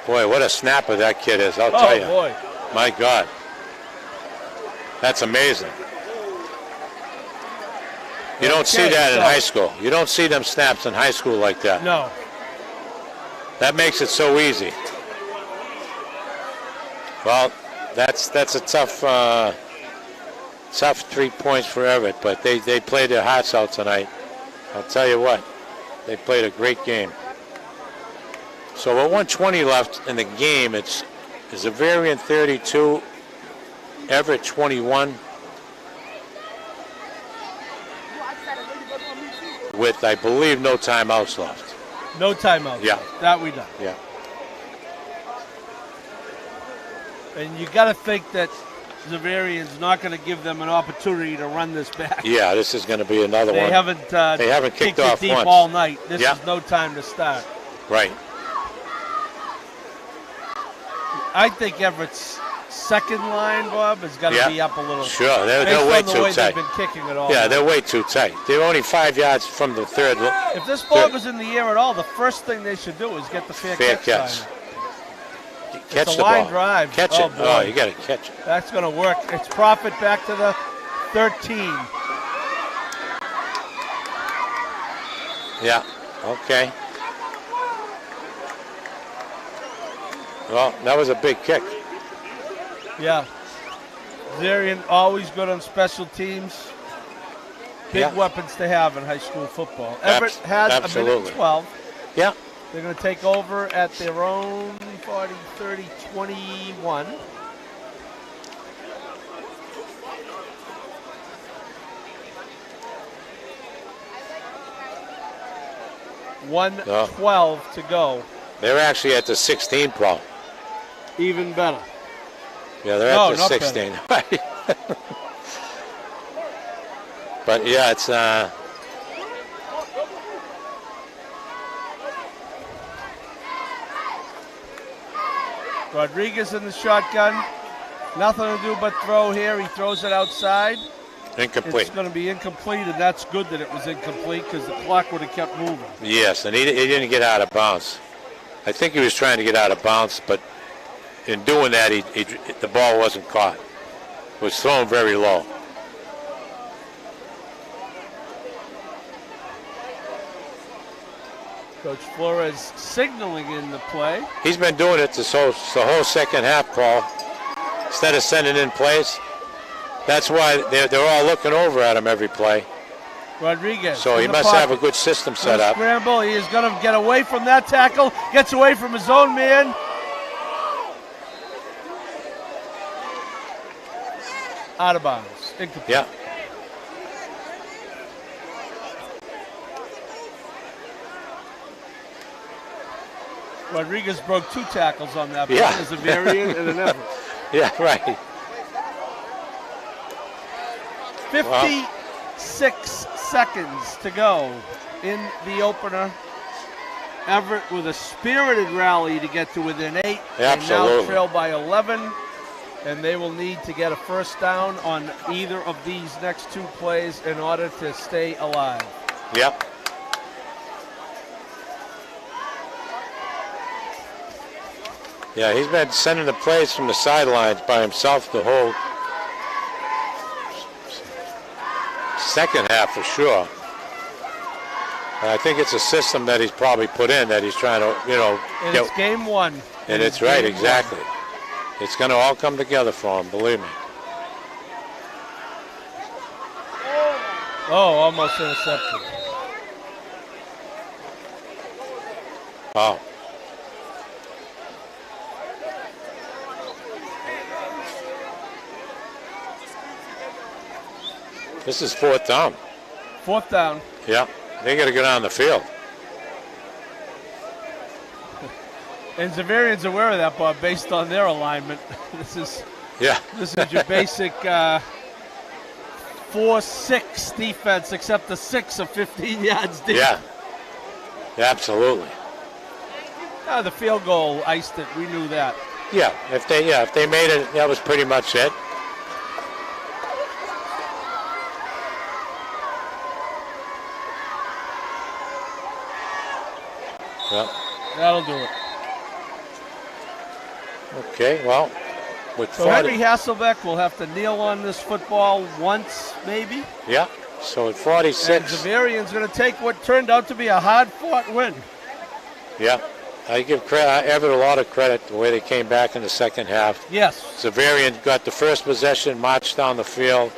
boy, what a snapper that kid is, I'll tell you. Oh, boy. My God. That's amazing. You don't see that in high school. You don't see them snaps in high school like that. No. That makes it so easy. Well, that's a tough 3 points for Everett, but they played their hearts out tonight. I'll tell you what, they played a great game. So with 1:20 left in the game, it's Zaverian 32, Everett 21. With, I believe, no timeouts left. No timeouts. Yeah. That we done. Yeah. And you got to think that Zaverian's not going to give them an opportunity to run this back. Yeah, this is going to be another one. They haven't kicked it off deep once. all night. This Yeah. is no time to start. Right. I think Everett's second line, Bob, has got to Yeah. be up a little. Sure, they're based way on the too way tight. They've been kicking it all. Yeah, night. they're way too tight. They're only 5 yards from the third. If this ball was in the air at all, the first thing they should do is get the fair Fair catch catch. sign. Catch It's a the line ball. drive. Catch Oh, it. boy. Oh, you got to catch it. That's going to work. It's Profit back to the 13. Yeah. Okay. Well, that was a big kick. Yeah. Xaverian always good on special teams. Big Yeah. weapons to have in high school football. Everett has a minute absolutely. and 12. Yeah. They're going to take over at their own 40, 30, 21. 1:12 to go. They're actually at the 16 pro. Even better. Yeah, they're at the 16. Right. But yeah, it's Rodriguez in the shotgun. Nothing to do but throw here. He throws it outside. incomplete. It's going to be incomplete, and that's good that it was incomplete because the clock would have kept moving. Yes, and he didn't get out of bounds. I think he was trying to get out of bounds, but in doing that, the ball wasn't caught. It was thrown very low. Coach Flores signaling in the play. He's been doing it the whole second half, Paul. Instead of sending in plays, that's why they're all looking over at him every play. Rodriguez. So he must have a good system set up. Scramble. He is going to get away from that tackle. Gets away from his own man. Out of bounds. Incomplete. Yeah. Rodriguez broke 2 tackles on that play. Yeah. A Zaverian and an Everett. Yeah, right. 56 seconds to go in the opener. Everett with a spirited rally to get to within 8. Absolutely. They now trail by 11, and they will need to get a first down on either of these next 2 plays in order to stay alive. Yep. Yeah, he's been sending the plays from the sidelines by himself the whole second half for sure. And I think it's a system that he's probably put in that he's trying to, And it's game 1. And it's right, exactly. It's going to all come together for him, believe me. Oh, almost intercepted. Wow. This is 4th down. 4th down. Yeah, they got to get on the field. And Zaverian's aware of that, Bob, based on their alignment. This is your basic 4-6 defense, except the 6 of 15 yards deep. Yeah, absolutely. The field goal iced it. We knew that. Yeah, if they made it, that was pretty much it. Yeah. That'll do it. Okay, well, with so Henry Hasselbeck will have to kneel on this football once, maybe. Yeah, so at 46. And Zaverian's going to take what turned out to be a hard-fought win. Yeah, I give Everett a lot of credit the way they came back in the second half. Yes. Zaverian got the first possession, marched down the field,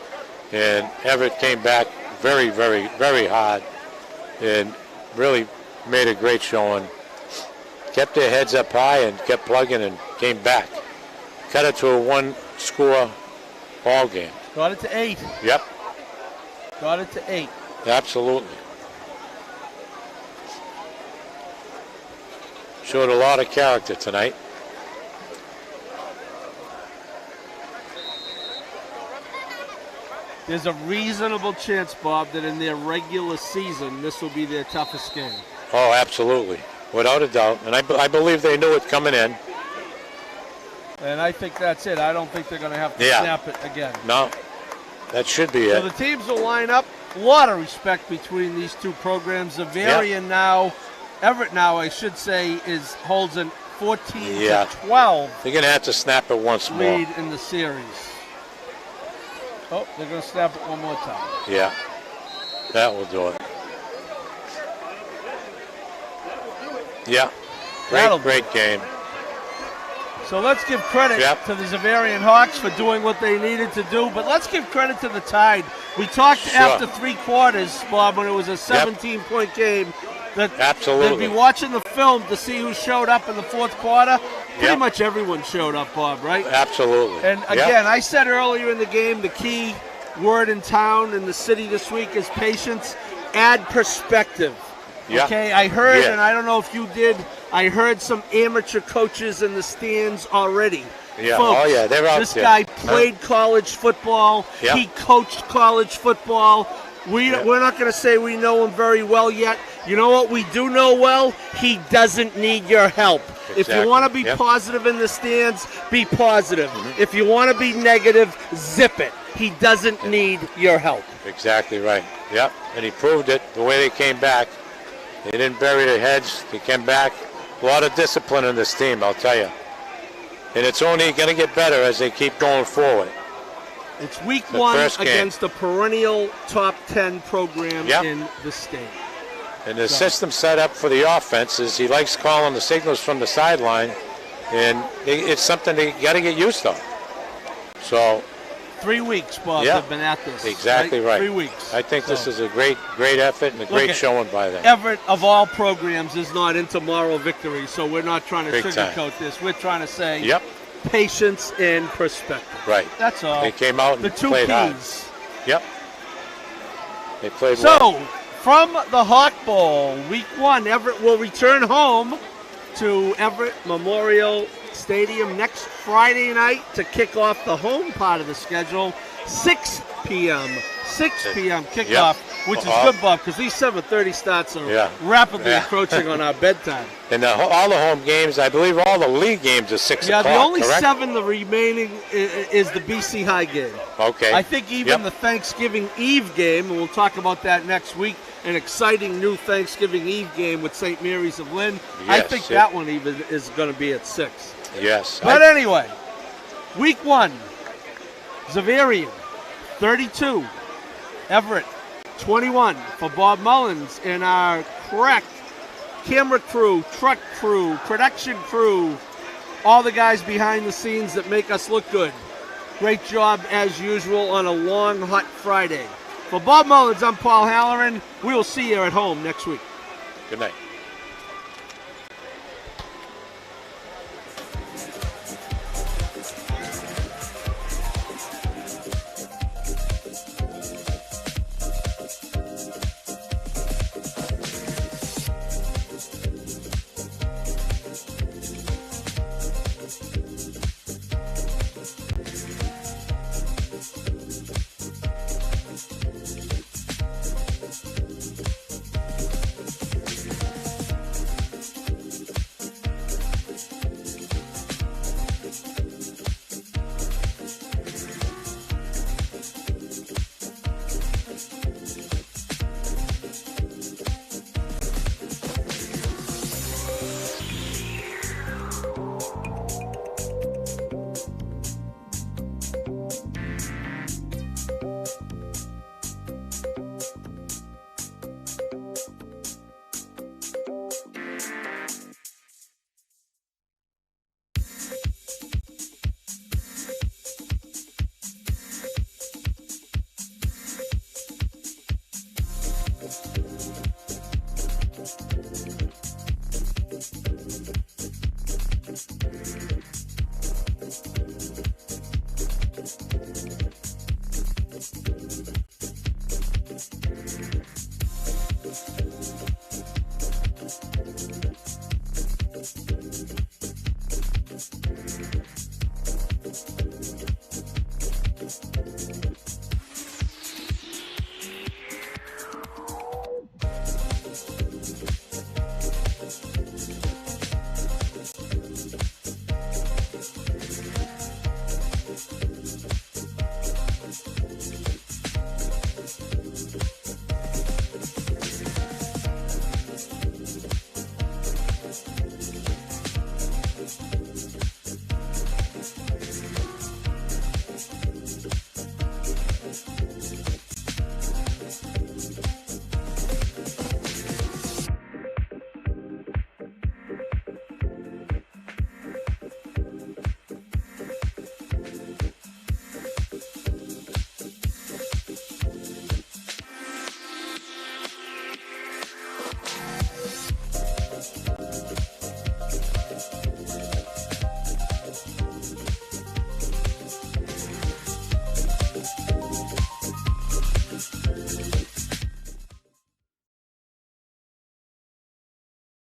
and Everett came back very, very, very hard and really made a great showing. Kept their heads up high and kept plugging and came back. Cut it to a 1-score ball game. Got it to 8. Yep. Got it to 8. Absolutely. Showed a lot of character tonight. There's a reasonable chance, Bob, that in their regular season, this will be their toughest game. Oh, absolutely. Without a doubt. And I believe they knew it coming in. And I think that's it. I don't think they're going to have to snap it again. No, that should be So it. the teams will line up. A lot of respect between these 2 programs. Zaverian now, Everett now, I should say, holds a 14-12 They're going to have to snap it once more. lead in the series. Oh, they're going to snap it one more time. Yeah, that will do it. Yeah, great game. So let's give credit to the Xaverian Hawks for doing what they needed to do, but let's give credit to the Tide. We talked after 3 quarters, Bob, when it was a 17-point game, that they'd be watching the film to see who showed up in the 4th quarter. Pretty much everyone showed up, Bob, right? Absolutely. And again, I said earlier in the game, the key word in town, in the city this week is patience. Add perspective. Yeah. Okay, I heard, Yeah. and I don't know if you did, I heard some amateur coaches in the stands already. Yeah, Folks, oh yeah, they're out this there. guy played college football. Yep. He coached college football. We're not going to say we know him very well yet. You know what we do know well? He doesn't need your help. If Exactly. you want to be positive in the stands, be positive. If you want to be negative, zip it. He doesn't need your help. Exactly right. Yep, and he proved it the way they came back. They didn't bury their heads. They came back. A lot of discipline in this team, I'll tell you. And it's only going to get better as they keep going forward. It's week The 1 first game. against a perennial top 10 program in the state. And the system set up for the offense is he likes calling the signals from the sideline, and it's something they got to get used to. So 3 weeks, Bob, Yeah. have been at this. exactly right. 3 weeks. I think this is a great effort and a great at showing by them. Everett, of all programs, is not into moral victory, so we're not trying to Big time. sugarcoat this. We're trying to say Yep, patience and perspective. right. That's all. They came out and the 2 played hard. P's. Yep. They played well. So, from the Hawk Bowl, week 1, Everett will return home to Everett Memorial Stadium next Friday night to kick off the home part of the schedule. 6 p.m. 6 p.m. kickoff, which is good, Bob, because these 7:30 starts are rapidly encroaching on our bedtime. And all the home games, I believe all the league games are 6 o'clock, the only correct? 7 the remaining is the BC High game. Okay. I think even the Thanksgiving Eve game, and we'll talk about that next week, an exciting new Thanksgiving Eve game with St. Mary's of Lynn. I Yes, think that one even is going to be at 6. Yes. But anyway, week 1, Xaverian, 32. Everett, 21 for Bob Mullins and our correct camera crew, truck crew, production crew, all the guys behind the scenes that make us look good. Great job as usual on a long, hot Friday. For Bob Mullins, I'm Paul Halloran. We will see you at home next week. Good night.